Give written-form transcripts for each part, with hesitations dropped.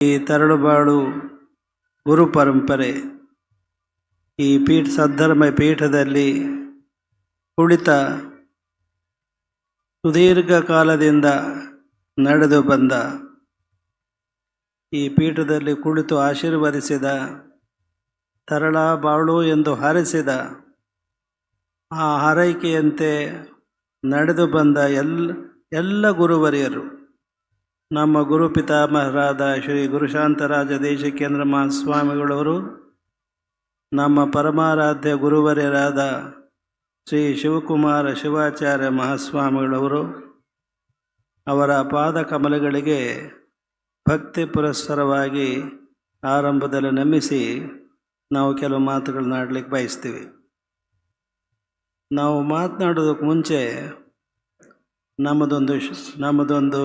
ಈ ತರಳುಬಾಳು ಗುರು ಪರಂಪರೆ ಈ ಸದ್ಧರ್ಮ ಪೀಠದಲ್ಲಿ ಕುಳಿತ ಸುದೀರ್ಘ ಕಾಲದಿಂದ ನಡೆದು ಬಂದ ಈ ಪೀಠದಲ್ಲಿ ಕುಳಿತು ಆಶೀರ್ವದಿಸಿದ ತರಳಬಾಳು ಎಂದು ಹಾರೈಸಿದ ಆ ಹಾರೈಕೆಯಂತೆ ನಡೆದು ಬಂದ ಎಲ್ಲ ಗುರುವರಿಯರು ನಮ್ಮ ಗುರು ಪಿತಾಮಹರಾದ ಶ್ರೀ ಗುರುಶಾಂತರಾಜ ದೇಶಿಕೇಂದ್ರ ಮಹಾಸ್ವಾಮಿಗಳವರು, ನಮ್ಮ ಪರಮಾರಾಧ್ಯ ಗುರುವರ್ಯರಾದ ಶ್ರೀ ಶಿವಕುಮಾರ ಶಿವಾಚಾರ್ಯ ಮಹಾಸ್ವಾಮಿಗಳವರು, ಅವರ ಪಾದ ಕಮಲಗಳಿಗೆ ಭಕ್ತಿ ಪುರಸ್ಸರವಾಗಿ ಆರಂಭದಲ್ಲಿ ನಮಿಸಿ ನಾವು ಕೆಲವು ಮಾತುಗಳನ್ನ ಆಡಲಿಕ್ಕೆ ಬಯಸ್ತೀವಿ. ನಾವು ಮಾತನಾಡೋದಕ್ಕೆ ಮುಂಚೆ ನಮ್ಮದೊಂದು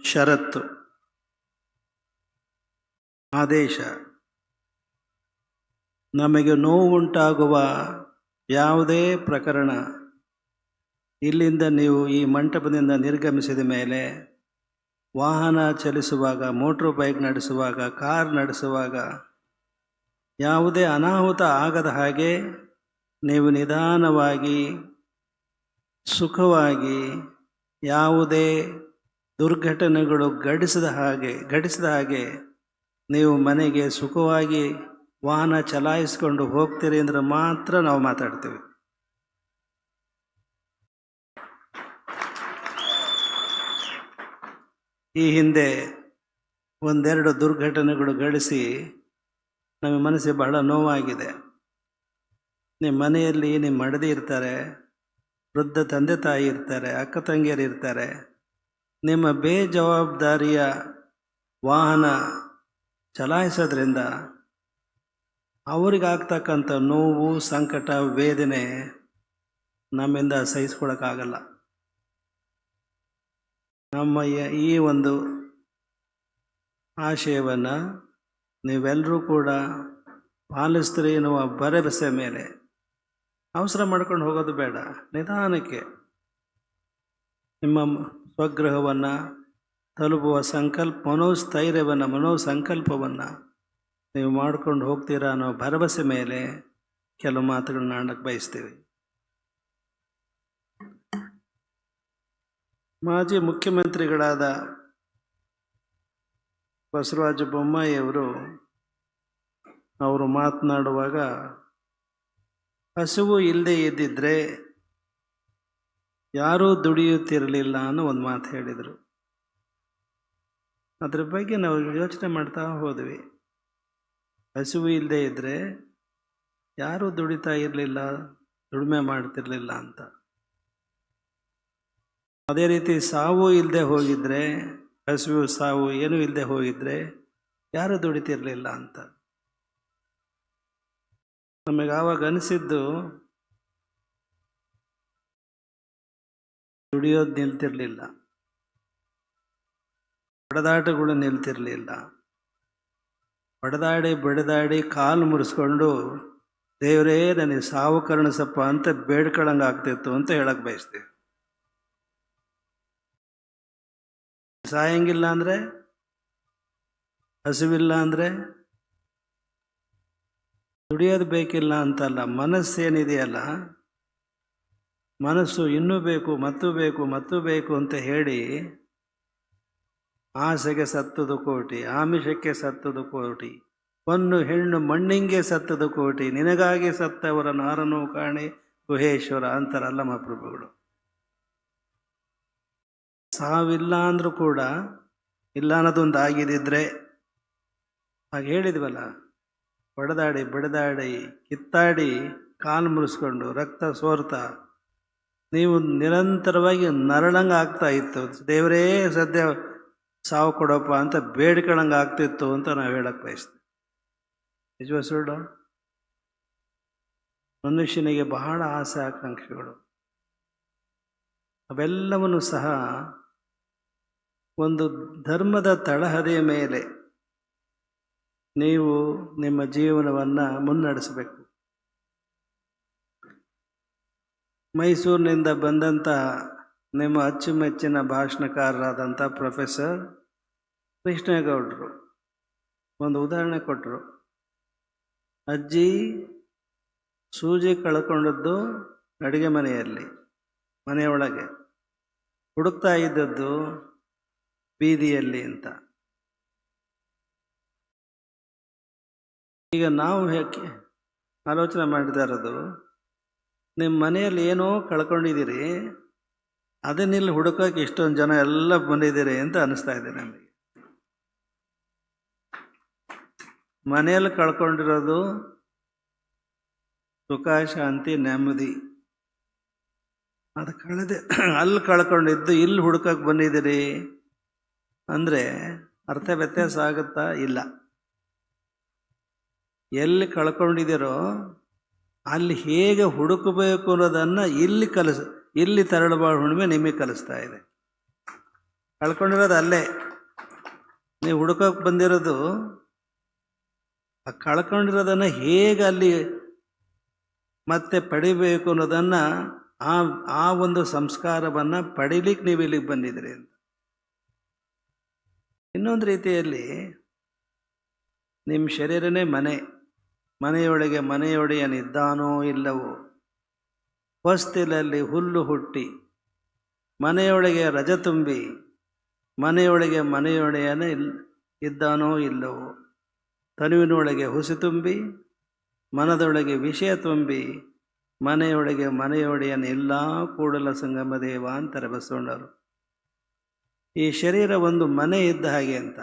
ಷರತ್ತು, ಆದೇಶ. ನಮಗೆ ನೋವುಂಟಾಗುವ ಯಾವುದೇ ಪ್ರಕರಣ ಇಲ್ಲಿಂದ ನೀವು ಈ ಮಂಟಪದಿಂದ ನಿರ್ಗಮಿಸಿದ ಮೇಲೆ ವಾಹನ ಚಲಿಸುವಾಗ, ಮೋಟ್ರು ಬೈಕ್ ನಡೆಸುವಾಗ, ಕಾರ್ ನಡೆಸುವಾಗ ಯಾವುದೇ ಅನಾಹುತ ಆಗದ ಹಾಗೆ ನೀವು ನಿಧಾನವಾಗಿ ಸುಖವಾಗಿ, ಯಾವುದೇ ದುರ್ಘಟನೆಗಳು ಘಟಿಸದ ಹಾಗೆ ನೀವು ಮನೆಗೆ ಸುಖವಾಗಿ ವಾಹನ ಚಲಾಯಿಸಿಕೊಂಡು ಹೋಗ್ತೀರಿ ಅಂದರೆ ಮಾತ್ರ ನಾವು ಮಾತಾಡ್ತೀವಿ. ಈ ಹಿಂದೆ ಒಂದೆರಡು ದುರ್ಘಟನೆಗಳು ಘಟಿಸಿ ನಮ್ಮ ಮನಸ್ಸಿಗೆ ಬಹಳ ನೋವಾಗಿದೆ. ನಿಮ್ಮ ಮನೆಯಲ್ಲಿ ನಿಮ್ಮ ಮಡದಿ ಇರ್ತಾರೆ, ವೃದ್ಧ ತಂದೆ ತಾಯಿ ಇರ್ತಾರೆ, ಅಕ್ಕ ತಂಗಿಯರು ಇರ್ತಾರೆ. ನಿಮ್ಮ ಬೇಜವಾಬ್ದಾರಿಯ ವಾಹನ ಚಲಾಯಿಸೋದ್ರಿಂದ ಅವರಿಗಾಗ್ತಕ್ಕಂಥ ನೋವು, ಸಂಕಟ, ವೇದನೆ ನಮ್ಮಿಂದ ಸಹಿಸ್ಕೊಳಕ್ಕಾಗಲ್ಲ. ನಮ್ಮ ಈ ಒಂದು ಆಶಯವನ್ನು ನೀವೆಲ್ಲರೂ ಕೂಡ ಪಾಲಿಸ್ತೀರಿ ಎನ್ನುವ ಭರವಸೆ ಮೇಲೆ ಅವಸರ ಮಾಡ್ಕೊಂಡು ಹೋಗೋದು ಬೇಡ. ನಿಧಾನಕ್ಕೆ ನಿಮ್ಮ ಸ್ವಗೃಹವನ್ನು ತಲುಪುವ ಮನೋಸಂಕಲ್ಪವನ್ನು ನೀವು ಮಾಡ್ಕೊಂಡು ಹೋಗ್ತೀರಾ ಅನ್ನೋ ಭರವಸೆ ಮೇಲೆ ಕೆಲವು ಮಾತುಗಳನ್ನ ಆಡಕ್ಕೆ ಬಯಸ್ತೀವಿ. ಮಾಜಿ ಮುಖ್ಯಮಂತ್ರಿಗಳಾದ ಬಸವರಾಜ ಬೊಮ್ಮಾಯಿಯವರು ಮಾತನಾಡುವಾಗ ಹಸಿವು ಇಲ್ಲದೆ ಇದ್ದಿದ್ರೆ ಯಾರೂ ದುಡಿಯುತ್ತಿರಲಿಲ್ಲ ಅನ್ನೋ ಒಂದು ಮಾತು ಹೇಳಿದರು. ಅದ್ರ ಬಗ್ಗೆ ನಾವು ಯೋಚನೆ ಮಾಡ್ತಾ ಹೋದ್ವಿ. ಹಸಿವು ಇಲ್ಲದೆ ಇದ್ದರೆ ಯಾರೂ ದುಡಿತಾ ಇರಲಿಲ್ಲ, ದುಡಿಮೆ ಮಾಡ್ತಿರ್ಲಿಲ್ಲ ಅಂತ. ಅದೇ ರೀತಿ ಸಾವು ಇಲ್ಲದೆ ಹೋಗಿದ್ರೆ, ಹಸಿವು ಸಾವು ಏನೂ ಇಲ್ಲದೆ ಹೋಗಿದ್ರೆ ಯಾರೂ ದುಡಿತಿರಲಿಲ್ಲ ಅಂತ. ನಮಗೆ ಆವಾಗ ಅನಿಸಿದ್ದು ದುಡಿಯೋದು ನಿಲ್ತಿರಲಿಲ್ಲ, ಹೊಡೆದಾಟಗಳು ನಿಲ್ತಿರಲಿಲ್ಲ. ಬಡಿದಾಡಿ ಕಾಲು ಮುರಿಸ್ಕೊಂಡು ದೇವರೇ ನನಗೆ ಸಾವು ಕರುಣಿಸಪ್ಪ ಅಂತ ಬೇಡ್ಕೊಳ್ಳಂಗೆ ಆಗ್ತಿತ್ತು ಅಂತ ಹೇಳಕ್ಕೆ ಬಯಸ್ತೀವಿ. ಸಾಯಂಗಿಲ್ಲ ಅಂದರೆ, ಹಸಿವಿಲ್ಲ ಅಂದರೆ, ದುಡಿಯೋದು ಬೇಕಿಲ್ಲ ಅಂತಲ್ಲ. ಮನಸ್ಸೇನಿದೆಯಲ್ಲ, ಮನಸ್ಸು ಇನ್ನೂ ಬೇಕು, ಮತ್ತೂ ಬೇಕು ಅಂತ ಹೇಳಿ ಆಸೆಗೆ ಸತ್ತದು ಕೋಟಿ, ಆಮಿಷಕ್ಕೆ ಸತ್ತದು ಕೋಟಿ, ಹೊನ್ನು ಹೆಣ್ಣು ಮಣ್ಣಿಂಗೆ ಸತ್ತದು ಕೋಟಿ, ನಿನಗಾಗಿ ಸತ್ತವರ ನಾರನೂ ಕಾಣೆ ಗುಹೇಶ್ವರ ಅಂತಾರಲ್ಲ ಮಹಾಪ್ರಭುಗಳು. ಸಾವಿಲ್ಲ ಅಂದರೂ ಕೂಡ ಇಲ್ಲ ಅನ್ನೋದೊಂದು ಆಗಿದ್ದಿದ್ರೆ, ಹಾಗೆ ಹೇಳಿದ್ವಲ್ಲ, ಬಡಿದಾಡಿ ಕಿತ್ತಾಡಿ ಕಾಲು ಮುರಿಸ್ಕೊಂಡು ರಕ್ತ ಸೋರ್ತಾ ನೀವು ನಿರಂತರವಾಗಿ ನರಳಂಗೆ ಆಗ್ತಾ ಇತ್ತು. ದೇವರೇ ಸದ್ಯ ಸಾವು ಕೊಡಪ್ಪ ಅಂತ ಬೇಡ್ಕೊಳ್ಳಂಗೆ ಆಗ್ತಿತ್ತು ಅಂತ ನಾವು ಹೇಳಕ್ಕೆ ಬಯಸ್ತೀವಿ. ನಿಜವ ಸುಳ್ಳು? ಮನುಷ್ಯನಿಗೆ ಬಹಳ ಆಸೆ ಆಕಾಂಕ್ಷೆಗಳು, ಅವೆಲ್ಲವನ್ನು ಸಹ ಒಂದು ಧರ್ಮದ ತಳಹದಿಯ ಮೇಲೆ ನೀವು ನಿಮ್ಮ ಜೀವನವನ್ನು ಮುನ್ನಡೆಸಬೇಕು. ಮೈಸೂರಿನಿಂದ ಬಂದಂಥ ನಿಮ್ಮ ಅಚ್ಚುಮೆಚ್ಚಿನ ಭಾಷಣಕಾರರಾದಂಥ ಪ್ರೊಫೆಸರ್ ಕೃಷ್ಣೇಗೌಡರು ಒಂದು ಉದಾಹರಣೆ ಕೊಟ್ಟರು. ಅಜ್ಜಿ ಸೂಜಿ ಕಳ್ಕೊಂಡದ್ದು ಅಡುಗೆ ಮನೆಯೊಳಗೆ, ಹುಡುಕ್ತಾ ಇದ್ದದ್ದು ಬೀದಿಯಲ್ಲಿ ಅಂತ. ಈಗ ನಾವು ಆಲೋಚನೆ ಮಾಡ್ತಾ ಇರೋದು, ನಿಮ್ಮ ಮನೆಯಲ್ಲಿ ಏನೋ ಕಳ್ಕೊಂಡಿದ್ದೀರಿ, ಅದನ್ನಿಲ್ಲಿ ಹುಡುಕೋಕೆ ಇಷ್ಟೊಂದು ಜನ ಎಲ್ಲ ಬಂದಿದ್ದೀರಿ ಅಂತ ಅನಿಸ್ತಾ ಇದೆ ನಮಗೆ. ಮನೆಯಲ್ಲಿ ಕಳ್ಕೊಂಡಿರೋದು ಸುಖ, ಶಾಂತಿ, ನೆಮ್ಮದಿ. ಅದು ಅಲ್ಲಿ ಕಳ್ಕೊಂಡಿದ್ದು ಇಲ್ಲಿ ಹುಡುಕಕ್ಕೆ ಬಂದಿದ್ದೀರಿ ಅಂದರೆ ಅರ್ಥ ವ್ಯತ್ಯಾಸ ಆಗುತ್ತಾ? ಇಲ್ಲ. ಎಲ್ಲಿ ಕಳ್ಕೊಂಡಿದ್ದೀರೋ ಅಲ್ಲಿ ಹೇಗೆ ಹುಡುಕಬೇಕು ಅನ್ನೋದನ್ನು ಇಲ್ಲಿ ತರಳುಬಾಳ ಹುಣ್ಣಿಮೆ ನಿಮಗೆ ಕಲಿಸ್ತಾ ಇದೆ. ಕಳ್ಕೊಂಡಿರೋದು ಅಲ್ಲೇ, ನೀವು ಹುಡುಕಕ್ಕೆ ಬಂದಿರೋದು ಆ ಕಳ್ಕೊಂಡಿರೋದನ್ನು ಹೇಗೆ ಅಲ್ಲಿ ಮತ್ತೆ ಪಡಿಬೇಕು ಅನ್ನೋದನ್ನು ಆ ಒಂದು ಸಂಸ್ಕಾರವನ್ನು ಪಡಿಲಿಕ್ಕೆ ನೀವು ಇಲ್ಲಿಗೆ ಬಂದಿದ್ದೀರಿ ಅಂತ. ಇನ್ನೊಂದು ರೀತಿಯಲ್ಲಿ ನಿಮ್ಮ ಶರೀರನೇ ಮನೆಯೊಳಗೆ ಮನೆಯೊಡೆಯನಿದ್ದಾನೋ ಇಲ್ಲವೋ, ಹೊಸ್ತಿಲಲ್ಲಿ ಹುಲ್ಲು ಹುಟ್ಟಿ ಮನೆಯೊಳಗೆ ರಜ ತುಂಬಿ ಮನೆಯೊಳಗೆ ಮನೆಯೊಡೆಯನ ಇದ್ದಾನೋ ಇಲ್ಲವೋ, ತನುವಿನೊಳಗೆ ಹುಸಿ ತುಂಬಿ ಮನದೊಳಗೆ ವಿಷಯ ತುಂಬಿ ಮನೆಯೊಳಗೆ ಮನೆಯೊಡೆಯನಿಲ್ಲ ಕೂಡಲ ಸಂಗಮ ದೇವ ಅಂತಾರೆ ಬಸವಣ್ಣವರು. ಈ ಶರೀರ ಒಂದು ಮನೆ ಇದ್ದ ಹಾಗೆ ಅಂತ.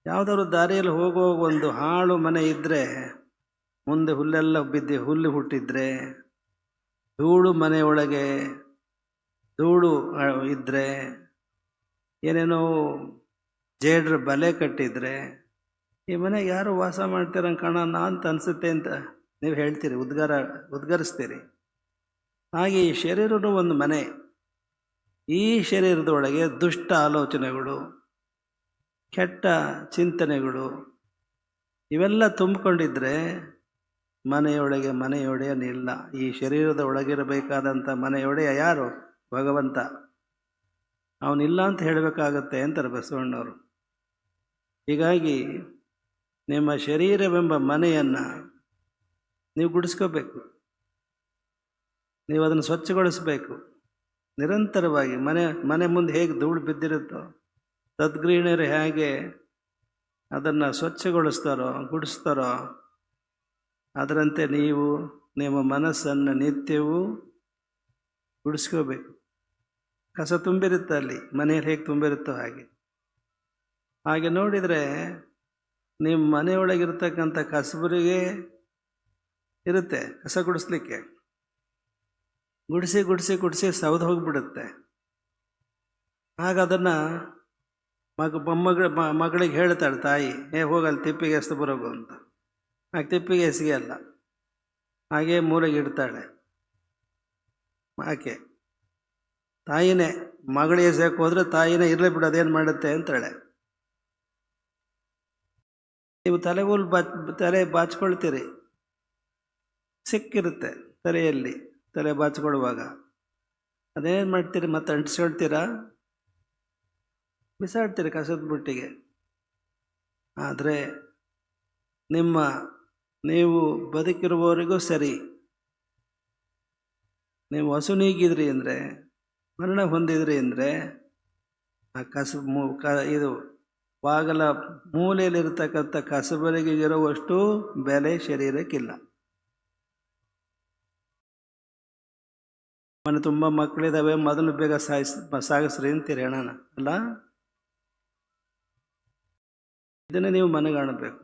ಯಾವುದಾದ್ರು ದಾರಿಯಲ್ಲಿ ಹೋಗುವಾಗ ಒಂದು ಹಾಳು ಮನೆ ಇದ್ದರೆ, ಮುಂದೆ ಹುಲ್ಲೆಲ್ಲ ಹುಲ್ಲು ಹುಟ್ಟಿದ್ರೆ, ಧೂಳು ಮನೆಯೊಳಗೆ ಧೂಳು ಇದ್ದರೆ, ಏನೇನೋ ಜೇಡ್ರ ಬಲೆ ಕಟ್ಟಿದ್ರೆ, ಈ ಮನೆಗೆ ಯಾರು ವಾಸ ಮಾಡ್ತೀರಂಗೆ ಕಾಣೋಣ ಅಂತ ಅನಿಸುತ್ತೆ ಅಂತ ನೀವು ಹೇಳ್ತೀರಿ, ಉದ್ಗರಿಸ್ತೀರಿ. ಹಾಗೆ ಈ ಶರೀರನೂ ಒಂದು ಮನೆ. ಈ ಶರೀರದೊಳಗೆ ದುಷ್ಟ ಆಲೋಚನೆಗಳು, ಕೆಟ್ಟ ಚಿಂತನೆಗಳು ಇವೆಲ್ಲ ತುಂಬಿಕೊಂಡಿದ್ರೆ ಮನೆಯೊಳಗೆ ಮನೆಯೊಡೆಯನಿಲ್ಲ. ಈ ಶರೀರದ ಒಳಗಿರಬೇಕಾದಂಥ ಮನೆಯೊಡೆಯ ಯಾರು? ಭಗವಂತ. ಅವನಿಲ್ಲ ಅಂತ ಹೇಳಬೇಕಾಗತ್ತೆ ಅಂತಾರೆ ಬಸವಣ್ಣವರು. ಹೀಗಾಗಿ ನಿಮ್ಮ ಶರೀರವೆಂಬ ಮನೆಯನ್ನು ನೀವು ಗುಡಿಸ್ಕೋಬೇಕು, ನೀವು ಅದನ್ನು ಸ್ವಚ್ಛಗೊಳಿಸಬೇಕು ನಿರಂತರವಾಗಿ. ಮನೆ ಮುಂದೆ ಹೇಗೆ ಧೂಳು ಬಿದ್ದಿರುತ್ತೋ, ಸದ್ಗೃಹಿಣಿಯರು ಹೇಗೆ ಅದನ್ನು ಸ್ವಚ್ಛಗೊಳಿಸ್ತಾರೋ ಗುಡಿಸ್ತಾರೋ, ಅದರಂತೆ ನೀವು ನಿಮ್ಮ ಮನಸ್ಸನ್ನು ನಿತ್ಯವೂ ಗುಡಿಸ್ಕೋಬೇಕು. ಕಸ ತುಂಬಿರುತ್ತೆ ಅಲ್ಲಿ, ಮನೆಯಲ್ಲಿ ಹೇಗೆ ತುಂಬಿರುತ್ತೋ ಹಾಗೆ ನೋಡಿದರೆ ನಿಮ್ಮ ಮನೆಯೊಳಗಿರ್ತಕ್ಕಂಥ ಕಸಬರಿಗೆ ಇರುತ್ತೆ ಕಸ ಗುಡಿಸ್ಲಿಕ್ಕೆ. ಗುಡಿಸಿ ಗುಡಿಸಿ ಗುಡಿಸಿ ಸೌದು ಹೋಗಿಬಿಡುತ್ತೆ. ಆಗ ಅದನ್ನು ಮಗಳಿಗೆ ಹೇಳ್ತಾಳೆ ತಾಯಿ, ಹೋಗಲ್ಲಿ ತಿಪ್ಪಿಗೆ ಎಸ್ದು ಬರೋಗು ಅಂತ. ಆಗ ತಿಪ್ಪಿಗೆ ಎಸೆಯಲ್ಲ, ಹಾಗೇ ಮೂಲೆಗೆ ಇಡ್ತಾಳೆ ಆಕೆ. ತಾಯಿನೇ ಮಗಳಿಗೆ ಎಸೆಯಕ್ಕೆ ಹೋದರೆ ತಾಯಿನೇ ಇರಲಿ ಬಿಡು, ಅದೇನು ಮಾಡುತ್ತೆ ಅಂತಾಳೆ. ನೀವು ತಲೆ ಬಾಚ್ಕೊಳ್ತೀರಿ, ಸಿಕ್ಕಿರುತ್ತೆ ತಲೆಯಲ್ಲಿ. ತಲೆ ಬಾಚ್ಕೊಳ್ಳುವಾಗ ಅದೇನು ಮಾಡ್ತೀರಿ? ಮತ್ತೆ ಅಂಟಿಸ್ಕೊಳ್ತೀರಾ, ಬಿಸಾಡ್ತೀರಿ ಕಸದ ಬುಟ್ಟಿಗೆ. ಆದರೆ ನೀವು ಬದುಕಿರುವವರಿಗೂ ಸರಿ, ನೀವು ಹಸು ನೀಗಿದ್ರಿ ಅಂದರೆ, ಮರಣ ಹೊಂದಿದ್ರಿ ಅಂದರೆ, ಆ ಇದು ಬಾಗಲ ಮೂಲೆಯಲ್ಲಿರ್ತಕ್ಕಂಥ ಕಸಬರಿಗೆ ಇರುವಷ್ಟು ಬೆಲೆ ಶರೀರಕ್ಕಿಲ್ಲ. ಮನೆ ತುಂಬ ಮಕ್ಕಳಿದ್ದಾವೆ, ಮೊದಲು ಬೇಗ ಸಾಗಿಸ್ರಿ ಅಂತೀರಿ ಹೆಣನ ಅಲ್ಲ. ಇದನ್ನೇ ನೀವು ಮನೆಗಾಣಬೇಕು.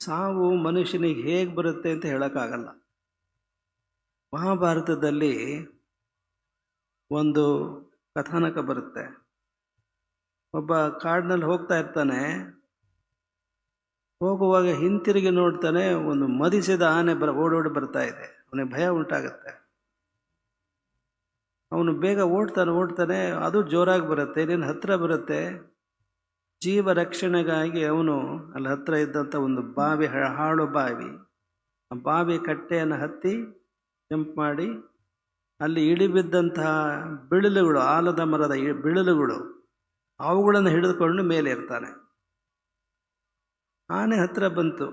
ಸಾವು ಮನುಷ್ಯನಿಗೆ ಹೇಗೆ ಬರುತ್ತೆ ಅಂತ ಹೇಳೋಕ್ಕಾಗಲ್ಲ. ಮಹಾಭಾರತದಲ್ಲಿ ಒಂದು ಕಥಾನಕ ಬರುತ್ತೆ. ಒಬ್ಬ ಕಾಡಿನಲ್ಲಿ ಹೋಗ್ತಾ ಇರ್ತಾನೆ. ಹೋಗುವಾಗ ಹಿಂತಿರುಗಿ ನೋಡ್ತಾನೆ, ಒಂದು ಮದಿಸಿದ ಆನೆ ಓಡೋಡಿ ಬರ್ತಾ ಇದೆ. ಅವನಿಗೆ ಭಯ ಉಂಟಾಗುತ್ತೆ. ಅವನು ಬೇಗ ಓಡ್ತಾನೆ. ಅದು ಜೋರಾಗಿ ಬರುತ್ತೆ, ನೀನು ಹತ್ತಿರ ಬರುತ್ತೆ. ಜೀವ ರಕ್ಷಣೆಗಾಗಿ ಅವನು ಅಲ್ಲಿ ಹತ್ತಿರ ಇದ್ದಂಥ ಒಂದು ಬಾವಿ, ಹಾಳು ಬಾವಿ, ಆ ಬಾವಿ ಕಟ್ಟೆಯನ್ನು ಹತ್ತಿ ಜಂಪ್ ಮಾಡಿ ಅಲ್ಲಿ ಇಳಿಬಿದ್ದಂತಹ ಬಿಳಿಲುಗಳು, ಆಲದ ಮರದ ಬಿಳಿಲುಗಳು, ಅವುಗಳನ್ನು ಹಿಡಿದುಕೊಂಡು ಮೇಲೆ ಇರ್ತಾನೆ. ಆನೆ ಹತ್ತಿರ ಬಂತು.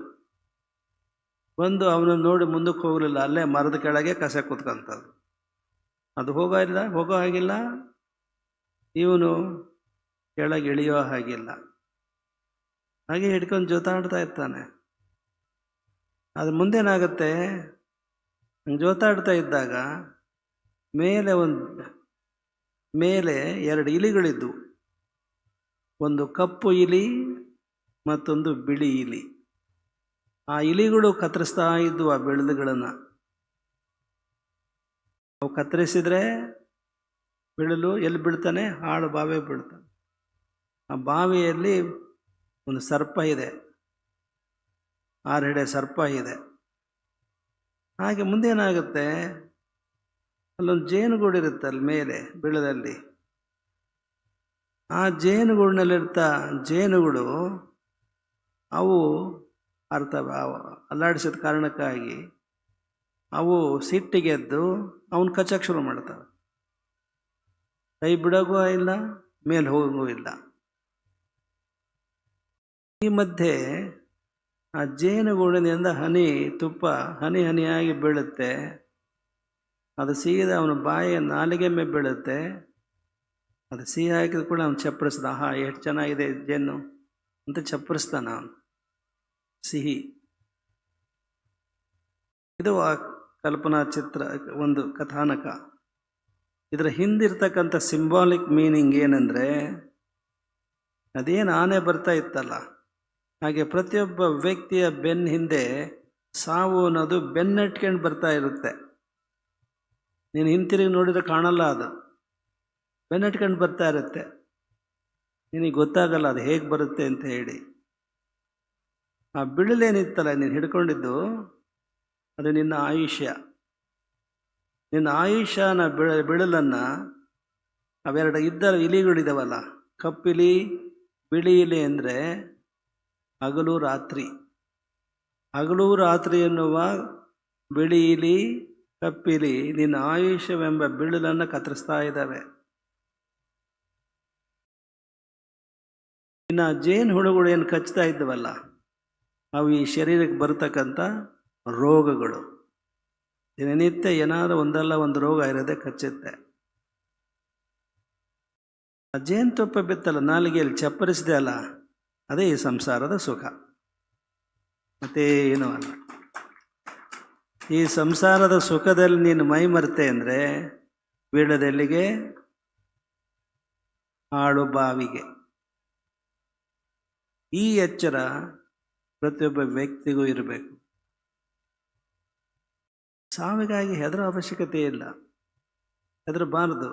ಬಂದು ಅವನನ್ನು ನೋಡಿ ಮುಂದಕ್ಕೆ ಹೋಗಲಿಲ್ಲ, ಅಲ್ಲೇ ಮರದ ಕೆಳಗೆ ಕಸ ಕೂತ್ಕೊಂತದ್ದು. ಅದು ಹೋಗೋ ಹಾಗಿಲ್ಲ, ಇವನು ಕೆಳಗೆ ಇಳಿಯೋ ಹಾಗಿಲ್ಲ. ಹಾಗೆ ಹಿಡ್ಕೊಂಡು ಜೋತಾಡ್ತಾ ಇರ್ತಾನೆ. ಅದು ಮುಂದೇನಾಗುತ್ತೆ, ಹಂಗೆ ಜೋತಾಡ್ತಾ ಇದ್ದಾಗ ಮೇಲೆ 2 ಇಲಿಗಳಿದ್ವು. ಒಂದು ಕಪ್ಪು ಇಲಿ, ಮತ್ತೊಂದು ಬಿಳಿ ಇಲಿ. ಆ ಇಲಿಗಳು ಕತ್ತರಿಸ್ತಾ ಇದ್ವು ಆ ಬೆಳದುಗಳನ್ನು. ಅವು ಕತ್ತರಿಸಿದ್ರೆ ಬೆಳಲು ಎಲ್ಲಿ ಬೀಳ್ತಾನೆ? ಹಾಳು ಬಾವಿ ಬೀಳ್ತಾನೆ. ಆ ಬಾವಿಯಲ್ಲಿ ಒಂದು ಸರ್ಪ ಇದೆ, 6 ಹೆಡೆ ಸರ್ಪ ಇದೆ. ಹಾಗೆ ಮುಂದೇನಾಗುತ್ತೆ, ಅಲ್ಲೊಂದು ಜೇನುಗೂಡಿರುತ್ತೆ ಅಲ್ಲಿ ಮೇಲೆ ಬೆಳದಲ್ಲಿ. ಆ ಜೇನುಗೂಡಿನಲ್ಲಿರ್ತ ಜೇನುಗಳು ಅವು ಅಲ್ಲಾಡಿಸಿದ ಕಾರಣಕ್ಕಾಗಿ ಅವು ಸಿಟ್ಟಿಗೆದ್ದು ಅವನು ಕಚ್ಚಕ್ಕೆ ಶುರು ಮಾಡ್ತವೆ. ಕೈ ಬಿಡೋಗೂ ಇಲ್ಲ, ಮೇಲೆ ಹೋಗೋ ಇಲ್ಲ. ಈ ಮಧ್ಯೆ ಆ ಜೇನುಗೂಡಿನಿಂದ ತುಪ್ಪ ಹನಿ ಹನಿಯಾಗಿ ಬೀಳುತ್ತೆ. ಅದು ಸೀದಾ ಅವನ ಬಾಯಿಯ ನಾಲಿಗೆ ಮೇಲೆ ಬೀಳುತ್ತೆ. ಅದು ಸಿಹಿ ಹಾಕಿದ ಕೂಡ ಅವನು ಚಪ್ಪರಿಸ್ದ. ಆಹಾ, ಎಷ್ಟು ಚೆನ್ನಾಗಿದೆ ಜೇನು ಅಂತ ಚಪ್ಪರಿಸ್ತಾನ ಅವನು. ಸಿಹಿ. ಇದು ಆ ಕಲ್ಪನಾ ಚಿತ್ರ, ಒಂದು ಕಥಾನಕ. ಇದರ ಹಿಂದಿರ್ತಕ್ಕಂಥ ಸಿಂಬಾಲಿಕ್ ಮೀನಿಂಗ್ ಏನಂದರೆ, ಅದೇನು ಆನೆ ಬರ್ತಾ ಇತ್ತಲ್ಲ, ಹಾಗೆ ಪ್ರತಿಯೊಬ್ಬ ವ್ಯಕ್ತಿಯ ಬೆನ್ನ ಹಿಂದೆ ಸಾವು ಅನ್ನೋದು ಬೆನ್ನಟ್ಕೊಂಡು ಬರ್ತಾ ಇರುತ್ತೆ. ನೀನು ಹಿಂತಿರುಗಿ ನೋಡಿದ್ರೆ ಕಾಣಲ್ಲ, ಅದು ಬೆನ್ನಟ್ಕೊಂಡು ಬರ್ತಾ ಇರುತ್ತೆ. ನಿನಗೆ ಗೊತ್ತಾಗಲ್ಲ ಅದು ಹೇಗೆ ಬರುತ್ತೆ ಅಂತ ಹೇಳಿ. ಆ ಬಿಳಲೇನಿತ್ತಲ್ಲ ನೀನು ಹಿಡ್ಕೊಂಡಿದ್ದು, ಅದು ನಿನ್ನ ಆಯುಷ್ಯ. ನಿನ್ನ ಆಯುಷ್ಯನ ಬಿಳಲನ್ನು ಅವೆರಡು ಇಲಿಗಳಿದಾವಲ್ಲ, ಕಪ್ಪಿಲಿ ಬಿಳಿ ಇಲಿ ಅಂದರೆ ಹಗಲು ರಾತ್ರಿ. ಹಗಲು ರಾತ್ರಿ ಎನ್ನುವ ಬಿಳಿ ಇಲಿ ಕಪ್ಪಿಲಿ ನಿನ್ನ ಆಯುಷ್ಯವೆಂಬ ಬಿಳಲನ್ನು ಕತ್ತರಿಸ್ತಾ ಇದ್ದಾವೆ. ಇನ್ನು ಜೇನು ಹುಳುಗಳು ಏನು ಕಚ್ತಾ ಇದ್ದವಲ್ಲ, ಅವು ಈ ಶರೀರಕ್ಕೆ ಬರ್ತಕ್ಕಂಥ ರೋಗಗಳು. ದಿನನಿತ್ಯ ಏನಾದರೂ ಒಂದಲ್ಲ ಒಂದು ರೋಗ ಇರೋದೇ ಕಚ್ಚುತ್ತೆ. ಆ ಜೇನುತುಪ್ಪ ಬಿತ್ತಲ್ಲ ನಾಲಿಗೆಯಲ್ಲಿ ಚಪ್ಪರಿಸಿದೆ ಅಲ್ಲ, ಅದೇ ಈ ಸಂಸಾರದ ಸುಖ, ಮತ್ತೇನೂ ಅಲ್ಲ. ಈ ಸಂಸಾರದ ಸುಖದಲ್ಲಿ ನೀನು ಮೈ ಮರೆತೆ ಅಂದರೆ ಬೀಳದೆಲ್ಲಿಗೆ? ಹಾಳು ಬಾವಿಗೆ. ಈ ಎಚ್ಚರ ಪ್ರತಿಯೊಬ್ಬ ವ್ಯಕ್ತಿಗೂ ಇರಬೇಕು. ಸಾವಿಗಾಗಿ ಹೆದರೋ ಅವಶ್ಯಕತೆ ಇಲ್ಲ, ಹೆದರಬಾರದು.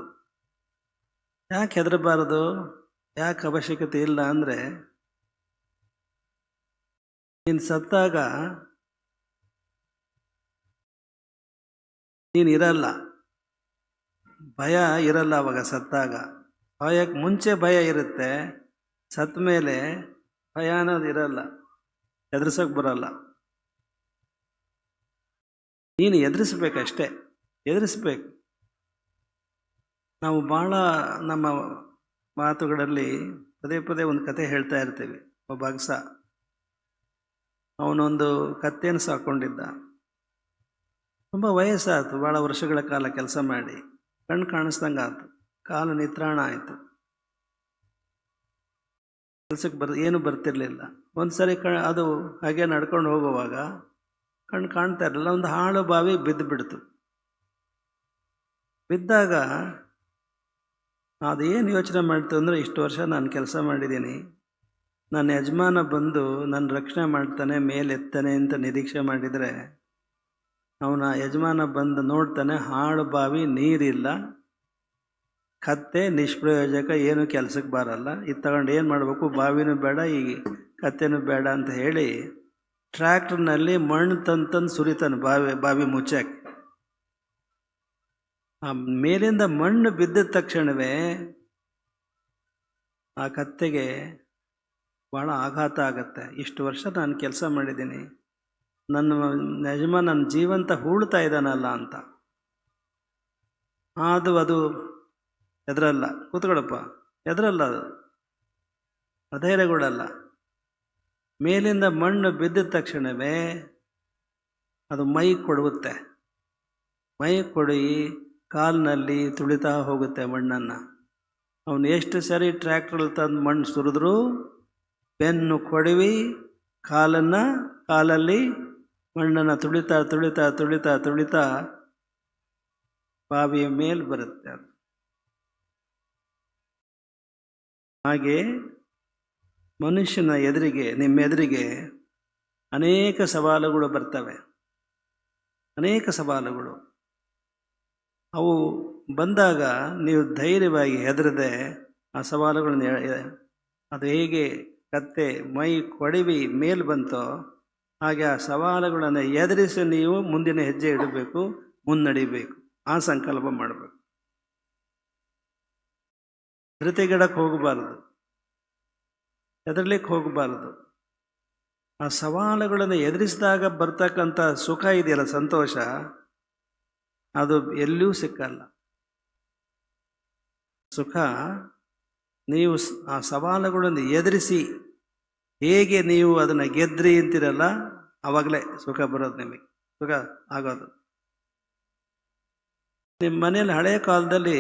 ಯಾಕೆ ಹೆದರಬಾರದು, ಯಾಕೆ ಅವಶ್ಯಕತೆ ಇಲ್ಲ ಅಂದರೆ, ನೀನು ಸತ್ತಾಗ ನೀನು ಇರಲ್ಲ, ಭಯ ಇರಲ್ಲ. ಅವಾಗ ಸತ್ತಾಗ ಸಾಯಕ್ಕೆ ಮುಂಚೆ ಭಯ ಇರುತ್ತೆ, ಸತ್ತ ಮೇಲೆ ಭಯ ಅನ್ನೋದು ಇರಲ್ಲ, ಎದುರಿಸೋಕೆ ಬರಲ್ಲ. ನೀನು ಎದುರಿಸ್ಬೇಕಷ್ಟೇ, ಎದುರಿಸ್ಬೇಕು. ನಾವು ಭಾಳ ನಮ್ಮ ಮಾತುಗಳಲ್ಲಿ ಪದೇ ಪದೇ ಒಂದು ಕತೆ ಹೇಳ್ತಾ ಇರ್ತೀವಿ. ಒಬ್ಬ ಅಗಸ, ಅವನೊಂದು ಕತ್ತೆಯನ್ನು ಸಾಕೊಂಡಿದ್ದ. ತುಂಬ ವಯಸ್ಸಾಯಿತು, ಭಾಳ ವರ್ಷಗಳ ಕಾಲ ಕೆಲಸ ಮಾಡಿ ಕಣ್ಣು ಕಾಣಿಸ್ದಂಗೆ ಆಯ್ತು, ಕಾಲು ನಿತ್ರಾಣ ಆಯಿತು, ಕೆಲಸಕ್ಕೆ ಏನೂ ಬರ್ತಿರ್ಲಿಲ್ಲ. ಒಂದು ಸರಿ ಅದು ಹಾಗೆ ನಡ್ಕೊಂಡು ಹೋಗುವಾಗ ಕಣ್ಣು ಕಾಣ್ತಾ ಇರಲಿಲ್ಲ, ಒಂದು ಹಾಳು ಬಾವಿ ಬಿದ್ದು. ಬಿದ್ದಾಗ ಅದೇನು ಯೋಚನೆ ಮಾಡ್ತು ಅಂದರೆ, ಇಷ್ಟು ವರ್ಷ ನಾನು ಕೆಲಸ ಮಾಡಿದ್ದೀನಿ, ನನ್ನ ಯಜಮಾನ ಬಂದು ನನ್ನ ರಕ್ಷಣೆ ಮಾಡ್ತಾನೆ, ಮೇಲೆತ್ತಾನೆ ಅಂತ ನಿರೀಕ್ಷೆ ಮಾಡಿದರೆ, ಅವನ ಯಜಮಾನ ಬಂದು ನೋಡ್ತಾನೆ ಹಾಳು ಬಾವಿ, ನೀರಿಲ್ಲ, ಕತ್ತೆ ನಿಷ್ಪ್ರಯೋಜಕ, ಏನು ಕೆಲಸಕ್ಕೆ ಬರಲ್ಲ, ಇದು ತಗೊಂಡು ಏನು ಮಾಡಬೇಕು, ಬಾವಿನೂ ಬೇಡ ಈ ಕತ್ತೆನೂ ಬೇಡ ಅಂತ ಹೇಳಿ ಟ್ರ್ಯಾಕ್ಟರ್ನಲ್ಲಿ ಮಣ್ಣು ತಂದು ಸುರಿತಾನೆ ಬಾವಿ ಮುಚ್ಚಕ್ಕೆ. ಆ ಮೇಲಿಂದ ಮಣ್ಣು ಬಿದ್ದ ತಕ್ಷಣವೇ ಆ ಕತ್ತೆಗೆ ಭಾಳ ಆಘಾತ ಆಗತ್ತೆ. ಇಷ್ಟು ವರ್ಷ ನಾನು ಕೆಲಸ ಮಾಡಿದ್ದೀನಿ, ನನ್ನ ಯಜಮಾನ ನನ್ನ ಜೀವಂತ ಹೂಳ್ತಾ ಇದ್ದಾನಲ್ಲ ಅಂತ. ಅದು ಎದುರಲ್ಲ, ಕೂತ್ಕೊಳ್ಳಪ್ಪ, ಎದುರಲ್ಲ, ಅದು ಅಧೈರ್ಯಗೊಳ್ಳಲ್ಲ. ಮೇಲಿಂದ ಮಣ್ಣು ಬಿದ್ದ ತಕ್ಷಣವೇ ಅದು ಮೈ ಕೊಡುತ್ತೆ. ಮೈ ಕೊಡಿ ಕಾಲಿನಲ್ಲಿ ತುಳಿತಾ ಹೋಗುತ್ತೆ ಮಣ್ಣನ್ನು. ಅವನು ಎಷ್ಟು ಸರಿ ಟ್ರ್ಯಾಕ್ಟ್ರಲ್ಲಿ ತಂದು ಮಣ್ಣು ಸುರಿದ್ರೂ ಬೆನ್ನು ಕೊಡವಿ ಕಾಲಲ್ಲಿ ಮಣ್ಣನ್ನು ತುಳಿತಾ ತುಳಿತಾ ತುಳಿತಾ ತುಳಿತಾ ಬಾವಿಯ ಮೇಲೆ ಬರುತ್ತೆ ಅದು. ಹಾಗೆ ಮನುಷ್ಯನ ಎದುರಿಗೆ, ನಿಮ್ಮ ಎದುರಿಗೆ ಅನೇಕ ಸವಾಲುಗಳು ಬರ್ತವೆ. ಅನೇಕ ಸವಾಲುಗಳು ಅವು ಬಂದಾಗ ನೀವು ಧೈರ್ಯವಾಗಿ ಹೆದರದೆ ಆ ಸವಾಲುಗಳನ್ನು ಅದು ಹೇಗೆ ಕತ್ತೆ ಮೈ ಕೊಡವಿ ಮೇಲೆ ಬಂತೋ ಹಾಗೆ ಆ ಸವಾಲುಗಳನ್ನು ಎದುರಿಸಿ ನೀವು ಮುಂದಿನ ಹೆಜ್ಜೆ ಇಡಬೇಕು, ಮುನ್ನಡಿಬೇಕು. ಆ ಸಂಕಲ್ಪ ಮಾಡಬೇಕು. ಧೃತಿಗೆಡಕ್ಕೆ ಹೋಗಬಾರದು, ಹೆದರ್ಲಿಕ್ಕೆ ಹೋಗಬಾರದು. ಆ ಸವಾಲುಗಳನ್ನು ಎದುರಿಸಿದಾಗ ಬರ್ತಕ್ಕಂಥ ಸುಖ ಇದೆಯಲ್ಲ, ಸಂತೋಷ, ಅದು ಎಲ್ಲಿಯೂ ಸಿಕ್ಕಲ್ಲ. ಸುಖ ನೀವು ಆ ಸವಾಲುಗಳನ್ನು ಎದುರಿಸಿ ಹೇಗೆ ನೀವು ಅದನ್ನು ಗೆದ್ರಿ ಅಂತೀರಲ್ಲ, ಆವಾಗಲೇ ಸುಖ ಬರೋದು, ನಿಮಗೆ ಸುಖ ಆಗೋದು. ನಿಮ್ಮ ಮನೇಲಿ ಹಳೆಯ ಕಾಲದಲ್ಲಿ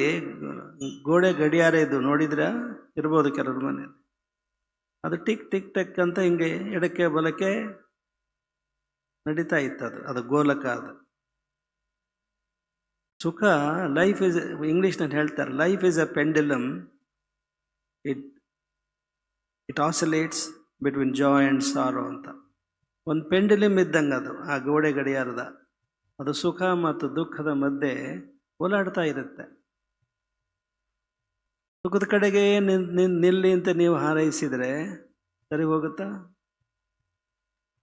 ಗೋಡೆ ಗಡಿಯಾರ ಇದ್ದು ನೋಡಿದ್ರೆ ಇರ್ಬೋದು ಕೆಲವ್ರ ಮನೆಯಲ್ಲಿ. ಅದು ಟಿಕ್ ಟಿಕ್ ಟಕ್ ಅಂತ ಹಿಂಗೆ ಎಡಕ್ಕೆ ಬಲಕ್ಕೆ ನಡೀತಾ ಇತ್ತು. ಅದು ಗೋಲಕ. ಅದು ಸುಖ, ಲೈಫ್ ಇಸ್, ಇಂಗ್ಲೀಷ್ನಲ್ಲಿ ಹೇಳ್ತಾರೆ, life is a pendulum. It oscillates between joy and sorrow ಅಂತ. ಒಂದು ಪೆಂಡುಲಮ್ ಇದ್ದಂಗೆ ಅದು, ಆ ಗೋಡೆ ಗಡಿಯಾರದ. ಅದು ಸುಖ ಮತ್ತು ದುಃಖದ ಮಧ್ಯೆ ಓಲಾಡ್ತಾ ಇರುತ್ತೆ. ಸುಖದ ಕಡೆಗೆ ನಿಲ್ಲಿ ಅಂತ ನೀವು ಹಾರೈಸಿದರೆ ಸರಿ ಹೋಗುತ್ತಾ?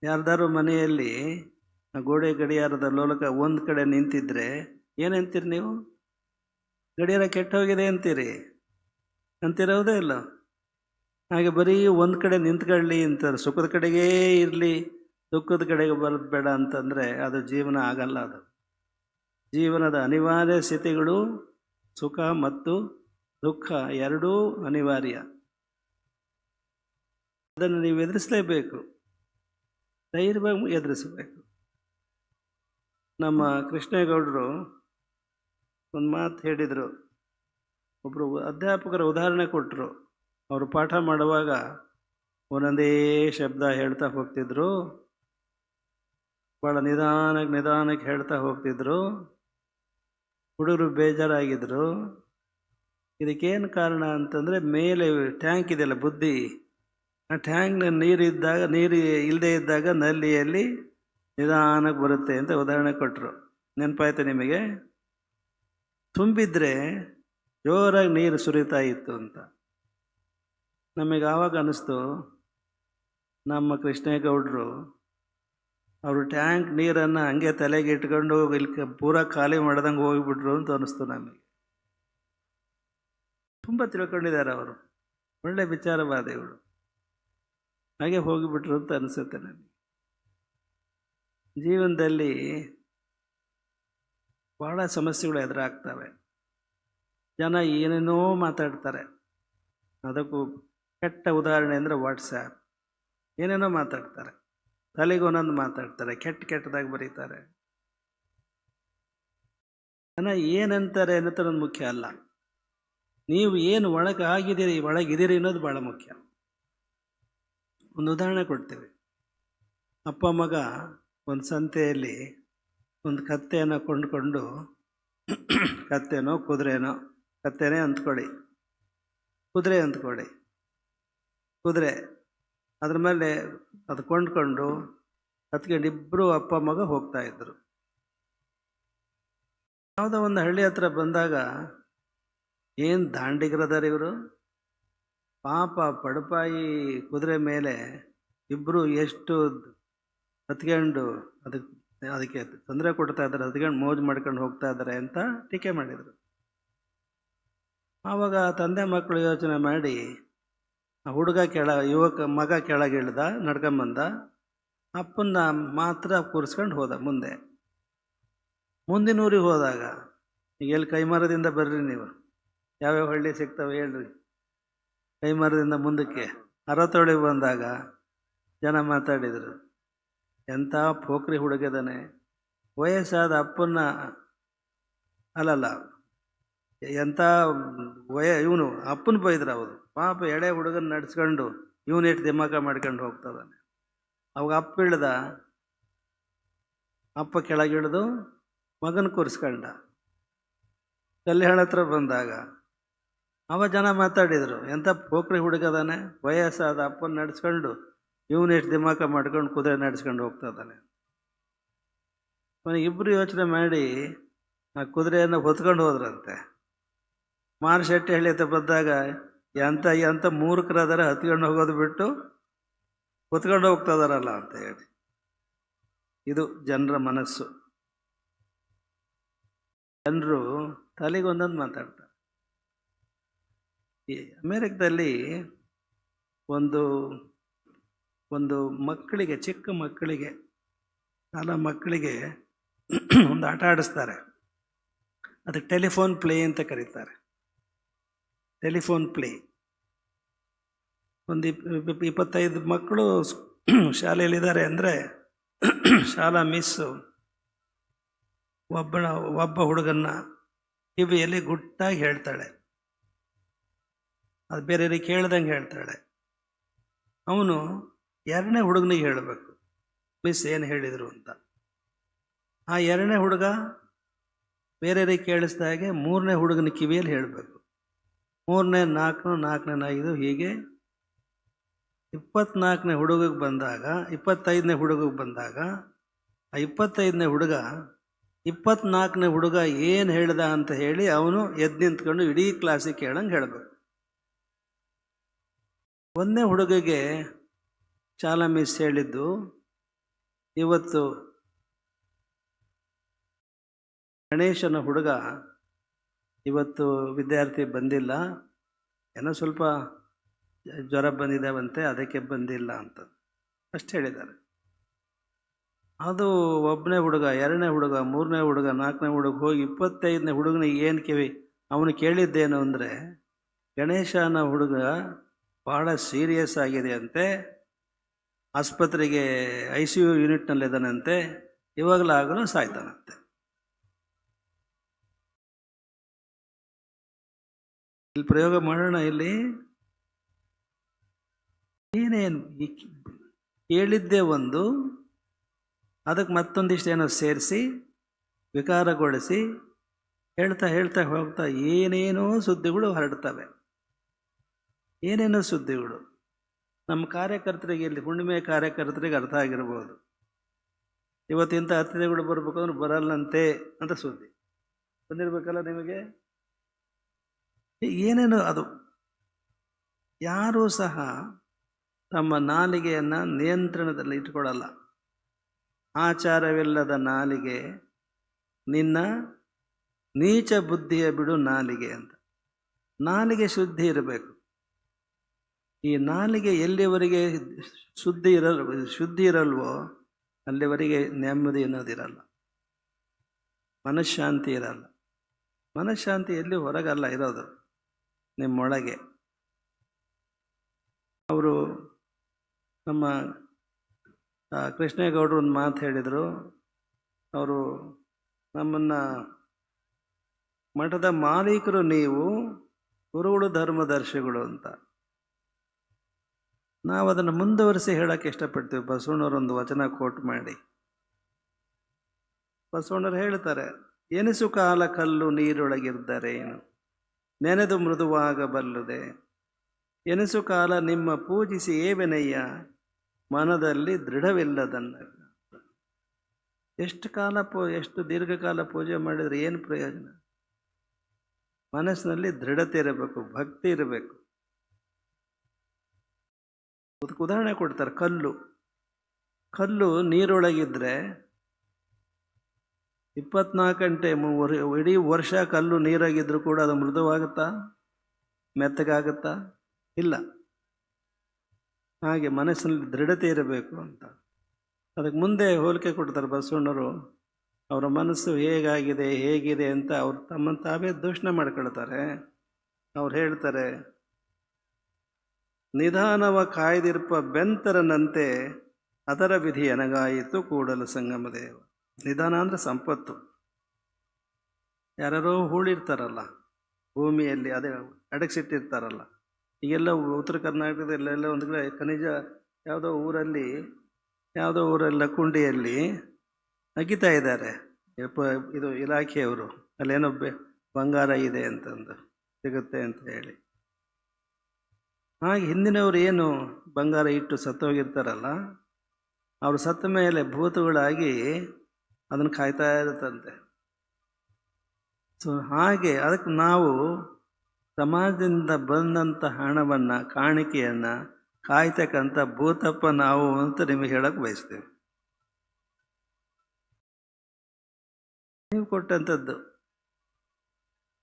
ಯಾರ್ದಾರು ಮನೆಯಲ್ಲಿ ಆ ಗೋಡೆ ಗಡಿಯಾರದ ಲೋಲಕ ಒಂದು ಕಡೆ ನಿಂತಿದ್ರೆ ಏನಂತೀರಿ ನೀವು? ಗಡಿಯಾರ ಕೆಟ್ಟ ಹೋಗಿದೆ ಅಂತಿರೋದೇ ಇಲ್ಲ. ಹಾಗೆ ಬರೀ ಒಂದು ಕಡೆ ನಿಂತ್ಕೊಳ್ಳಿ ಅಂತಾರೆ. ಸುಖದ ಕಡೆಗೇ ಇರಲಿ, ದುಃಖದ ಕಡೆಗೆ ಬರೋದು ಬೇಡ ಅಂತಂದರೆ ಅದು ಜೀವನ ಆಗಲ್ಲ. ಅದು ಜೀವನದ ಅನಿವಾರ್ಯ ಸ್ಥಿತಿಗಳು. ಸುಖ ಮತ್ತು ದುಃಖ ಎರಡೂ ಅನಿವಾರ್ಯ. ಅದನ್ನು ನೀವು ಎದುರಿಸಲೇಬೇಕು, ಧೈರ್ಯವಾಗಿ ಎದುರಿಸಬೇಕು. ನಮ್ಮ ಕೃಷ್ಣೇಗೌಡರು ಒಂದು ಮಾತು ಹೇಳಿದರು. ಒಬ್ಬರು ಅಧ್ಯಾಪಕರ ಉದಾಹರಣೆ ಕೊಟ್ಟರು. ಅವರು ಪಾಠ ಮಾಡುವಾಗ ಒಂದೊಂದೇ ಶಬ್ದ ಹೇಳ್ತಾ ಹೋಗ್ತಿದ್ರು, ಭಾಳ ನಿಧಾನಕ್ಕೆ ಹೇಳ್ತಾ ಹೋಗ್ತಿದ್ರು. ಹುಡುಗರು ಬೇಜಾರಾಗಿದ್ರು. ಇದಕ್ಕೇನು ಕಾರಣ ಅಂತಂದರೆ, ಮೇಲೆ ಟ್ಯಾಂಕ್ ಇದೆಯಲ್ಲ ಬುದ್ಧಿ, ಆ ಟ್ಯಾಂಕ್ನ ನೀರು ಇಲ್ಲದೆ ಇದ್ದಾಗ ನಲ್ಲಿಯಲ್ಲಿ ನಿಧಾನಕ್ಕೆ ಬರುತ್ತೆ ಅಂತ ಉದಾಹರಣೆ ಕೊಟ್ಟರು. ನೆನಪಾಯ್ತು ನಿಮಗೆ? ತುಂಬಿದ್ರೆ ಜೋರಾಗಿ ನೀರು ಸುರಿತಾ ಇತ್ತು ಅಂತ. ನಮಗೆ ಆವಾಗ ಅನ್ನಿಸ್ತು, ನಮ್ಮ ಕೃಷ್ಣೇಗೌಡರು ಅವರು ಟ್ಯಾಂಕ್ ನೀರನ್ನು ಹಂಗೆ ತಲೆಗೆ ಇಟ್ಕೊಂಡು ಇಲ್ಲಿ ಪೂರ ಖಾಲಿ ಮಾಡ್ದಂಗೆ ಹೋಗಿಬಿಟ್ರು ಅಂತ ಅನ್ನಿಸ್ತು ನಮಗೆ. ತುಂಬ ತಿಳ್ಕೊಂಡಿದ್ದಾರೆ ಅವರು, ಒಳ್ಳೆ ವಿಚಾರವಾದಿಗಳು. ಹಾಗೆ ಹೋಗಿಬಿಟ್ರು ಅಂತ ಅನಿಸುತ್ತೆ ನನಗೆ. ಜೀವನದಲ್ಲಿ ಭಾಳ ಸಮಸ್ಯೆಗಳು ಎದುರಾಗ್ತವೆ. ಜನ ಏನೇನೋ ಮಾತಾಡ್ತಾರೆ. ಅದಕ್ಕೂ ಕೆಟ್ಟ ಉದಾಹರಣೆ ಅಂದರೆ ವಾಟ್ಸ್ಯಾಪ್. ಏನೇನೋ ಮಾತಾಡ್ತಾರೆ, ತಲೆಗೆ ಒಂದೊಂದು ಮಾತಾಡ್ತಾರೆ, ಕೆಟ್ಟದಾಗಿ ಬರೀತಾರೆ. ಜನ ಏನಂತಾರೆ ಅನ್ನೋದು ಮುಖ್ಯ ಅಲ್ಲ, ನೀವು ಏನು ಒಳಗಿದ್ದೀರಿ ಅನ್ನೋದು ಭಾಳ ಮುಖ್ಯ. ಒಂದು ಉದಾಹರಣೆ ಕೊಡ್ತೀವಿ. ಅಪ್ಪ ಮಗ ಒಂದು ಸಂತೆಯಲ್ಲಿ ಒಂದು ಕತ್ತೆಯನ್ನು ಕೊಂಡುಕೊಂಡು, ಕತ್ತೆನೋ ಕುದುರೆನೋ, ಕತ್ತೆನೇ ಅಂದ್ಕೊಳ್ಳಿ, ಕುದುರೆ ಅದ್ರ ಮೇಲೆ ಅದು ಕೊಂಡ್ಕೊಂಡು ಹತ್ಕೊಂಡು ಇಬ್ಬರು ಅಪ್ಪ ಮಗ ಹೋಗ್ತಾ ಇದ್ರು. ಯಾವುದೋ ಒಂದು ಹಳ್ಳಿ ಹತ್ರ ಬಂದಾಗ, ಏನು ದಾಂಡಿಗರದಾರ ಇವರು, ಪಾಪ ಪಡಪಾಯಿ ಕುದುರೆ ಮೇಲೆ ಇಬ್ಬರು ಎಷ್ಟು ಹತ್ಕೊಂಡು ಅದಕ್ಕೆ ತೊಂದರೆ ಕೊಡ್ತಾ ಇದ್ದಾರೆ, ಹತ್ಕೊಂಡು ಮೋಜು ಮಾಡ್ಕೊಂಡು ಹೋಗ್ತಾ ಇದ್ದಾರೆ ಅಂತ ಟೀಕೆ ಮಾಡಿದರು. ಆವಾಗ ತಂದೆ ಮಕ್ಕಳು ಯೋಚನೆ ಮಾಡಿ, ಆ ಮಗ ಕೆಳಗಿಳ್ದ, ನಡ್ಕೊಂಬಂದ, ಅಪ್ಪನ್ನ ಮಾತ್ರ ಕೂರಿಸ್ಕೊಂಡು ಹೋದ. ಮುಂದಿನ ಊರಿಗೆ ಹೋದಾಗ, ಈಗ ಎಲ್ಲಿ ಕೈಮರದಿಂದ ಬರ್ರಿ ನೀವು, ಯಾವ್ಯಾವ ಹಳ್ಳಿ ಸಿಗ್ತವೆ ಹೇಳ್ರಿ, ಕೈಮರದಿಂದ ಮುಂದಕ್ಕೆ ಅರತೊಳಿಗೆ ಬಂದಾಗ ಜನ ಮಾತಾಡಿದರು, ಎಂಥ ಪೋಖ್ರಿ ಹುಡುಗದಾನೆ, ವಯಸ್ಸಾದ ಅಪ್ಪನ್ನ ಅಲ್ಲಲ್ಲ ಎಂಥ ಇವನು ಅಪ್ಪನ ಬೈದ್ರು ಅವರು. ಪಾಪ ಎಳೆ ಹುಡುಗನ ನಡ್ಸ್ಕೊಂಡು ಇವನೇಟ್ ದಿಮಾಕ ಮಾಡ್ಕೊಂಡು ಹೋಗ್ತದಾನೆ. ಅವಾಗ ಅಪ್ಪ ಇಳ್ದ, ಅಪ್ಪ ಕೆಳಗಿಳಿದು ಮಗನ ಕೂರಿಸ್ಕೊಂಡ. ಕಲ್ಯಾಣ ಹತ್ರ ಬಂದಾಗ ಅವ ಜನ ಮಾತಾಡಿದರು, ಎಂಥ ಪೋಖ್ರಿ ಹುಡುಗದಾನೆ, ವಯಸ್ಸಾದ ಅಪ್ಪನ ನಡ್ಸ್ಕೊಂಡು ಇವನೆಷ್ಟು ದಿಮಾಕ ಮಾಡ್ಕೊಂಡು ಕುದುರೆ ನಡೆಸ್ಕೊಂಡು ಹೋಗ್ತದಾನೆ. ಇಬ್ಬರು ಯೋಚನೆ ಮಾಡಿ ಆ ಕುದುರೆಯನ್ನು ಹೊತ್ಕೊಂಡು ಹೋದ್ರಂತೆ. ಮಾರುಶೆಟ್ಟಿ ಹಳ್ಳಿ ಹತ್ರ ಬಂದಾಗ ಎಂಥ ಮೂರ್ಖರಾದಾರ ಹತ್ಕೊಂಡು ಹೋಗೋದು ಬಿಟ್ಟು ಹೊತ್ಕೊಂಡು ಹೋಗ್ತದಾರಲ್ಲ ಅಂತ ಹೇಳಿ. ಇದು ಜನರ ಮನಸ್ಸು. ಜನರು ತಲೆಗೊಂದೊಂದು ಮಾತಾಡ್ತಾರೆ. ಈ ಅಮೇರಿಕದಲ್ಲಿ ಒಂದು ಮಕ್ಕಳಿಗೆ, ಚಿಕ್ಕ ಮಕ್ಕಳಿಗೆ, ಮಕ್ಕಳಿಗೆ ಒಂದು ಆಟ ಆಡಿಸ್ತಾರೆ. ಅದಕ್ಕೆ ಟೆಲಿಫೋನ್ ಪ್ಲೇ ಅಂತ ಕರೀತಾರೆ. Telephone play. ಒಂದು 25 ಮಕ್ಕಳು ಶಾಲೆಯಲ್ಲಿದ್ದಾರೆ ಅಂದರೆ ಶಾಲಾ ಮಿಸ್ಸು ಒಬ್ಬ ಹುಡುಗನ್ನ ಕಿವಿಯಲ್ಲಿ ಗುಟ್ಟಾಗಿ ಹೇಳ್ತಾಳೆ. ಅದು ಬೇರೆಯವ್ರಿಗೆ ಕೇಳ್ದಂಗೆ ಹೇಳ್ತಾಳೆ. ಅವನು 2ನೇ ಹುಡುಗನಿಗೆ ಹೇಳಬೇಕು ಮಿಸ್ ಏನು ಹೇಳಿದರು ಅಂತ. ಆ 2ನೇ ಹುಡುಗ ಬೇರೆಯವ್ರಿಗೆ ಕೇಳಿಸ್ದ ಹಾಗೆ 3ನೇ ಹುಡುಗನ ಕಿವಿಯಲ್ಲಿ ಹೇಳಬೇಕು. 3ನೇ 4ನೇ 4ನೇ 5 ಹೀಗೆ 24ನೇ ಹುಡುಗಕ್ಕೆ ಬಂದಾಗ, 25ನೇ ಹುಡುಗಕ್ಕೆ ಬಂದಾಗ ಆ 25ನೇ ಹುಡುಗ 24ನೇ ಹುಡುಗ ಏನು ಹೇಳ್ದ ಅಂತ ಹೇಳಿ ಅವನು ಎದ್ದು ನಿಂತ್ಕೊಂಡು ಇಡೀ ಕ್ಲಾಸಿಗೆ ಕೇಳಂಗೆ ಹೇಳಬೇಕು. 1ನೇ ಹುಡುಗಗೆ ಶಾಲಾ ಮಿಸ್ ಹೇಳಿದ್ದು, ಇವತ್ತು ಗಣೇಶನ ಹುಡುಗ ಇವತ್ತು ವಿದ್ಯಾರ್ಥಿ ಬಂದಿಲ್ಲ, ಏನೋ ಸ್ವಲ್ಪ ಜ್ವರ ಬಂದಿದ್ದಾವಂತೆ, ಅದಕ್ಕೆ ಬಂದಿಲ್ಲ ಅಂತ ಅಷ್ಟು ಹೇಳಿದ್ದಾರೆ. ಅದು 1ನೇ ಹುಡುಗ, 2ನೇ ಹುಡುಗ, 3ನೇ ಹುಡುಗ, 4ನೇ ಹುಡುಗ ಹೋಗಿ 25ನೇ ಹುಡುಗನಿಗೆ ಏನು ಅವನು ಕೇಳಿದ್ದೇನು ಅಂದರೆ, ಗಣೇಶನ ಹುಡುಗ ಭಾಳ ಸೀರಿಯಸ್ ಆಗಿದೆ ಅಂತೆ, ಆಸ್ಪತ್ರೆಗೆ ICU ಯೂನಿಟ್ನಲ್ಲಿದ್ದಾನಂತೆ, ಇವಾಗಲಾಗಲೂ ಸಾಯ್ತಾನಂತೆ. ಇಲ್ಲಿ ಪ್ರಯೋಗ ಮಾಡೋಣ. ಇಲ್ಲಿ ಏನೇನು ಹೇಳಿದ್ದೇ ಒಂದು, ಅದಕ್ಕೆ ಮತ್ತೊಂದಿಷ್ಟು ಏನೋ ಸೇರಿಸಿ ವಿಕಾರಗೊಳಿಸಿ ಹೇಳ್ತಾ ಹೇಳ್ತಾ ಹೋಗ್ತಾ ಏನೇನೋ ಸುದ್ದಿಗಳು ಹರಡ್ತವೆ. ಏನೇನೋ ಸುದ್ದಿಗಳು ನಮ್ಮ ಕಾರ್ಯಕರ್ತರಿಗೆ, ಇಲ್ಲಿ ಹುಣ್ಣಿಮೆ ಕಾರ್ಯಕರ್ತರಿಗೆ ಅರ್ಥ ಆಗಿರ್ಬೋದು. ಇವತ್ತಿಂಥ ಅತಿಥಿಗಳು ಬರಬೇಕು ಅಂದ್ರೆ ಬರಲ್ಲಂತೆ ಅಂತ ಸುದ್ದಿ ಬಂದಿರಬೇಕಲ್ಲ ನಿಮಗೆ. ಏನೇನು ಅದು. ಯಾರೂ ಸಹ ತಮ್ಮ ನಾಲಿಗೆಯನ್ನು ನಿಯಂತ್ರಣದಲ್ಲಿ ಇಟ್ಕೊಳ್ಳಲ್ಲ. ಆಚಾರವಿಲ್ಲದ ನಾಲಿಗೆ ನಿನ್ನ ನೀಚ ಬುದ್ಧಿಯ ಬಿಡು ನಾಲಿಗೆ ಅಂತ. ನಾಲಿಗೆ ಶುದ್ಧಿ ಇರಬೇಕು. ಈ ನಾಲಿಗೆ ಎಲ್ಲಿವರೆಗೆ ಶುದ್ಧಿ ಇರಲ್ವೋ ಅಲ್ಲಿವರೆಗೆ ನೆಮ್ಮದಿ ಅನ್ನೋದಿರಲ್ಲ, ಮನಃಶಾಂತಿ ಇರಲ್ಲ. ಮನಃಶಾಂತಿ ಎಲ್ಲಿ ಹೊರಗಲ್ಲ ಇರೋದು, ನಿಮ್ಮೊಳಗೆ. ಅವರು ನಮ್ಮ ಕೃಷ್ಣೇಗೌಡರು ಒಂದು ಮಾತು ಹೇಳಿದರು. ಅವರು ನಮ್ಮನ್ನು ಮಠದ ಮಾಲೀಕರು ನೀವು, ಗುರುಗಳು ಧರ್ಮದರ್ಶಿಗಳು ಅಂತ. ನಾವು ಅದನ್ನು ಮುಂದುವರಿಸಿ ಹೇಳೋಕ್ಕೆ ಇಷ್ಟಪಡ್ತೀವಿ. ಬಸವಣ್ಣವರೊಂದು ವಚನ ಕೋಟ್ ಮಾಡಿ, ಬಸವಣ್ಣರು ಹೇಳ್ತಾರೆ, ಎನಿಸು ಕಾಲ ಕಲ್ಲು ನೀರೊಳಗಿದ್ದರೇನು ನೆನೆದು ಮೃದುವಾಗಬಲ್ಲುದೆ, ಎನಿಸು ಕಾಲ ನಿಮ್ಮ ಪೂಜಿಸಿ ಏವೆನಯ್ಯ ಮನದಲ್ಲಿ ದೃಢವಿಲ್ಲದನ್ನ. ಎಷ್ಟು ದೀರ್ಘಕಾಲ ಪೂಜೆ ಮಾಡಿದರೆ ಏನು ಪ್ರಯೋಜನ? ಮನಸ್ಸಿನಲ್ಲಿ ದೃಢತೆ ಇರಬೇಕು, ಭಕ್ತಿ ಇರಬೇಕು. ಅದಕ್ಕೆ ಉದಾಹರಣೆ ಕೊಡ್ತಾರೆ. ಕಲ್ಲು ನೀರೊಳಗಿದ್ರೆ 24 ಗಂಟೆ ಇಡೀ ವರ್ಷ ಕಲ್ಲು ನೀರಾಗಿದ್ರೂ ಕೂಡ ಅದು ಮೃದುವಾಗುತ್ತಾ, ಮೆತ್ತಗಾಗುತ್ತಾ? ಇಲ್ಲ. ಹಾಗೆ ಮನಸ್ಸಿನಲ್ಲಿ ದೃಢತೆ ಇರಬೇಕು ಅಂತ. ಅದಕ್ಕೆ ಮುಂದೆ ಹೋಲಿಕೆ ಕೊಡ್ತಾರೆ ಬಸವಣ್ಣವರು. ಅವರ ಮನಸ್ಸು ಹೇಗಿದೆ ಅಂತ ಅವ್ರು ತಮ್ಮನ್ನು ತಾವೇ ದೂಷಣೆ ಮಾಡ್ಕೊಳ್ತಾರೆ. ಅವ್ರು ಹೇಳ್ತಾರೆ, ನಿಧಾನವ ಕಾಯ್ದಿರ್ಪ ಬೆಂತರನಂತೆ ಅದರ ವಿಧಿ ಎನಗಾಯಿತು ಕೂಡಲ ಸಂಗಮ ದೇವ. ನಿಧಾನ ಅಂದರೆ ಸಂಪತ್ತು. ಯಾರೋ ಹೂಳಿರ್ತಾರಲ್ಲ ಭೂಮಿಯಲ್ಲಿ, ಅದೇ ಅಡಗಿಸಿಟ್ಟಿರ್ತಾರಲ್ಲ. ಈಗೆಲ್ಲ ಉತ್ತರ ಕರ್ನಾಟಕದಲ್ಲೆಲ್ಲ ಒಂದು ಕಡೆ ಖನಿಜ ಯಾವುದೋ ಊರೆಲ್ಲ ಕುಂಡಿಯಲ್ಲಿ ಅಗಿತಾ ಇದ್ದಾರೆ ಇದು ಇಲಾಖೆಯವರು. ಅಲ್ಲೇನೋ ಬಂಗಾರ ಇದೆ ಅಂತಂದು ಸಿಗುತ್ತೆ ಅಂತ ಹೇಳಿ. ಹಾಗೆ ಹಿಂದಿನವರು ಏನು ಬಂಗಾರ ಇಟ್ಟು ಸತ್ತೋಗಿರ್ತಾರಲ್ಲ, ಅವರು ಸತ್ತ ಮೇಲೆ ಭೂತಗಳಾಗಿ ಅದನ್ನು ಕಾಯ್ತಾ ಇರುತ್ತಂತೆ. ಸೊ ಹಾಗೆ ಅದಕ್ಕೆ ನಾವು ಸಮಾಜದಿಂದ ಬಂದಂಥ ಹಣವನ್ನು, ಕಾಣಿಕೆಯನ್ನು ಕಾಯ್ತಕ್ಕಂಥ ಭೂತಪ್ಪ ನಾವು ಅಂತ ನಿಮಗೆ ಹೇಳಕ್ಕೆ ಬಯಸ್ತೇವೆ. ನೀವು ಕೊಟ್ಟಂಥದ್ದು.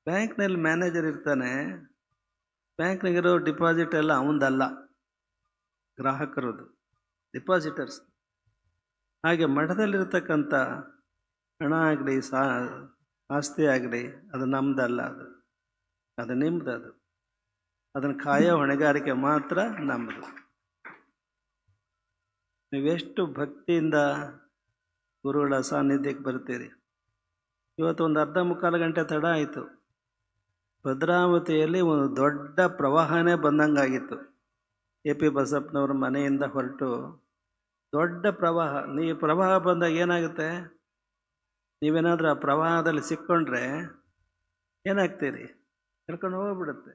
ಬ್ಯಾಂಕ್ನಲ್ಲಿ ಮ್ಯಾನೇಜರ್ ಇರ್ತಾನೆ, ಬ್ಯಾಂಕ್ನಾಗಿರೋ ಡಿಪಾಸಿಟ್ ಎಲ್ಲ ಅವನದಲ್ಲ, ಗ್ರಾಹಕರದು, ಡಿಪಾಸಿಟರ್ಸ್. ಹಾಗೆ ಮಠದಲ್ಲಿರ್ತಕ್ಕಂಥ ಹಣ ಆಗಲಿ ಆಸ್ತಿ ಆಗಲಿ ಅದು ನಮ್ಮದಲ್ಲ, ಅದು ನಿಮ್ಮದು. ಅದನ್ನು ಕಾಯೋ ಹೊಣೆಗಾರಿಕೆ ಮಾತ್ರ ನಮ್ಮದು. ನೀವೆಷ್ಟು ಭಕ್ತಿಯಿಂದ ಗುರುಗಳ ಸಾನ್ನಿಧ್ಯಕ್ಕೆ ಬರ್ತೀರಿ. ಇವತ್ತು ಒಂದು ಅರ್ಧ ಮುಕ್ಕಾಲು ಗಂಟೆ ತಡ ಆಯಿತು. ಭದ್ರಾವತಿಯಲ್ಲಿ ಒಂದು ದೊಡ್ಡ ಪ್ರವಾಹನೇ ಬಂದಂಗಾಗಿತ್ತು. AP ಬಸಪ್ಪನವ್ರ ಮನೆಯಿಂದ ಹೊರಟು ದೊಡ್ಡ ಪ್ರವಾಹ. ಪ್ರವಾಹ ಬಂದಾಗ ಏನಾಗುತ್ತೆ, ನೀವೇನಾದರೂ ಆ ಪ್ರವಾಹದಲ್ಲಿ ಸಿಕ್ಕೊಂಡ್ರೆ ಏನಾಗ್ತೀರಿ? ಕರ್ಕೊಂಡು ಹೋಗ್ಬಿಡುತ್ತೆ.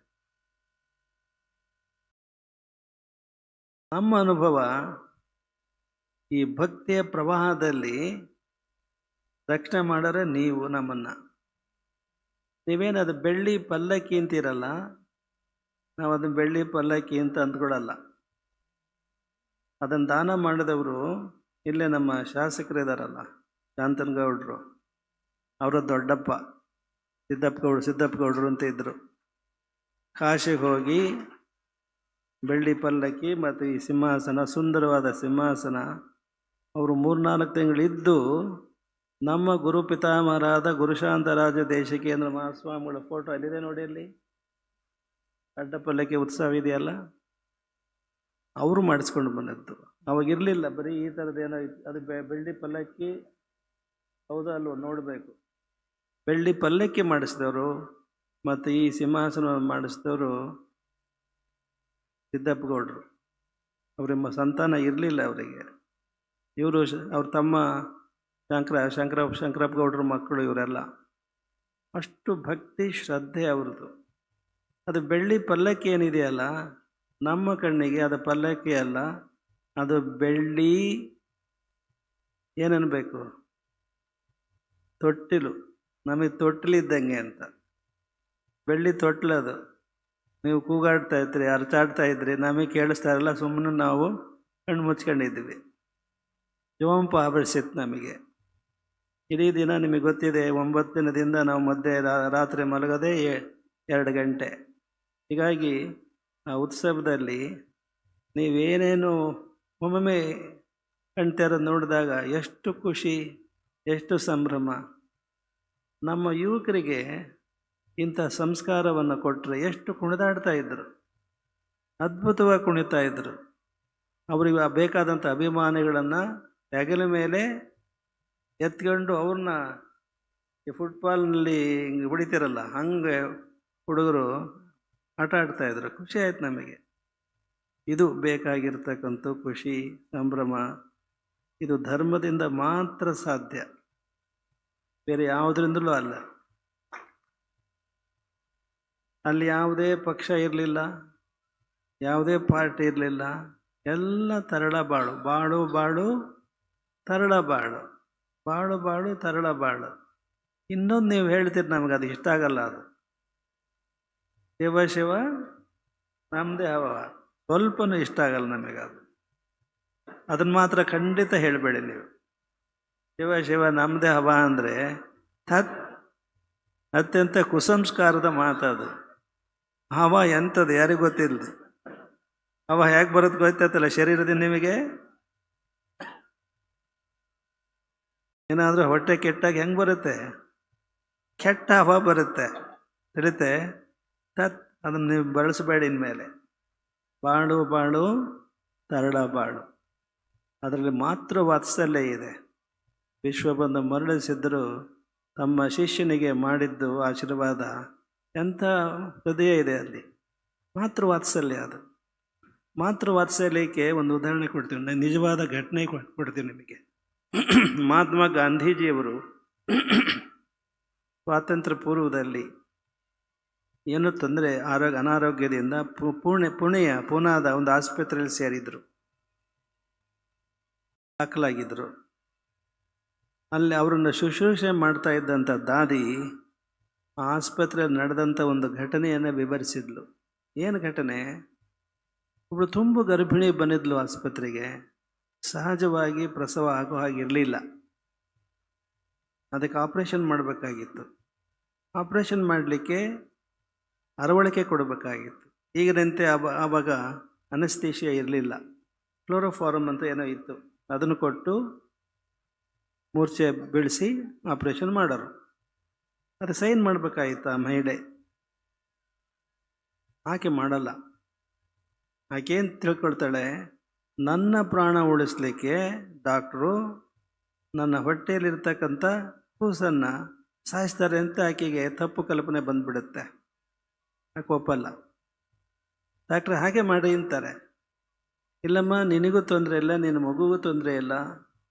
ನಮ್ಮ ಅನುಭವ ಈ ಭಕ್ತಿಯ ಪ್ರವಾಹದಲ್ಲಿ ರಕ್ಷಣೆ ಮಾಡರೆ ನೀವು ನಮ್ಮನ್ನು. ನೀವೇನದು ಬೆಳ್ಳಿ ಪಲ್ಲಕ್ಕಿ ಅಂತೀರಲ್ಲ, ನಾವು ಅದನ್ನು ಬೆಳ್ಳಿ ಪಲ್ಲಕ್ಕಿ ಅಂತ ಅಂದ್ಕೊಳ್ಳಲ್ಲ. ಅದನ್ನು ದಾನ ಮಾಡಿದವರು ಇಲ್ಲೇ ನಮ್ಮ ಶಾಸಕರಿದ್ದಾರಲ್ಲ, ಶಾಂತನಗೌಡರು, ಅವರ ದೊಡ್ಡಪ್ಪ ಸಿದ್ದಪ್ಪ ಗೌಡರು ಅಂತ ಇದ್ದರು. ಕಾಶಿಗೆ ಹೋಗಿ ಬೆಳ್ಳಿ ಪಲ್ಲಕ್ಕಿ ಮತ್ತು ಈ ಸಿಂಹಾಸನ, ಸುಂದರವಾದ ಸಿಂಹಾಸನ, ಅವರು 3-4 ತಿಂಗಳಿದ್ದು ನಮ್ಮ ಗುರು ಪಿತಾಮಹರಾದ ಗುರುಶಾಂತರಾಜ ದೇಶಿಕೇಂದ್ರ ಮಹಾಸ್ವಾಮಿಗಳ ಫೋಟೋ ಅಲ್ಲಿದೆ ನೋಡಿ, ಅಲ್ಲಿ ಅಡ್ಡ ಪಲ್ಲಕ್ಕಿ ಉತ್ಸವ ಇದೆಯಲ್ಲ, ಅವರು ಮಾಡಿಸ್ಕೊಂಡು ಬಂದದ್ದು. ಅವಾಗಿರಲಿಲ್ಲ, ಬರೀ ಈ ಥರದ್ದೇನೋ ಅದು ಬೆಳ್ಳಿ ಪಲ್ಲಕ್ಕಿ ಹೌದಾ ಅಲ್ವೋ ನೋಡಬೇಕು. ಬೆಳ್ಳಿ ಪಲ್ಲಕ್ಕಿ ಮಾಡಿಸಿದವರು ಮತ್ತು ಈ ಸಿಂಹಾಸನ ಮಾಡಿಸಿದವರು ಸಿದ್ದಪ್ಪ ಗೌಡರು. ಅವರೆಂಬ ಸಂತಾನ ಇರಲಿಲ್ಲ ಅವರಿಗೆ. ಇವರು ಅವ್ರ ತಮ್ಮ ಶಂಕರಪ್ಪ ಗೌಡ್ರ ಮಕ್ಕಳು ಇವರೆಲ್ಲ. ಅಷ್ಟು ಭಕ್ತಿ ಶ್ರದ್ಧೆ ಅವ್ರದ್ದು. ಅದು ಬೆಳ್ಳಿ ಪಲ್ಲಕ್ಕಿ ಏನಿದೆಯಲ್ಲ, ನಮ್ಮ ಕಣ್ಣಿಗೆ ಅದು ಪಲ್ಲಕ್ಕಿ ಅಲ್ಲ, ಅದು ಬೆಳ್ಳಿ ಏನನ್ಬೇಕು, ತೊಟ್ಟಿಲು. ನಮಗೆ ತೊಟ್ಟಿಲಿದ್ದಂಗೆ ಅಂತ. ಬೆಳ್ಳಿ ತೊಟ್ಟಿಲದು. ನೀವು ಕೂಗಾಡ್ತಾ ಇದ್ರಿ, ಅರ್ಚಾಡ್ತಾ ಇದ್ರಿ, ನಮಗೆ ಕೇಳಿಸ್ತಾ ಇರಲ್ಲ, ಸುಮ್ಮನೆ ನಾವು ಕಣ್ಣು ಮುಚ್ಕೊಂಡಿದ್ವಿ. ಜೋಂಪ ಆವರಿಸಿತ್ತು ನಮಗೆ. ಇಡೀ ದಿನ ನಿಮಗೆ ಗೊತ್ತಿದೆ, 9 ದಿನದಿಂದ ನಾವು ರಾತ್ರಿ ಮಲಗೋದೇ 2 ಗಂಟೆ. ಹೀಗಾಗಿ ಆ ಉತ್ಸವದಲ್ಲಿ ನೀವೇನೇನು ಒಮ್ಮೊಮ್ಮೆ ಕಣ್ತೆರೆದು ನೋಡಿದಾಗ ಎಷ್ಟು ಖುಷಿ, ಎಷ್ಟು ಸಂಭ್ರಮ. ನಮ್ಮ ಯುವಕರಿಗೆ ಇಂಥ ಸಂಸ್ಕಾರವನ್ನು ಕೊಟ್ಟರೆ ಎಷ್ಟು ಕುಣಿದಾಡ್ತಾ ಇದ್ದರು, ಅದ್ಭುತವಾಗಿ ಕುಣಿತಾ ಇದ್ದರು. ಅವರಿಗೆ ಬೇಕಾದಂಥ ಅಭಿಮಾನಿಗಳನ್ನು ಹೆಗಲ ಮೇಲೆ ಎತ್ಕೊಂಡು ಅವ್ರನ್ನ ಈ ಫುಟ್ಬಾಲ್ನಲ್ಲಿ ಹಿಂಗೆ ಹೊಡಿತಿರಲ್ಲ ಹಂಗೆ ಹುಡುಗರು ಆಟ ಆಡ್ತಾಯಿದ್ರು. ಖುಷಿ ಆಯ್ತು ನಮಗೆ. ಇದು ಬೇಕಾಗಿರ್ತಕ್ಕಂಥ ಖುಷಿ, ಸಂಭ್ರಮ. ಇದು ಧರ್ಮದಿಂದ ಮಾತ್ರ ಸಾಧ್ಯ, ಬೇರೆ ಯಾವುದರಿಂದಲೂ ಅಲ್ಲ. ಅಲ್ಲಿ ಯಾವುದೇ ಪಕ್ಷ ಇರಲಿಲ್ಲ, ಯಾವುದೇ ಪಾರ್ಟಿ ಇರಲಿಲ್ಲ. ಎಲ್ಲ ತರಳ ಬಾಳು, ಬಾಳು ಬಾಳು ತರಳ ಬಾಳು, ಬಾಳು ಬಾಳು ತರಳ ಬಾಳು. ಇನ್ನೊಂದು ನೀವು ಹೇಳ್ತೀರಿ, ನಮಗೆ ಅದು ಇಷ್ಟ ಆಗಲ್ಲ. ಅದು ಶಿವ ಶಿವ ನಮ್ಮದೇ ಹವ, ಸ್ವಲ್ಪನೂ ಇಷ್ಟ ಆಗಲ್ಲ ನಮಗೆ ಅದು. ಅದನ್ನು ಮಾತ್ರ ಖಂಡಿತ ಹೇಳಬೇಡಿ ನೀವು. ಶಿವ ಶಿವ ನಮ್ಮದೇ ಹವ ಅಂದರೆ ಅತ್ಯಂತ ಕುಸಂಸ್ಕಾರದ ಮಾತದು. ಹವ ಎಂಥದ್ದು ಯಾರಿಗೂ ಗೊತ್ತಿಲ್ಲ. ಹವ ಹೇಗೆ ಬರೋದು ಗೊತ್ತಾಯ್ತಲ್ಲ ಶರೀರದಿಂದ ನಿಮಗೆ. ಏನಾದರೂ ಹೊಟ್ಟೆ ಕೆಟ್ಟಾಗ ಹೆಂಗೆ ಬರುತ್ತೆ? ಕೆಟ್ಟ ಹವ ಬರುತ್ತೆ, ತಿಳಿತೆ. ಅದನ್ನು ನೀವು ಬಳಸಬೇಡಿ ಇನ್ಮೇಲೆ. ಬಾಳು ಬಾಳು ತರಳ ಬಾಳು. ಅದರಲ್ಲಿ ಮಾತೃ ವಾತ್ಸಲ್ಯ ಇದೆ. ವಿಶ್ವಬಂಧು ಮರಳಿಸಿದ್ದರು ತಮ್ಮ ಶಿಷ್ಯನಿಗೆ ಮಾಡಿದ್ದು ಆಶೀರ್ವಾದ ಎಂಥ ಹೃದಯ ಇದೆ ಅಲ್ಲಿ. ಮಾತೃ ವಾತ್ಸಲ್ಯ ಅದು. ಮಾತೃ ವಾತ್ಸಲ್ಯಕ್ಕೆ ಒಂದು ಉದಾಹರಣೆ ಕೊಡ್ತೀನಿ, ನಾನು ನಿಜವಾದ ಘಟನೆ ಕೊಡ್ತೀನಿ ನಿಮಗೆ. ಮಹಾತ್ಮ ಗಾಂಧೀಜಿಯವರು ಸ್ವಾತಂತ್ರ್ಯ ಪೂರ್ವದಲ್ಲಿ ಏನೂ ತೊಂದರೆ ಅನಾರೋಗ್ಯದಿಂದ ಪೂನಾದ ಒಂದು ಆಸ್ಪತ್ರೆಯಲ್ಲಿ ಸೇರಿದರು, ದಾಖಲಾಗಿದ್ದರು. ಅಲ್ಲಿ ಅವರನ್ನು ಶುಶ್ರೂಷೆ ಮಾಡ್ತಾ ಇದ್ದಂಥ ದಾದಿ ಆ ಆಸ್ಪತ್ರೆಯಲ್ಲಿ ನಡೆದಂಥ ಒಂದು ಘಟನೆಯನ್ನು ವಿವರಿಸಿದ್ಲು. ಏನು ಘಟನೆ? ಒಬ್ಬಳು ತುಂಬ ಗರ್ಭಿಣಿ ಬಂದಿದ್ಲು ಆಸ್ಪತ್ರೆಗೆ. ಸಹಜವಾಗಿ ಪ್ರಸವ ಆಗೋ ಹಾಗಿರಲಿಲ್ಲ. ಅದಕ್ಕೆ ಆಪ್ರೇಷನ್ ಮಾಡಬೇಕಾಗಿತ್ತು. ಆಪ್ರೇಷನ್ ಮಾಡಲಿಕ್ಕೆ ಅರವಳಿಕೆ ಕೊಡಬೇಕಾಗಿತ್ತು. ಈಗಿನಂತೆ ಆವಾಗ ಅನಸ್ತೇಷಿಯಾ ಇರಲಿಲ್ಲ. ಕ್ಲೋರೋಫಾರ್ಮ್ ಅಂತ ಏನೋ ಇತ್ತು, ಅದನ್ನು ಕೊಟ್ಟು ಮೂರ್ಛೆ ಬೀಳಿಸಿ ಆಪ್ರೇಷನ್ ಮಾಡೋರು. ಅದು ಸೈನ್ ಮಾಡಬೇಕಾಗಿತ್ತು ಆ ಮಹಿಳೆ. ಆಕೆ ಮಾಡಲ್ಲ. ಆಕೆ ಏನು ತಿಳ್ಕೊಳ್ತಾಳೆ, ನನ್ನ ಪ್ರಾಣ ಉಳಿಸ್ಲಿಕ್ಕೆ ಡಾಕ್ಟ್ರು ನನ್ನ ಹೊಟ್ಟೆಯಲ್ಲಿರ್ತಕ್ಕಂಥ ಕೂಸನ್ನು ಸಾಯಿಸ್ತಾರೆ ಅಂತ ಆಕೆಗೆ ತಪ್ಪು ಕಲ್ಪನೆ ಬಂದುಬಿಡುತ್ತೆ. ಆಕೆ ಒಪ್ಪಲ್ಲ. ಡಾಕ್ಟ್ರ್ ಹಾಗೆ ಮಾಡಿ ಅಂತಾರೆ. ಇಲ್ಲಮ್ಮ, ನಿನಗೂ ತೊಂದರೆ ಇಲ್ಲ, ನಿನ್ನ ಮಗುಗೂ ತೊಂದರೆ ಇಲ್ಲ,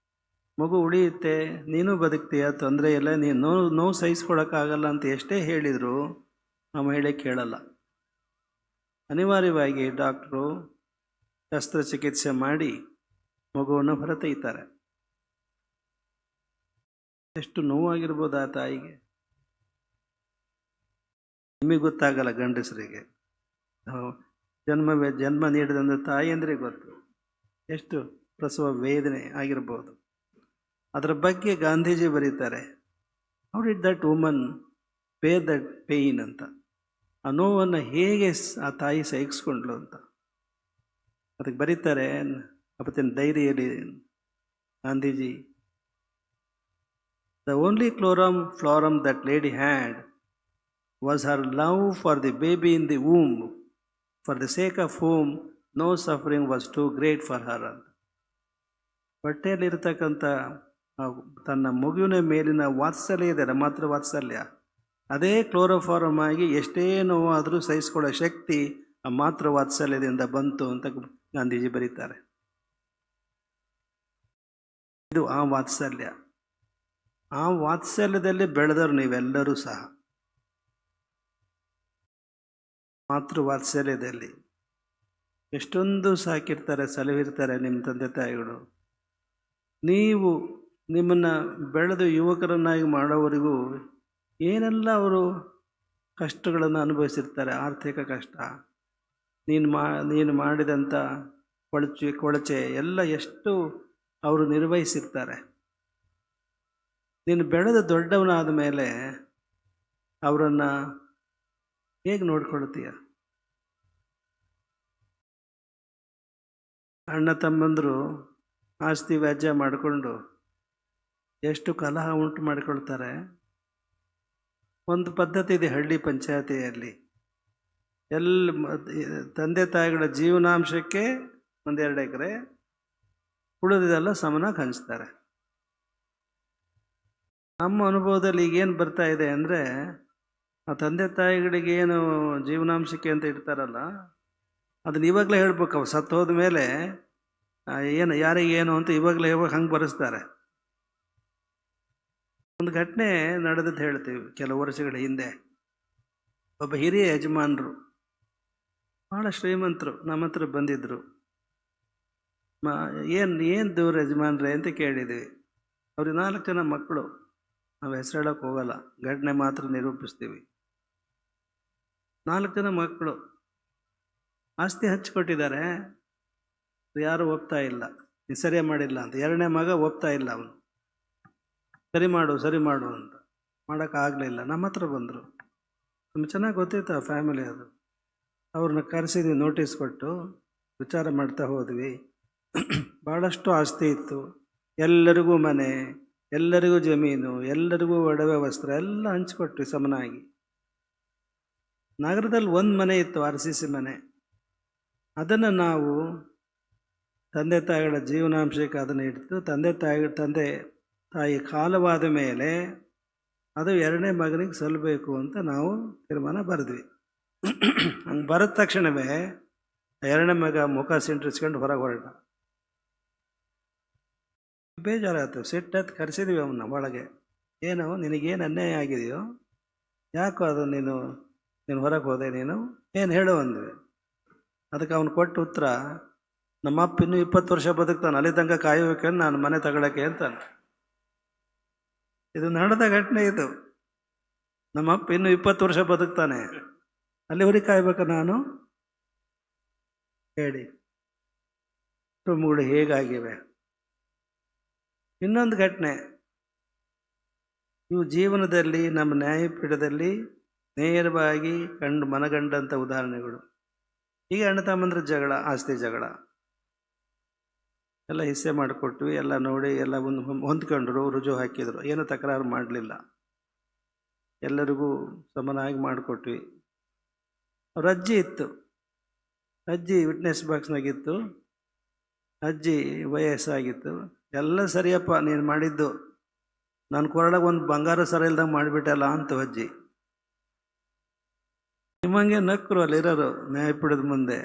ಮಗು ಉಳಿಯುತ್ತೆ, ನೀನು ಬದುಕ್ತೀಯ, ತೊಂದರೆ ಇಲ್ಲ, ನೀನು ನೋವು ಸಹಿಸ್ಕೊಳಕ್ಕಾಗಲ್ಲ ಅಂತ ಎಷ್ಟೇ ಹೇಳಿದರೂ ಆ ಮಹಿಳೆ ಕೇಳಲ್ಲ. ಅನಿವಾರ್ಯವಾಗಿ ಡಾಕ್ಟ್ರು ಶಸ್ತ್ರಚಿಕಿತ್ಸೆ ಮಾಡಿ ಮಗುವನ್ನು ಹೊರತೆಯ್ತಾರೆ. ಎಷ್ಟು ನೋವಾಗಿರ್ಬೋದು ಆ ತಾಯಿಗೆ. ನಿಮಗೆ ಗೊತ್ತಾಗಲ್ಲ, ಗಂಡಸರಿಗೆ. ಜನ್ಮ ನೀಡಿದಂಥ ತಾಯಿ ಅಂದರೆ ಗೊತ್ತು ಎಷ್ಟು ಪ್ರಸವ ವೇದನೆ ಆಗಿರ್ಬೋದು. ಅದರ ಬಗ್ಗೆ ಗಾಂಧೀಜಿ ಬರೀತಾರೆ, ಹೌ ಡಿಡ್ ದಟ್ ವುಮನ್ ಬೇರ್ ದಟ್ ಪೇಯ್ನ್ ಅಂತ. ಆ ನೋವನ್ನು ಹೇಗೆ ಆ ತಾಯಿ ಸಹಿಸ್ಕೊಂಡ್ಲು ಅಂತ ಅದಕ್ಕೆ ಬರೀತಾರೆ. ಅವತ್ತಿನ ಡೈರಿಯಲ್ಲಿ ಗಾಂಧೀಜಿ, ದ ಓನ್ಲಿ ಫ್ಲೋರಮ್ that lady had was her love for the baby in the womb, for the sake of whom no suffering was too great for her ಅಂತ. ಹೊಟ್ಟೆಯಲ್ಲಿರ್ತಕ್ಕಂಥ ತನ್ನ ಮಗುವಿನ ಮೇಲಿನ ವಾತ್ಸಲ್ಯ ಇದೆ, ಮಾತೃ ವಾತ್ಸಲ್ಯ, ಅದೇ ಕ್ಲೋರೋಫಾರ್ಮ್ ಆಗಿ ಎಷ್ಟೇ ನೋವಾದರೂ ಸಹಿಸ್ಕೊಳ್ಳೋ ಶಕ್ತಿ ಆ ಮಾತೃ ವಾತ್ಸಲ್ಯದಿಂದ ಬಂತು ಅಂತ ಗಾಂಧೀಜಿ ಬರೀತಾರೆ. ಇದು ಆ ವಾತ್ಸಲ್ಯ. ಆ ವಾತ್ಸಲ್ಯದಲ್ಲಿ ಬೆಳೆದವರು ನೀವೆಲ್ಲರೂ ಸಹ. ಮಾತೃ ವಾತ್ಸಲ್ಯದಲ್ಲಿ ಎಷ್ಟೊಂದು ಸಾಕಿರ್ತಾರೆ, ಸಲಹಿರ್ತಾರೆ ನಿಮ್ಮ ತಂದೆ ತಾಯಿಗಳು. ನೀವು ನಿಮ್ಮನ್ನು ಬೆಳೆದು ಯುವಕರನ್ನಾಗಿ ಮಾಡೋವರೆಗೂ ಏನೆಲ್ಲ ಕಷ್ಟಗಳನ್ನು ಅನುಭವಿಸಿರ್ತಾರೆ. ಆರ್ಥಿಕ ಕಷ್ಟ, ನೀನು ಮಾಡಿದಂಥ ಕೊಳಚೆ ಎಲ್ಲ ಎಷ್ಟು ಅವರು ನಿರ್ವಹಿಸಿರ್ತಾರೆ. ನೀನು ಬೆಳೆದು ದೊಡ್ಡವನಾದ ಮೇಲೆ ಅವರನ್ನು ಹೇಗೆ ನೋಡ್ಕೊಳ್ತೀಯ? ಅಣ್ಣ ತಮ್ಮಂದರು ಆಸ್ತಿ ವ್ಯಾಜ್ಯ ಮಾಡಿಕೊಂಡು ಎಷ್ಟು ಕಲಹ ಉಂಟು ಮಾಡಿಕೊಳ್ತಾರೆ. ಒಂದು ಪದ್ಧತಿ ಇದೆ ಹಳ್ಳಿ ಪಂಚಾಯತಿಯಲ್ಲಿ, ತಂದೆ ತಾಯಿಗಳ ಜೀವನಾಂಶಕ್ಕೆ 1-2 ಎಕರೆ, ಉಳಿದಿದೆಲ್ಲ ಸಮನಾಗಿ ಹಂಚ್ತಾರೆ. ನಮ್ಮ ಅನುಭವದಲ್ಲಿ ಈಗೇನು ಬರ್ತಾ ಇದೆ ಅಂದರೆ, ಆ ತಂದೆ ತಾಯಿಗಳಿಗೆ ಏನು ಜೀವನಾಂಶಕ್ಕೆ ಅಂತ ಇಡ್ತಾರಲ್ಲ, ಅದನ್ನ ಇವಾಗಲೇ ಹೇಳ್ಬೇಕು. ಅವು ಸತ್ತು ಹೋದ ಮೇಲೆ ಏನು ಯಾರಿಗೇನು ಅಂತ ಇವಾಗಲೇ ಹಂಗೆ ಬರೆಸ್ತಾರೆ. ಒಂದು ಘಟನೆ ನಡೆದದ್ದು ಹೇಳ್ತೀವಿ. ಕೆಲವು ವರ್ಷಗಳ ಹಿಂದೆ ಒಬ್ಬ ಹಿರಿಯ ಯಜಮಾನರು, ಭಾಳ ಶ್ರೀಮಂತರು, ನಮ್ಮ ಹತ್ರ ಬಂದಿದ್ದರು. ಏನು ದೇವ್ರ ಯಜಮಾನ್ರೆ ಅಂತ ಕೇಳಿದ್ವಿ. ಅವ್ರಿಗೆ 4 ಜನ ಮಕ್ಕಳು. ನಾವು ಹೆಸರು ಹೇಳೋಕ್ಕೆ ಹೋಗಲ್ಲ, ಘಟನೆ ಮಾತ್ರ ನಿರೂಪಿಸ್ತೀವಿ. 4 ಜನ ಮಕ್ಕಳು ಆಸ್ತಿ ಹಂಚಿಕೊಟ್ಟಿದ್ದಾರೆ. ಯಾರು ಒಪ್ತಾ ಇಲ್ಲ, ನೀನು ಸರಿಯೇ ಮಾಡಿಲ್ಲ ಅಂತ. 2ನೇ ಮಗ ಒಪ್ತಾ ಇಲ್ಲ, ಅವನು ಸರಿ ಮಾಡು ಅಂತ. ಮಾಡೋಕ್ಕಾಗಲಿಲ್ಲ. ನಮ್ಮ ಹತ್ರ ಬಂದರು. ನಮ್ಗೆ ಚೆನ್ನಾಗಿ ಗೊತ್ತಿತ್ತು ಆ ಫ್ಯಾಮಿಲಿ. ಅದು ಅವ್ರನ್ನ ಕರೆಸಿದ್ವಿ, ನೋಟಿಸ್ ಕೊಟ್ಟು ವಿಚಾರ ಮಾಡ್ತಾ ಹೋದ್ವಿ. ಭಾಳಷ್ಟು ಆಸ್ತಿ ಇತ್ತು, ಎಲ್ಲರಿಗೂ ಮನೆ, ಎಲ್ಲರಿಗೂ ಜಮೀನು, ಎಲ್ಲರಿಗೂ ಒಡವೆ ವಸ್ತ್ರ ಎಲ್ಲ ಹಂಚ್ಕೊಟ್ವಿ ಸಮನಾಗಿ. ನಗರದಲ್ಲಿ ಒಂದು ಮನೆ ಇತ್ತು, RCC ಮನೆ. ಅದನ್ನು ನಾವು ತಂದೆ ತಾಯಿಗಳ ಜೀವನಾಂಶಕ್ಕೆ ಅದನ್ನು ಇಟ್ಟು ತಂದೆ ತಾಯಿ ಕಾಲವಾದ ಮೇಲೆ ಅದು ಎರಡನೇ ಮಗನಿಗೆ ಸಲ್ಲಬೇಕು ಅಂತ ನಾವು ತೀರ್ಮಾನ ಬರೆದ್ವಿ. ಹಂಗೆ ಬರೆದ ತಕ್ಷಣವೇ ಎರಡನೇ ಮಗ ಮುಖ ಸಿಂಟ್ರಿಸ್ಕೊಂಡು ಹೊರಟ. ಬೇಜಾರಾಯ್ತು, ಸಿಟ್ಟತ್ತು ಕರೆಸಿದ್ವಿ ಅವನ್ನ ಒಳಗೆ. ಏನೋ ನಿನಗೇನು ಅನ್ಯಾಯ ಆಗಿದೆಯೋ, ಯಾಕೋ ಅದು ನೀನು ಹೊರಗೆ ಹೋದೆ, ನೀನು ಏನು ಹೇಳು ಅಂದ್ವಿ. ಅದಕ್ಕೆ ಅವನು ಕೊಟ್ಟ ಉತ್ತರ, ನಮ್ಮಪ್ಪ ಇನ್ನೂ 20 ವರ್ಷ ಬದುಕ್ತಾನೆ, ಅಲ್ಲಿ ತನಕ ಕಾಯಬೇಕಂದು ನಾನು ಮನೆ ತಗೊಳಕ್ಕೆ ಅಂತಾನೆ. ಇದು ನಡೆದ ಘಟನೆ ಇದು. ನಮ್ಮಪ್ಪ ಇನ್ನೂ 20 ವರ್ಷ ಬದುಕ್ತಾನೆ, ಅಲ್ಲಿವರೆಗೆ ಕಾಯ್ಬೇಕ ನಾನು ಹೇಳಿ. ಕುಟುಂಬಗಳು ಹೇಗಾಗಿವೆ. ಇನ್ನೊಂದು ಘಟನೆ, ಇವು ಜೀವನದಲ್ಲಿ ನಮ್ಮ ನ್ಯಾಯಪೀಠದಲ್ಲಿ ನೇರವಾಗಿ ಮನಗಂಡಂಥ ಉದಾಹರಣೆಗಳು. ಈಗ ಅಣ್ಣ ತಮ್ಮಂದ್ರ ಜಗಳ, ಆಸ್ತಿ ಜಗಳ ಎಲ್ಲ ಹಿಸ್ಸೆ ಮಾಡಿಕೊಟ್ವಿ, ಎಲ್ಲ ನೋಡಿ ಎಲ್ಲ ಒಂದು ಹೊಂದ್ಕೊಂಡ್ರು, ರುಜು ಹಾಕಿದರು, ಏನು ತಕರಾರು ಮಾಡಲಿಲ್ಲ, ಎಲ್ಲರಿಗೂ ಸಮನಾಗಿ ಮಾಡಿಕೊಟ್ವಿ. ಅವ್ರ ಅಜ್ಜಿ ಇತ್ತು, ಅಜ್ಜಿ ವಿಟ್ನೆಸ್ ಬಾಕ್ಸ್ನಾಗಿತ್ತು, ಅಜ್ಜಿ ವಯಸ್ಸಾಗಿತ್ತು. ಎಲ್ಲ ಸರಿಯಪ್ಪ ನೀನು ಮಾಡಿದ್ದು, ನನ್ನ ಕೊರಳಗೆ ಒಂದು ಬಂಗಾರ ಸರ ಇಲ್ದಂಗೆ ಮಾಡಿಬಿಟ್ಟಲ್ಲ ಅಂತ ಅಜ್ಜಿ. ನಿಮ್ಮಂಗೆ ನಕ್ಕರು ಅಲ್ಲಿರೋರು ನ್ಯಾಯಪೀಠದ ಮುಂದೆ.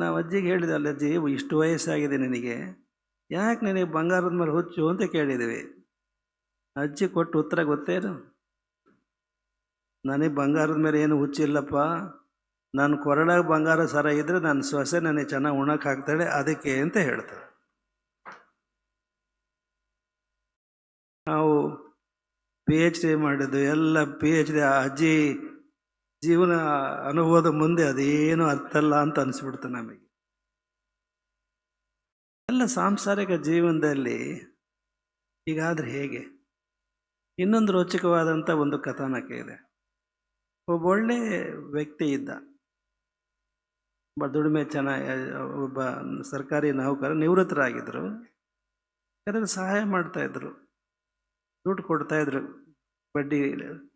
ನಾವು ಅಜ್ಜಿಗೆ ಹೇಳಿದೆ, ಅಲ್ಲ ಅಜ್ಜಿ ಇಷ್ಟು ವಯಸ್ಸಾಗಿದೆ ನಿನಗೆ, ಯಾಕೆ ನಿನಗೆ ಬಂಗಾರದ ಮೇಲೆ ಹುಚ್ಚು ಅಂತ ಕೇಳಿದ್ವಿ. ಅಜ್ಜಿ ಕೊಟ್ಟು ಉತ್ತರ ಗೊತ್ತೇನು? ನನಗೆ ಬಂಗಾರದ ಮೇಲೆ ಏನು ಹುಚ್ಚಿಲ್ಲಪ್ಪ, ನನ್ನ ಕೊರಳಾಗ ಬಂಗಾರ ಸರ ಇದ್ದರೆ ನನ್ನ ಸೊಸೆ ನನಗೆ ಚೆನ್ನಾಗಿ ಉಣಕ್ಕೆ ಹಾಕ್ತಾಳೆ, ಅದಕ್ಕೆ ಅಂತ ಹೇಳ್ತಾರೆ. ನಾವು PhD ಮಾಡಿದ್ದು ಎಲ್ಲ PhD ಅಜ್ಜಿ ಜೀವನ ಅನುಭವದ ಮುಂದೆ ಅದೇನು ಅರ್ಥ ಅಲ್ಲ ಅಂತ ಅನಿಸ್ಬಿಡ್ತು ನಮಗೆ. ಎಲ್ಲ ಸಾಂಸಾರಿಕ ಜೀವನದಲ್ಲಿ ಹೀಗಾದ್ರೆ ಹೇಗೆ? ಇನ್ನೊಂದು ರೋಚಕವಾದಂಥ ಒಂದು ಕಥಾನಕ ಇದೆ. ಒಬ್ಬ ಒಳ್ಳೆ ವ್ಯಕ್ತಿ ಇದ್ದ, ದುಡಿಮೆ ಚೆನ್ನಾಗಿ, ಒಬ್ಬ ಸರ್ಕಾರಿ ನೌಕರ, ನಿವೃತ್ತರಾಗಿದ್ದರು. ಯಾರಾದ್ರೂ ಸಹಾಯ ಮಾಡ್ತಾಯಿದ್ರು, ದುಡ್ಡು ಕೊಡ್ತಾಯಿದ್ರು, ಬಡ್ಡಿ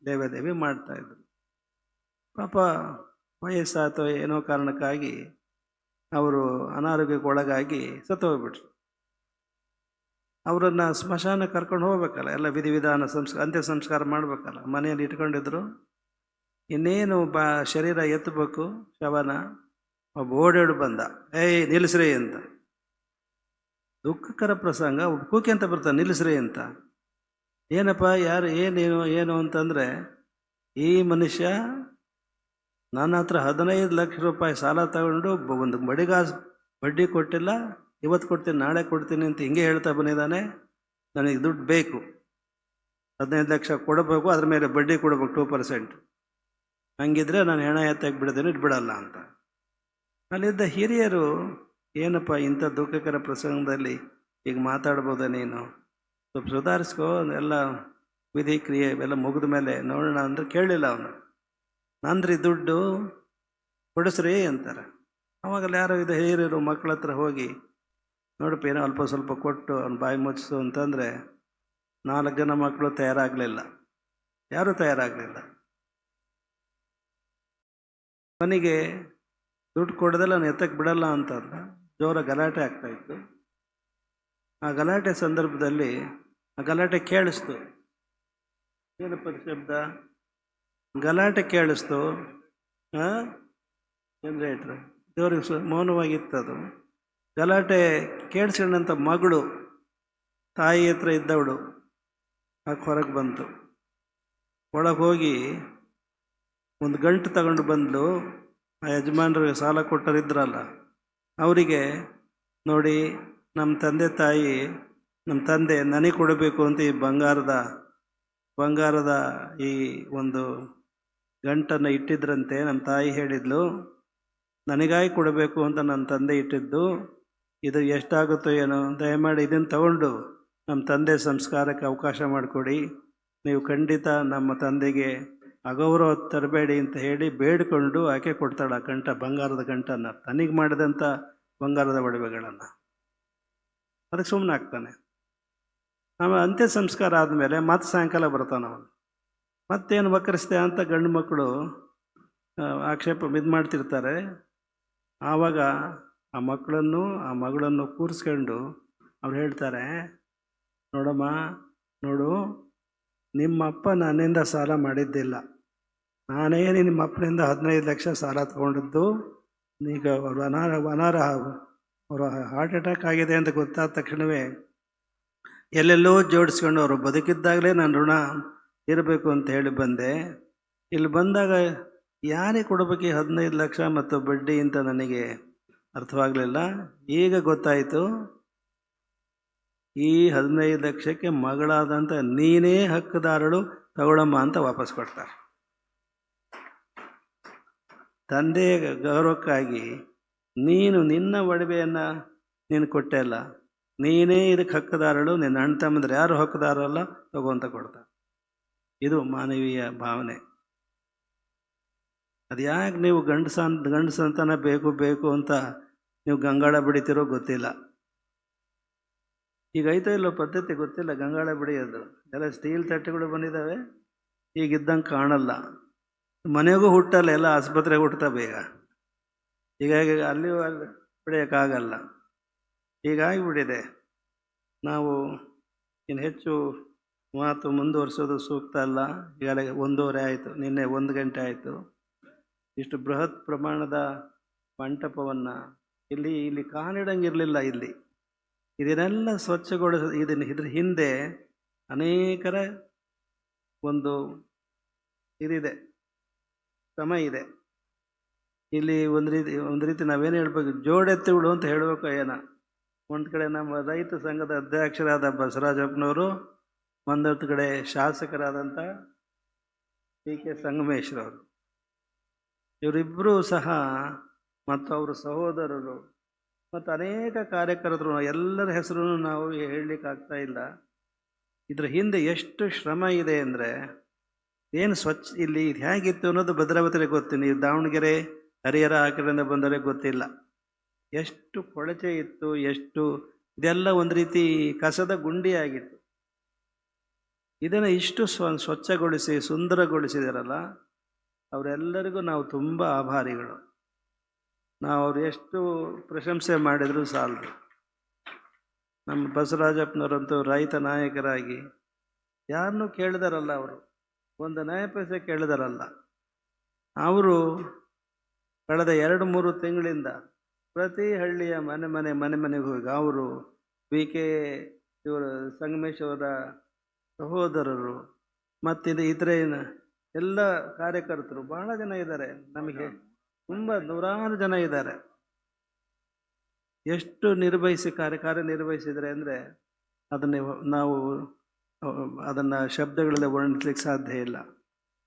ಲೇವಾದೇವಿ ಮಾಡ್ತಾಯಿದ್ರು. ಪಾಪ ವಯಸ್ಸಾಯ್ತು, ಏನೋ ಕಾರಣಕ್ಕಾಗಿ ಅವರು ಅನಾರೋಗ್ಯಕ್ಕೆ ಒಳಗಾಗಿ ಸತ್ತು ಹೋಗ್ಬಿಟ್ರು. ಅವರನ್ನು ಸ್ಮಶಾನ ಕರ್ಕೊಂಡು ಹೋಗ್ಬೇಕಲ್ಲ, ಎಲ್ಲ ವಿಧಿವಿಧಾನ ಅಂತ್ಯ ಸಂಸ್ಕಾರ ಮಾಡಬೇಕಲ್ಲ. ಮನೆಯಲ್ಲಿ ಇಟ್ಕೊಂಡಿದ್ರು. ಇನ್ನೇನು ಶರೀರ ಎತ್ತಬೇಕು ಶವನ, ಒಬ್ಬ ಓಡಾಡು ಬಂದ, ಏಯ್ ನಿಲ್ಲಿಸ್ರಿ ಅಂತ. ದುಃಖಕರ ಪ್ರಸಂಗ. ಒಬ್ಬ ಕೂಕೆ ಅಂತ ಬರ್ತಾನೆ, ನಿಲ್ಲಿಸ್ರಿ ಅಂತ. ಏನಪ್ಪ, ಯಾರು, ಏನು ಅಂತಂದರೆ, ಈ ಮನುಷ್ಯ ನನ್ನ ಹತ್ರ 15 ಲಕ್ಷ ರೂಪಾಯಿ ಸಾಲ ತಗೊಂಡು ಒಂದು ಬಡ್ಡಿ ಕೊಟ್ಟಿಲ್ಲ, ಇವತ್ತು ಕೊಡ್ತೀನಿ ನಾಳೆ ಕೊಡ್ತೀನಿ ಅಂತ ಹಿಂಗೆ ಹೇಳ್ತಾ ಬಂದಿದ್ದಾನೆ. ನನಗೆ ದುಡ್ಡು ಬೇಕು, 15 ಲಕ್ಷ ಕೊಡಬೇಕು, ಅದ್ರ ಮೇಲೆ ಬಡ್ಡಿ ಕೊಡಬೇಕು 2%. ಹಂಗಿದ್ರೆ ನಾನು ಹೆಣ ಎತ್ತಾಗಿ ಬಿಡೋದೇನು ಇಟ್ಬಿಡಲ್ಲ ಅಂತ. ಅಲ್ಲಿದ್ದ ಹಿರಿಯರು, ಏನಪ್ಪ ಇಂಥ ದುಃಖಕರ ಪ್ರಸಂಗದಲ್ಲಿ ಈಗ ಮಾತಾಡ್ಬೋದ ನೀನು, ಸ್ವಲ್ಪ ಸುಧಾರಿಸ್ಕೋ, ಎಲ್ಲ ವಿಧಿ ಕ್ರಿಯೆ ಇವೆಲ್ಲ ಮುಗಿದ ಮೇಲೆ ನೋಡೋಣ ಅಂದ್ರೆ ಕೇಳಲಿಲ್ಲ ಅವನು. ನಂದ್ರಿ ದುಡ್ಡು ಕೊಡಿಸ್ರಿ ಅಂತಾರೆ. ಅವಾಗಲ್ಲಿ ಯಾರೋ ಇದು ಹಿರಿಯರು ಮಕ್ಕಳ ಹತ್ರ ಹೋಗಿ, ನೋಡಪ್ಪ ಏನೋ ಅಲ್ಪ ಸ್ವಲ್ಪ ಕೊಟ್ಟು ಅವ್ನು ಬಾಯಿ ಮುಚ್ಚಿಸು ಅಂತಂದರೆ 4 ಜನ ಮಕ್ಕಳು ತಯಾರಾಗಲಿಲ್ಲ, ಯಾರೂ ತಯಾರಾಗಲಿಲ್ಲ. ಅವನಿಗೆ ದುಡ್ಡು ಕೊಡೋದಲ್ಲ, ನಾನು ಎತ್ತಕ್ಕೆ ಬಿಡಲ್ಲ ಅಂತಂದ. ಜೋರ ಗಲಾಟೆ ಆಗ್ತಾಯಿತ್ತು. ಆ ಗಲಾಟೆ ಸಂದರ್ಭದಲ್ಲಿ ಆ ಗಲಾಟೆ ಕೇಳಿಸ್ತು. ಏನಪ್ಪ ಶಬ್ದ? ಗಲಾಟೆ ಕೇಳಿಸ್ತು. ಜನರೇಟ್ರ್ ದೇವ್ರಿಗೆ ಮೌನವಾಗಿತ್ತದು. ಗಲಾಟೆ ಕೇಳಿಸ್ಕೊಂಡಂಥ ಮಗಳು ತಾಯಿ ಹತ್ರ ಇದ್ದವಳು ಆಕೆ ಹೊರಗೆ ಬಂತು. ಒಳಗೆ ಹೋಗಿ ಒಂದು ಗಂಟು ತಗೊಂಡು ಬಂದು ಆ ಯಜಮಾನ್ರಿಗೆ ಸಾಲ ಕೊಟ್ಟರಿದ್ರಲ್ಲ ಅವರಿಗೆ, ನೋಡಿ ನಮ್ಮ ತಂದೆ ನನಗೆ ಕೊಡಬೇಕು ಅಂತ ಈ ಬಂಗಾರದ ಈ ಒಂದು ಗಂಟನ್ನು ಇಟ್ಟಿದ್ರಂತೆ. ನಮ್ಮ ತಾಯಿ ಹೇಳಿದ್ಲು, ನನಗಾಗಿ ಕೊಡಬೇಕು ಅಂತ ನನ್ನ ತಂದೆ ಇಟ್ಟಿದ್ದು, ಇದು ಎಷ್ಟಾಗುತ್ತೋ ಏನೋ, ದಯಮಾಡಿ ಇದನ್ನು ತಗೊಂಡು ನಮ್ಮ ತಂದೆ ಸಂಸ್ಕಾರಕ್ಕೆ ಅವಕಾಶ ಮಾಡಿಕೊಡಿ, ನೀವು ಖಂಡಿತ ನಮ್ಮ ತಂದೆಗೆ ಅಗೌರವ ತರಬೇಡಿ ಅಂತ ಹೇಳಿ ಬೇಡಿಕೊಂಡು ಆಕೆ ಕೊಡ್ತಾಳೆ ಆ ಬಂಗಾರದ ಗಂಟನ್ನು, ತನಗೆ ಮಾಡಿದಂಥ ಬಂಗಾರದ ಒಡವೆಗಳನ್ನು. ಅದಕ್ಕೆ ಸುಮ್ಮನೆ ಆಗ್ತಾನೆ. ಆಮೇಲೆ ಅಂತ್ಯ ಸಂಸ್ಕಾರ ಆದಮೇಲೆ ಮತ್ತೆ ಸಾಯಂಕಾಲ ಬರ್ತಾನೆ ಅವನು. ಮತ್ತೇನು ವಕ್ರಿಸ್ತೆ ಅಂತ ಗಂಡು ಮಕ್ಕಳು ಆಕ್ಷೇಪ ಮಾಡ್ತಿರ್ತಾರೆ. ಆವಾಗ ಆ ಮಗಳನ್ನು ಕೂರಿಸ್ಕೊಂಡು ಅವ್ರು ಹೇಳ್ತಾರೆ, ನೋಡಮ್ಮ, ನೋಡು, ನಿಮ್ಮಪ್ಪ ನನ್ನಿಂದ ಸಾಲ ಮಾಡಿದ್ದಿಲ್ಲ, ನಾನೇ ನಿಮ್ಮ ಅಪ್ಪನಿಂದ 15 ಲಕ್ಷ ಸಾಲ ತಗೊಂಡಿದ್ದು. ಈಗ ಅವರು ಹಾರ್ಟ್ ಅಟ್ಯಾಕ್ ಆಗಿದೆ ಅಂತ ಗೊತ್ತಾದ ತಕ್ಷಣವೇ ಎಲ್ಲೆಲ್ಲೋ ಜೋಡಿಸ್ಕೊಂಡು ಅವರು ಬದುಕಿದ್ದಾಗಲೇ ನಾನು ಋಣ ಇರಬೇಕು ಅಂತ ಹೇಳಿ ಬಂದೆ. ಇಲ್ಲಿ ಬಂದಾಗ ಯಾರಿಗೆ ಕೊಡಬೇಕು 15 ಲಕ್ಷ ಮತ್ತು ಬಡ್ಡಿ ಅಂತ ನನಗೆ ಅರ್ಥವಾಗಲಿಲ್ಲ. ಈಗ ಗೊತ್ತಾಯಿತು, ಈ 15 ಲಕ್ಷಕ್ಕೆ ಮಗಳಾದಂಥ ನೀನೇ ಹಕ್ಕುದಾರಳು, ತಗೊಳಮ್ಮ ಅಂತ ವಾಪಸ್ ಕೊಡ್ತಾರೆ. ತಂದೆಯ ಗೌರವಕ್ಕಾಗಿ ನಿನ್ನ ಒಡವೆಯನ್ನು ನೀನು ಕೊಟ್ಟೆ ಅಲ್ಲ, ನೀನೇ ಇದಕ್ಕೆ ಹಕ್ಕುದಾರಳು, ನಿನ್ನ ಅಣ್ಣ ತಮ್ಮಂದ್ರೆ ಯಾರು ಹಕ್ಕುದಾರಲ್ಲ, ತಗೋಂತ ಕೊಡ್ತಾರೆ. ಇದು ಮಾನವೀಯ ಭಾವನೆ. ಅದು ಯಾಕೆ ನೀವು ಗಂಡು ಸಂತಾನ ಬೇಕು ಅಂತ ನೀವು ಗಂಗಾಳ ಬಿಡಿತಿರೋ ಗೊತ್ತಿಲ್ಲ. ಈಗ ಐತೋ ಇಲ್ಲೋ ಪದ್ಧತಿ ಗೊತ್ತಿಲ್ಲ ಗಂಗಾಳ ಬಿಡಿಯೋದು. ಎಲ್ಲ ಸ್ಟೀಲ್ ತಟ್ಟೆಗಳು ಬಂದಿದ್ದಾವೆ, ಈಗಿದ್ದಂಗೆ ಕಾಣಲ್ಲ. ಮನೆಗೂ ಹುಟ್ಟಲ್ಲ, ಎಲ್ಲ ಆಸ್ಪತ್ರೆಗೆ ಹುಟ್ಟುತ್ತವೆ ಬೇಗ. ಹೀಗಾಗಿ ಅಲ್ಲಿ ಬಿಡಿಯೋಕ್ಕಾಗಲ್ಲ. ಹೀಗಾಗಿಬಿಟ್ಟಿದೆ. ನಾವು ಇನ್ನು ಹೆಚ್ಚು ಮಾತು ಮುಂದುವರಿಸೋದು ಸೂಕ್ತ ಅಲ್ಲ. ಈಗಾಗಲೇ 1:30 ಆಯಿತು, ನಿನ್ನೆ 1 ಗಂಟೆ ಆಯಿತು. ಇಷ್ಟು ಬೃಹತ್ ಪ್ರಮಾಣದ ಮಂಟಪವನ್ನು ಇಲ್ಲಿ ಕಾಣಿಡಂಗಿರಲಿಲ್ಲ. ಇದನ್ನೆಲ್ಲ ಸ್ವಚ್ಛಗೊಳಿಸ ಇದ್ರ ಹಿಂದೆ ಅನೇಕರ ಒಂದು ಇದಿದೆ, ಶ್ರಮ ಇದೆ. ಇಲ್ಲಿ ಒಂದು ರೀತಿ ನಾವೇನು ಹೇಳ್ಬೇಕು, ಜೋಡೆತ್ತಿ ಬಿಡು ಅಂತ ಹೇಳಬೇಕು. ಒಂದು ಕಡೆ ನಮ್ಮ ರೈತ ಸಂಘದ ಅಧ್ಯಕ್ಷರಾದ ಬಸವರಾಜಪ್ಪನವರು, ಒಂದೊಂದು ಕಡೆ ಶಾಸಕರಾದಂಥ PK ಸಂಗಮೇಶ್ರವರು, ಇವರಿಬ್ಬರೂ ಸಹ ಮತ್ತು ಅವರ ಸಹೋದರರು ಮತ್ತು ಅನೇಕ ಕಾರ್ಯಕರ್ತರು, ಎಲ್ಲರ ಹೆಸರನ್ನು ನಾವು ಹೇಳಲಿಕ್ಕಾಗ್ತಾ ಇಲ್ಲ. ಇದರ ಹಿಂದೆ ಎಷ್ಟು ಶ್ರಮ ಇದೆ ಅಂದರೆ, ಏನು ಸ್ವಚ್ಛ ಇಲ್ಲಿ ಇದು ಹೇಗಿತ್ತು ಅನ್ನೋದು ಭದ್ರಾವತಿಗೆ ಗೊತ್ತು. ನೀವು ದಾವಣಗೆರೆ ಹರಿಹರ ಆ ಕಡೆಯಿಂದ ಬಂದರೆ ಗೊತ್ತಿಲ್ಲ. ಎಷ್ಟು ಕೊಳಚೆ ಇತ್ತು, ಇದೆಲ್ಲ ಒಂದು ರೀತಿ ಕಸದ ಗುಂಡಿ ಆಗಿತ್ತು. ಇದನ್ನು ಇಷ್ಟು ಸ್ವಚ್ಛಗೊಳಿಸಿ ಸುಂದರಗೊಳಿಸಿದಾರಲ್ಲ, ಅವರೆಲ್ಲರಿಗೂ ನಾವು ತುಂಬ ಆಭಾರಿಗಳು. ನಾವು ಅವ್ರು ಎಷ್ಟು ಪ್ರಶಂಸೆ ಮಾಡಿದರೂ ಸಾಲದು. ನಮ್ಮ ಬಸವರಾಜಪ್ಪನವರಂತೂ ರೈತ ನಾಯಕರಾಗಿ ಯಾರನ್ನೂ ಕೇಳಿದಾರಲ್ಲ, ಅವರು ಒಂದು ನಯ ಪೈಸೆ ಕೇಳಿದಾರಲ್ಲ. ಅವರು ಕಳೆದ 2-3 ತಿಂಗಳಿಂದ ಪ್ರತಿ ಹಳ್ಳಿಯ ಮನೆಗೆ ಹೋಗಿ ಅವರು PK ಇವರು ಸಂಗಮೇಶ್ ಅವರ ಸಹೋದರರು ಮತ್ತು ಇತರೆ ಎಲ್ಲ ಕಾರ್ಯಕರ್ತರು ಬಹಳ ಜನ ಇದ್ದಾರೆ. ನಮಗೆ ತುಂಬ 100 ಜನ ಇದ್ದಾರೆ. ಎಷ್ಟು ಕಾರ್ಯನಿರ್ವಹಿಸಿದರೆ ಅಂದರೆ ನಾವು ಅದನ್ನು ಶಬ್ದಗಳಲ್ಲಿ ವರ್ಣಿಸ್ಲಿಕ್ಕೆ ಸಾಧ್ಯ ಇಲ್ಲ.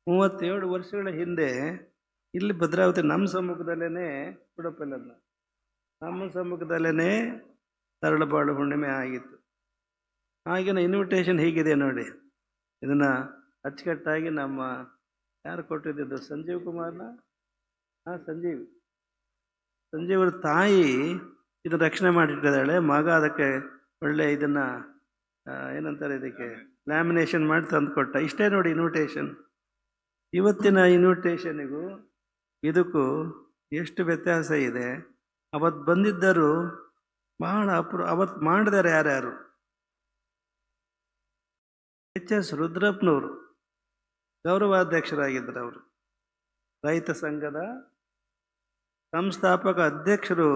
37 ವರ್ಷಗಳ ಹಿಂದೆ ಇಲ್ಲಿ ಭದ್ರಾವತಿ ನಮ್ಮ ಸಮ್ಮುಖದಲ್ಲೇ, ಉಡುಪಲ್ಲಲ್ಲ, ನಮ್ಮ ಸಮ್ಮುಖದಲ್ಲೇ ತರಳಬಾಳು ಹುಣ್ಣಿಮೆ ಆಗಿತ್ತು. ಆಗಿನ ಇನ್ವಿಟೇಷನ್ ಹೀಗಿದೆ ನೋಡಿ. ಇದನ್ನು ಅಚ್ಚುಕಟ್ಟಾಗಿ ನಮ್ಮ ಯಾರು ಕೊಟ್ಟಿದ್ದು, ಸಂಜೀವ್ ಕುಮಾರ್ನ, ಸಂಜೀವ್ರ ತಾಯಿ ಇದನ್ನು ರಕ್ಷಣೆ ಮಾಡಿಟ್ಟಿದ್ದಾಳೆ. ಮಗ ಅದಕ್ಕೆ ಒಳ್ಳೆ ಇದನ್ನು ಏನಂತಾರೆ, ಇದಕ್ಕೆ ಲ್ಯಾಮಿನೇಷನ್ ಮಾಡಿ ತಂದು ಕೊಟ್ಟ. ಇಷ್ಟೇ ನೋಡಿ ಇನ್ವಿಟೇಷನ್. ಇವತ್ತಿನ ಇನ್ವಿಟೇಷನಿಗೂ ಇದಕ್ಕೂ ಎಷ್ಟು ವ್ಯತ್ಯಾಸ ಇದೆ. ಅವತ್ತು ಬಂದಿದ್ದರು ಬಹಳ ಅವತ್ತು ಮಾಡಿದಾರೆ ಯಾರ್ಯಾರು. HS ರುದ್ರಪ್ಪನವರು ಗೌರವಾಧ್ಯಕ್ಷರಾಗಿದ್ದರು. ಅವರು ರೈತ ಸಂಘದ ಸಂಸ್ಥಾಪಕ ಅಧ್ಯಕ್ಷರು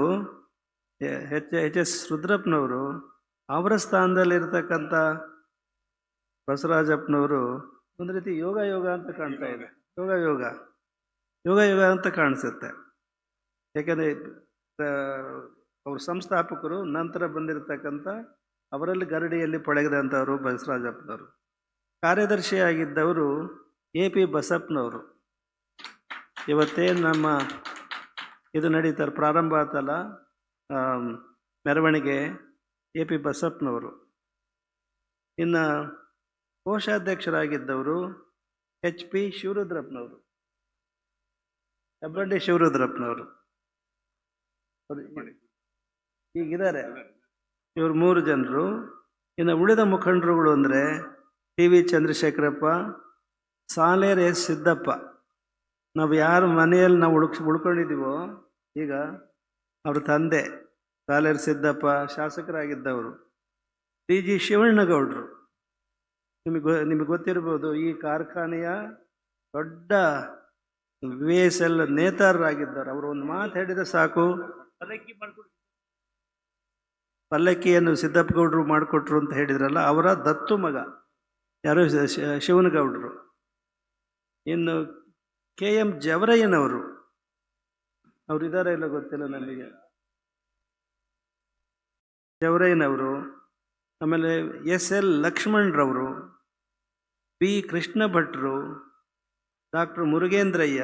HS ರುದ್ರಪ್ಪನವರು. ಅವರ ಸ್ಥಾನದಲ್ಲಿರ್ತಕ್ಕಂಥ ಬಸವರಾಜಪ್ಪನವರು ಒಂದು ರೀತಿ ಯೋಗ ಅಂತ ಕಾಣ್ತಾ ಇದೆ. ಯೋಗ ಅಂತ ಕಾಣಿಸುತ್ತೆ. ಯಾಕೆಂದರೆ ಅವರು ಸಂಸ್ಥಾಪಕರು, ನಂತರ ಬಂದಿರತಕ್ಕಂಥ ಅವರಲ್ಲಿ ಗರಡಿಯಲ್ಲಿ ಪಳಗಿದಂಥವರು ಬಸವರಾಜಪ್ಪನವರು. ಕಾರ್ಯದರ್ಶಿಯಾಗಿದ್ದವರು AP ಬಸಪ್ಪನವರು. ಇವತ್ತೇನು ನಮ್ಮ ಇದು ನಡೀತಾರೆ, ಪ್ರಾರಂಭ ಆತಲ್ಲ ಮೆರವಣಿಗೆ, AP ಬಸಪ್ಪನವರು. ಇನ್ನು ಕೋಶಾಧ್ಯಕ್ಷರಾಗಿದ್ದವರು HP ಶಿವರುದ್ರಪ್ಪನವರು, ಹೆಬ್ಬಂಡಿ ಶಿವರುದ್ರಪ್ಪನವರು ಹೀಗಿದ್ದಾರೆ. ಇವರು 3 ಜನರು. ಇನ್ನು ಉಳಿದ ಮುಖಂಡರುಗಳು ಅಂದರೆ TV ಚಂದ್ರಶೇಖರಪ್ಪ, ಸಾಲೇರ್ S ಸಿದ್ದಪ್ಪ. ನಾವು ಯಾರು ಮನೆಯಲ್ಲಿ ನಾವು ಉಳ್ಕೊಂಡಿದ್ದೀವೋ, ಈಗ ಅವ್ರ ತಂದೆ ಸಾಲೇರು ಸಿದ್ದಪ್ಪ ಶಾಸಕರಾಗಿದ್ದವರು. ಡಿ ಜಿ ಶಿವಣ್ಣಗೌಡರು, ನಿಮಗೆ ಗೊತ್ತಿರ್ಬೋದು, ಈ ಕಾರ್ಖಾನೆಯ ದೊಡ್ಡ VSL ನೇತಾರರಾಗಿದ್ದಾರೆ. ಅವರು ಒಂದು ಮಾತು ಹೇಳಿದ್ರೆ ಸಾಕು, ಪಲ್ಲಕ್ಕಿಯನ್ನು ಸಿದ್ದಪ್ಪ ಗೌಡರು ಮಾಡಿಕೊಟ್ರು ಅಂತ ಹೇಳಿದ್ರಲ್ಲ, ಅವರ ದತ್ತು ಮಗ ಯಾರು, ಶಿವನಗೌಡರು. ಇನ್ನು KM ಜವರಯ್ಯನವರು, ಅವ್ರು ಇದಾರೆ ಇಲ್ಲ ಗೊತ್ತಿಲ್ಲ ನನಗೆ, ಜವರಯ್ಯನವರು. ಆಮೇಲೆ SL ಲಕ್ಷ್ಮಣರವರು, B ಕೃಷ್ಣ ಭಟ್ರು, ಡಾಕ್ಟರ್ ಮುರುಗೇಂದ್ರಯ್ಯ,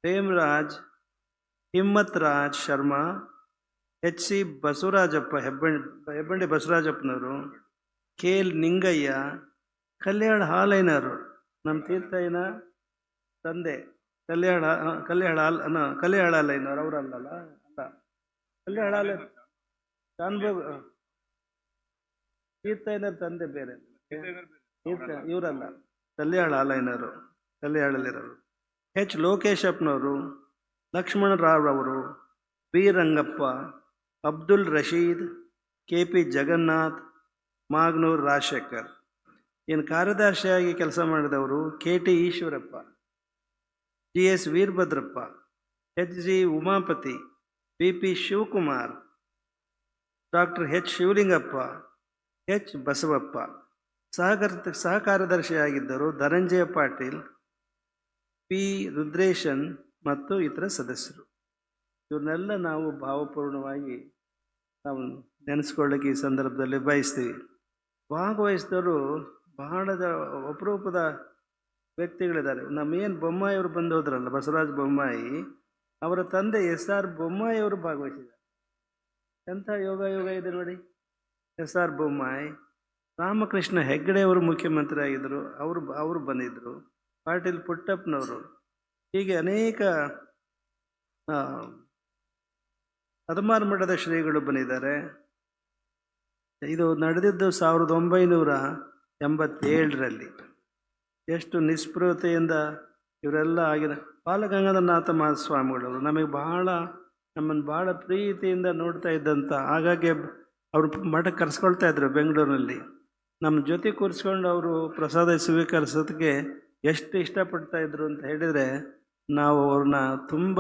ಪ್ರೇಮರಾಜ್, ಹಿಮ್ಮತ್ ರಾಜ್ ಶರ್ಮಾ, HC ಬಸವರಾಜಪ್ಪ, ಹೆಬ್ಬಂಡಿ ಬಸವರಾಜಪ್ಪನವರು, KL ನಿಂಗಯ್ಯ, ಕಲ್ಯಾಣ ಹಾಲಯ್ಯನವರು, ನಮ್ಮ ತೀರ್ಥಯ್ಯನ ತಂದೆ, ಕಲ್ಯಾಣ ಹಾಲಯ್ಯನವರು, ಅವರಲ್ಲ ಅಲ್ಲ, ಕಲ್ಯಾಣ ಹಾಲ ಶಾನ್ಭೋಗ್ ತೀರ್ಥಯ್ಯನವ್ರ ತಂದೆ ಬೇರೆ, ಇವರಲ್ಲ, ಕಲ್ಯಾಣ ಹಾಲಯ್ಯನವರು, ಕಲ್ಯಾಣಲ್ಲಿರೋರು. H ಲೋಕೇಶಪ್ಪನವರು, ಲಕ್ಷ್ಮಣರಾವ್ ಅವರು, B ರಂಗಪ್ಪ, ಅಬ್ದುಲ್ ರಶೀದ್, KP ಜಗನ್ನಾಥ್, ಮಾಗ್ನೂರ್ ರಾಜಶೇಖರ್. ಇನ್ನು ಕಾರ್ಯದರ್ಶಿಯಾಗಿ ಕೆಲಸ ಮಾಡಿದವರು KT Eshwarappa, GS Veerabhadrappa, HG Umapathi, BP Shivakumar, doctor H Shivalingappa, H Basavappa. ಸಹ ಕಾರ್ಯದರ್ಶಿಯಾಗಿದ್ದರು ಧನಂಜಯ ಪಾಟೀಲ್, P ರುದ್ರೇಶನ್ ಮತ್ತು ಇತರ ಸದಸ್ಯರು. ಇವ್ರನ್ನೆಲ್ಲ ನಾವು ಭಾವಪೂರ್ಣವಾಗಿ ನಾವು ನೆನೆಸ್ಕೊಳ್ಳೋಕೆ ಈ ಸಂದರ್ಭದಲ್ಲಿ ಬಯಸ್ತೀವಿ. ಭಾಗವಹಿಸಿದವರು ಬಹಳ ಅಪರೂಪದ ವ್ಯಕ್ತಿಗಳಿದ್ದಾರೆ. ನಮ್ಮೇನು ಬೊಮ್ಮಾಯಿ ಅವರು ಬಂದು ಹೋದ್ರಲ್ಲ, ಬಸವರಾಜ ಬೊಮ್ಮಾಯಿ, ಅವರ ತಂದೆ SR ಬೊಮ್ಮಾಯಿ ಅವರು ಭಾಗವಹಿಸಿದ್ದಾರೆ. ಎಂಥ ಯೋಗ ಇದೆ ನೋಡಿ. SR ಬೊಮ್ಮಾಯಿ, ರಾಮಕೃಷ್ಣ ಹೆಗ್ಗಡೆ ಅವರು ಮುಖ್ಯಮಂತ್ರಿ ಆಗಿದ್ದರು, ಅವರು ಬಂದಿದ್ದರು, ಪಾಟೀಲ್ ಪುಟ್ಟಪ್ಪನವರು, ಹೀಗೆ ಅನೇಕ ಹದಮಾರು ಮಠದ ಶ್ರೀಗಳು ಬಂದಿದ್ದಾರೆ. ಇದು ನಡೆದಿದ್ದು 1987ರಲ್ಲಿ. ಎಷ್ಟು ನಿಸ್ಪೃಹತೆಯಿಂದ ಇವರೆಲ್ಲ ಆಗಿದ. ಬಾಲಗಂಗಾಧರನಾಥ ಮಹಾಸ್ವಾಮಿಗಳವರು ನಮ್ಮನ್ನು ಭಾಳ ಪ್ರೀತಿಯಿಂದ ನೋಡ್ತಾ ಇದ್ದಂಥ, ಹಾಗಾಗಿ ಅವರು ಮಠಕ್ಕೆ ಕರೆಸ್ಕೊಳ್ತಾ ಇದ್ರು ಬೆಂಗಳೂರಿನಲ್ಲಿ. ನಮ್ಮ ಜೊತೆ ಕೂರಿಸ್ಕೊಂಡು ಅವರು ಪ್ರಸಾದ ಸ್ವೀಕರಿಸೋದಕ್ಕೆ ಎಷ್ಟು ಇಷ್ಟಪಡ್ತಾ ಇದ್ರು ಅಂತ ಹೇಳಿದರೆ ನಾವು ಅವ್ರನ್ನ ತುಂಬ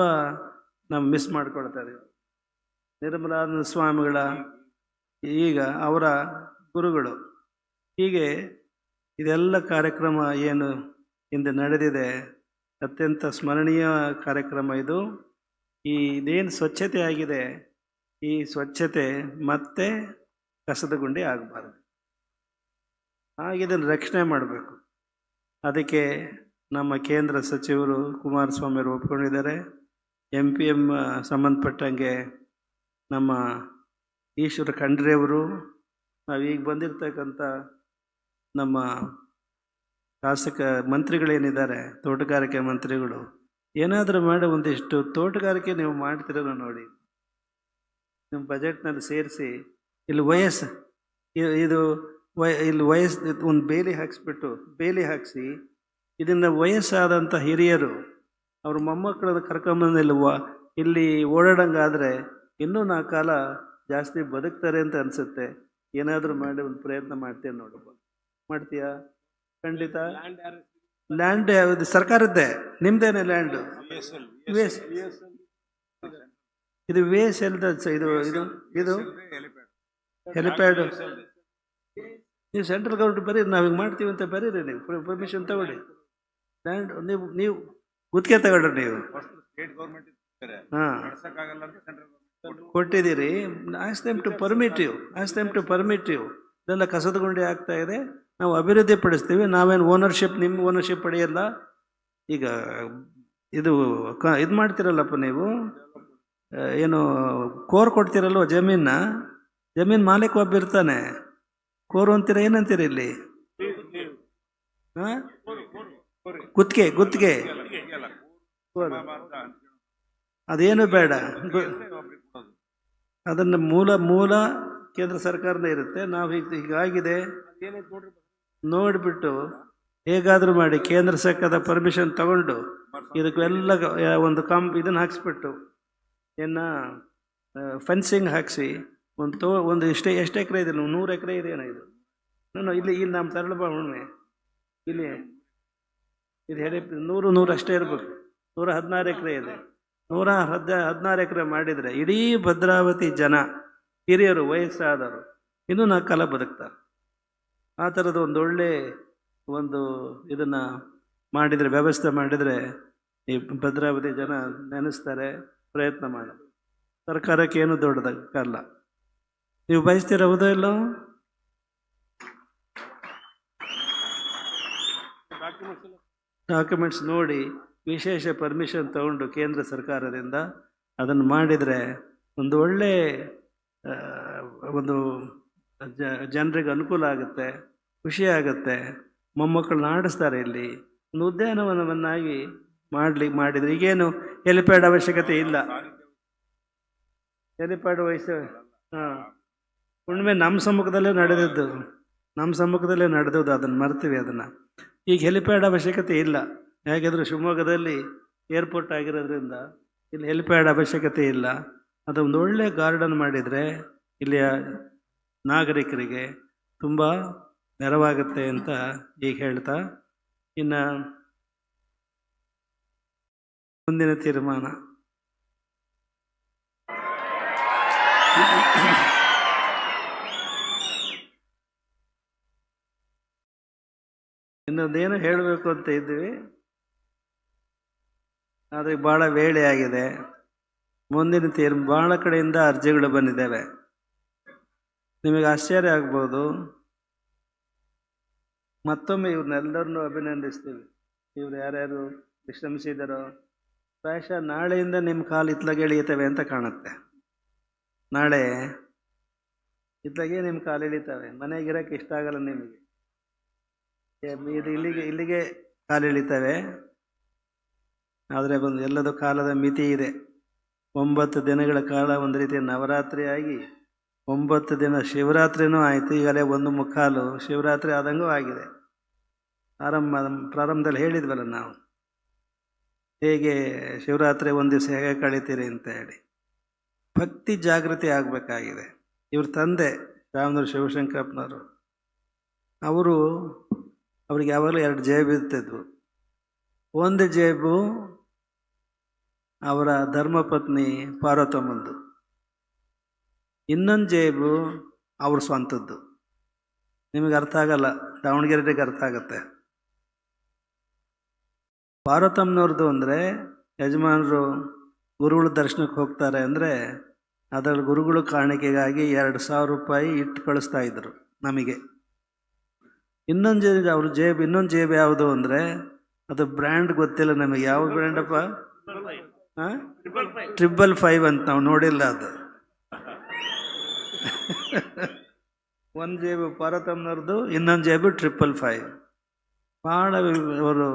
ಮಿಸ್ ಮಾಡ್ಕೊಳ್ತಾ ಇದ್ದೀವಿ. ನಿರ್ಮಲಾನಂದ ಸ್ವಾಮಿಗಳ ಈಗ ಅವರ ಗುರುಗಳು. ಹೀಗೆ ಇದೆಲ್ಲ ಕಾರ್ಯಕ್ರಮ ಏನು ಹಿಂದೆ ನಡೆದಿದೆ, ಅತ್ಯಂತ ಸ್ಮರಣೀಯ ಕಾರ್ಯಕ್ರಮ ಇದು. ಇದೇನು ಸ್ವಚ್ಛತೆ ಆಗಿದೆ, ಈ ಸ್ವಚ್ಛತೆ ಮತ್ತೆ ಕಸದ ಗುಂಡಿ ಆಗಬಾರ್ದು. ಹಾಗೆ ಇದನ್ನು ರಕ್ಷಣೆ ಮಾಡಬೇಕು. ಅದಕ್ಕೆ ನಮ್ಮ ಕೇಂದ್ರ ಸಚಿವರು ಕುಮಾರಸ್ವಾಮಿ ಅವರು ಒಪ್ಕೊಂಡಿದ್ದಾರೆ. MPM ಸಂಬಂಧಪಟ್ಟಂಗೆ ನಮ್ಮ ಈಶ್ವರ ಖಂಡ್ರೆ ಅವರು, ನಾವೀಗ ಬಂದಿರತಕ್ಕಂಥ ನಮ್ಮ ಶಾಸಕ ಮಂತ್ರಿಗಳೇನಿದ್ದಾರೆ, ತೋಟಗಾರಿಕೆ ಮಂತ್ರಿಗಳು, ಏನಾದರೂ ಮಾಡಿ ಒಂದಿಷ್ಟು ತೋಟಗಾರಿಕೆ ನೀವು ಮಾಡ್ತಿರೋ ನೋಡಿ, ನಿಮ್ಮ ಬಜೆಟ್ನಲ್ಲಿ ಸೇರಿಸಿ. ಇಲ್ಲಿ ಒಂದು ಬೇಲಿ ಹಾಕಿಸಿ ಇದನ್ನು ವಯಸ್ಸಾದಂಥ ಹಿರಿಯರು ಅವ್ರ ಮೊಮ್ಮಕ್ಕಳನ್ನು ಕರ್ಕೊಂಬಂದು ಇಲ್ಲಿ ಓಡಾಡಂಗಾದರೆ ಇನ್ನೂ 4 ಕಾಲ ಜಾಸ್ತಿ ಬದುಕ್ತಾರೆ ಅಂತ ಅನಿಸುತ್ತೆ. ಏನಾದರೂ ಮಾಡಿ ಒಂದು ಪ್ರಯತ್ನ ಮಾಡ್ತೀಯ ನೋಡಬಹುದು. ಮಾಡ್ತೀಯಾ? ಖಂಡಿತ. ಲ್ಯಾಂಡ್ ಯಾವುದು ಸರ್ಕಾರದ್ದೇ, ನಿಮ್ದೇನೆ ಲ್ಯಾಂಡು? ಇದು VSL ಇದು ಹೆಲಿಪ್ಯಾಡ್. ನೀವು ಸೆಂಟ್ರಲ್ ಗೌರ್ಮೆಂಟ್ ಬರೀರಿ, ನಾವು ಹಿಂಗೆ ಮಾಡ್ತೀವಿ ಅಂತ ಬರೀರಿ. ನೀವು ಪರ್ಮಿಷನ್ ತಗೊಳ್ಳಿ. ಲ್ಯಾಂಡ್ ನೀವು ಗುತ್ತಿಗೆ ತಗೊಳ್ರಿ. ನೀವು ಹಾಂ ಕೊಟ್ಟಿದ್ದೀರಿ. As them to permit you. ಇದೆಲ್ಲ ಕಸದ ಗುಂಡಿ ಆಗ್ತಾ ಇದೆ, ನಾವು ಅಭಿವೃದ್ಧಿ ಪಡಿಸ್ತೀವಿ. ನಾವೇನು ನಿಮ್ಮ ಓನರ್ಶಿಪ್ ಪಡೆಯಲ್ಲ. ಈಗ ಇದು ಮಾಡ್ತಿರಲ್ಲಪ್ಪ ನೀವು, ಏನು ಕೋರ್ ಕೊಡ್ತಿರಲ್ವ ಜಮೀನು ಮಾಲೀಕ ಒಬ್ಬ ಇರ್ತಾನೆ. ಕೋರು ಅಂತೀರ, ಏನಂತೀರ ಇಲ್ಲಿ? ಹಾಂ, ಗುತ್ತಿಗೆ ಅದೇನು ಬೇಡ. ಅದನ್ನು ಮೂಲ ಕೇಂದ್ರ ಸರ್ಕಾರನೇ ಇರುತ್ತೆ. ನಾವು ಹೀಗಾಗಿದೆ ನೋಡಿಬಿಟ್ಟು ಹೇಗಾದರೂ ಮಾಡಿ ಕೇಂದ್ರ ಸರ್ಕಾರದ ಪರ್ಮಿಷನ್ ತಗೊಂಡು ಇದಕ್ಕೆಲ್ಲ ಒಂದು ಇದನ್ನು ಹಾಕ್ಸ್ಬಿಟ್ಟು ಫೆನ್ಸಿಂಗ್ ಹಾಕಿಸಿ ಒಂದು ಎಷ್ಟು ಎಕರೆ ಇದೆ, 100 ಎಕರೆ ಇದೆ ಏನೋ ಇದು. ಇಲ್ಲಿ ನಮ್ಮ ತರಳಬ ಹುಣ್ಣಿಮೆ ಇಲ್ಲಿ ಇದು 100 ಅಷ್ಟೇ ಇರ್ಬೇಕು. 116 ಎಕರೆ ಇದೆ. 116 ಎಕರೆ ಮಾಡಿದರೆ ಇಡೀ ಭದ್ರಾವತಿ ಜನ, ಹಿರಿಯರು, ವಯಸ್ಸಾದವರು ಇನ್ನೂ 4 ಕಾಲ ಬದುಕ್ತಾರೆ. ಆ ಥರದ ಒಂದೊಳ್ಳೆ ಇದನ್ನು ಮಾಡಿದರೆ, ವ್ಯವಸ್ಥೆ ಮಾಡಿದರೆ ಈ ಭದ್ರಾವತಿ ಜನ ನೆನೆಸ್ತಾರೆ, ಪ್ರಯತ್ನ ಮಾಡೋದು. ಸರ್ಕಾರಕ್ಕೆ ಏನು ದೊಡ್ಡದಕ್ಕಲ್ಲ. ನೀವು ಬಯಸ್ತಿರೋವುದೋ ಇಲ್ಲೋ? ಡಾಕ್ಯುಮೆಂಟ್ಸ್ ನೋಡಿ ವಿಶೇಷ ಪರ್ಮಿಷನ್ ತಗೊಂಡು ಕೇಂದ್ರ ಸರ್ಕಾರದಿಂದ ಅದನ್ನು ಮಾಡಿದರೆ ಒಂದು ಒಳ್ಳೆ ಜನರಿಗೆ ಅನುಕೂಲ ಆಗುತ್ತೆ, ಖುಷಿ ಆಗುತ್ತೆ. ಮೊಮ್ಮಕ್ಕಳನ್ನ ಆಡಿಸ್ತಾರೆ. ಇಲ್ಲಿ ಒಂದು ಉದ್ಯಾನವನವನ್ನಾಗಿ ಮಾಡಿದರೆ ಈಗೇನು ಹೆಲಿಪ್ಯಾಡ್ ಅವಶ್ಯಕತೆ ಇಲ್ಲ. ಹೆಲಿಪ್ಯಾಡ್ ಹುಣ್ಣಿಮೆ ನಮ್ಮ ಸಮ್ಮುಖದಲ್ಲೇ ನಡೆದದ್ದು, ಅದನ್ನು ಮರ್ತೀವಿ. ಅದನ್ನು ಈಗ ಹೆಲಿಪ್ಯಾಡ್ ಅವಶ್ಯಕತೆ ಇಲ್ಲ. ಯಾಕೆಂದರೆ ಶಿವಮೊಗ್ಗದಲ್ಲಿ ಏರ್ಪೋರ್ಟ್ ಆಗಿರೋದ್ರಿಂದ ಇಲ್ಲಿ ಹೆಲಿಪ್ಯಾಡ್ ಅವಶ್ಯಕತೆ ಇಲ್ಲ. ಅದೊಂದು ಒಳ್ಳೆ ಗಾರ್ಡನ್ ಮಾಡಿದರೆ ಇಲ್ಲಿಯ ನಾಗರಿಕರಿಗೆ ತುಂಬ ನೆರವಾಗುತ್ತೆ ಅಂತ ಈಗ ಹೇಳ್ತಾ, ಇನ್ನು ಮುಂದಿನ ತೀರ್ಮಾನ ಇನ್ನೊಂದೇನು ಹೇಳಬೇಕು ಅಂತ ಇದ್ವಿ, ಆದರೆ ಭಾಳ ವೇಳೆ ಆಗಿದೆ. ಮುಂದಿನ ಭಾಳ ಕಡೆಯಿಂದ ಅರ್ಜಿಗಳು ಬಂದಿದ್ದಾವೆ. ನಿಮಗೆ ಆಶ್ಚರ್ಯ ಆಗ್ಬೋದು. ಮತ್ತೊಮ್ಮೆ ಇವ್ರನ್ನೆಲ್ಲರನ್ನೂ ಅಭಿನಂದಿಸ್ತೀವಿ. ಇವ್ರು ಯಾರ್ಯಾರು ವಿಶ್ರಮಿಸಿದಾರೋ ಪ್ರಾಯಶಃ ನಾಳೆಯಿಂದ ನಿಮ್ಮ ಕಾಲು ಇತ್ಲಾಗೆ ಇಳಿಯುತ್ತವೆ ಅಂತ ಕಾಣುತ್ತೆ. ನಾಳೆ ಇತ್ಲಾಗೆ ನಿಮ್ಮ ಕಾಲು ಇಳಿತವೆ. ಮನೆಗಿರೋಕ್ಕೆ ಇಷ್ಟ ಆಗಲ್ಲ ನಿಮಗೆ. ಇದು ಇಲ್ಲಿಗೆ ಕಾಲು ಇಳಿತವೆ. ಆದರೆ ಎಲ್ಲದೂ ಕಾಲದ ಮಿತಿ ಇದೆ. 9 ದಿನಗಳ ಕಾಲ ಒಂದು ರೀತಿಯ ನವರಾತ್ರಿ ಆಗಿ 9 ದಿನ ಶಿವರಾತ್ರಿನೂ ಆಯಿತು. ಈಗಲೇ 1/3 ಶಿವರಾತ್ರಿ ಆದಂಗೂ ಆಗಿದೆ. ಪ್ರಾರಂಭದಲ್ಲಿ ಹೇಳಿದ್ವಲ್ಲ ನಾವು, ಹೇಗೆ ಶಿವರಾತ್ರಿ ಒಂದು ದಿವಸ ಹೇಗೆ ಕಳಿತೀರಿ ಅಂತ ಹೇಳಿ. ಭಕ್ತಿ ಜಾಗೃತಿ ಆಗಬೇಕಾಗಿದೆ. ಇವ್ರ ತಂದೆ ರಾಮನೂರು ಶಿವಶಂಕರಪ್ಪನವರು, ಅವ್ರಿಗೆ ಯಾವಾಗಲೂ 2 ಜೇಬು ಇರ್ತಿದ್ವು. ಒಂದು ಜೇಬು ಅವರ ಧರ್ಮಪತ್ನಿ ಪಾರ್ವತಮ್ಮಂದು, ಇನ್ನೊಂದು ಜೇಬು ಅವ್ರ ಸ್ವಂತದ್ದು. ನಿಮಗೆ ಅರ್ಥ ಆಗಲ್ಲ, ದಾವಣಗೆರೆಗೆ ಅರ್ಥ ಆಗುತ್ತೆ. ಪಾರ್ವತಮ್ಮನವ್ರದ್ದು ಅಂದರೆ ಯಜಮಾನರು ಗುರುಗಳ ದರ್ಶನಕ್ಕೆ ಹೋಗ್ತಾರೆ ಅಂದರೆ ಅದರಲ್ಲಿ ಗುರುಗಳು ಕಾಣಿಕೆಗಾಗಿ 2,000 ರೂಪಾಯಿ ಇಟ್ಟು ಕಳಿಸ್ತಾ ಇದ್ರು ನಮಗೆ. ಇನ್ನೊಂದು ಜೇಬು ಯಾವುದು ಅಂದರೆ ಅದು ಬ್ರ್ಯಾಂಡ್ ಗೊತ್ತಿಲ್ಲ ನಮಗೆ. ಯಾವ ಬ್ರ್ಯಾಂಡಪ್ಪ? 555 ಅಂತ ನಾವು ನೋಡಿಲ್ಲ. ಅದು ಒಂದು ಜೇಬು ಪಾರ್ವತಮ್ಮನವ್ರದ್ದು, ಇನ್ನೊಂದು ಜೇಬು 555. ಭಾಳ ಅವರು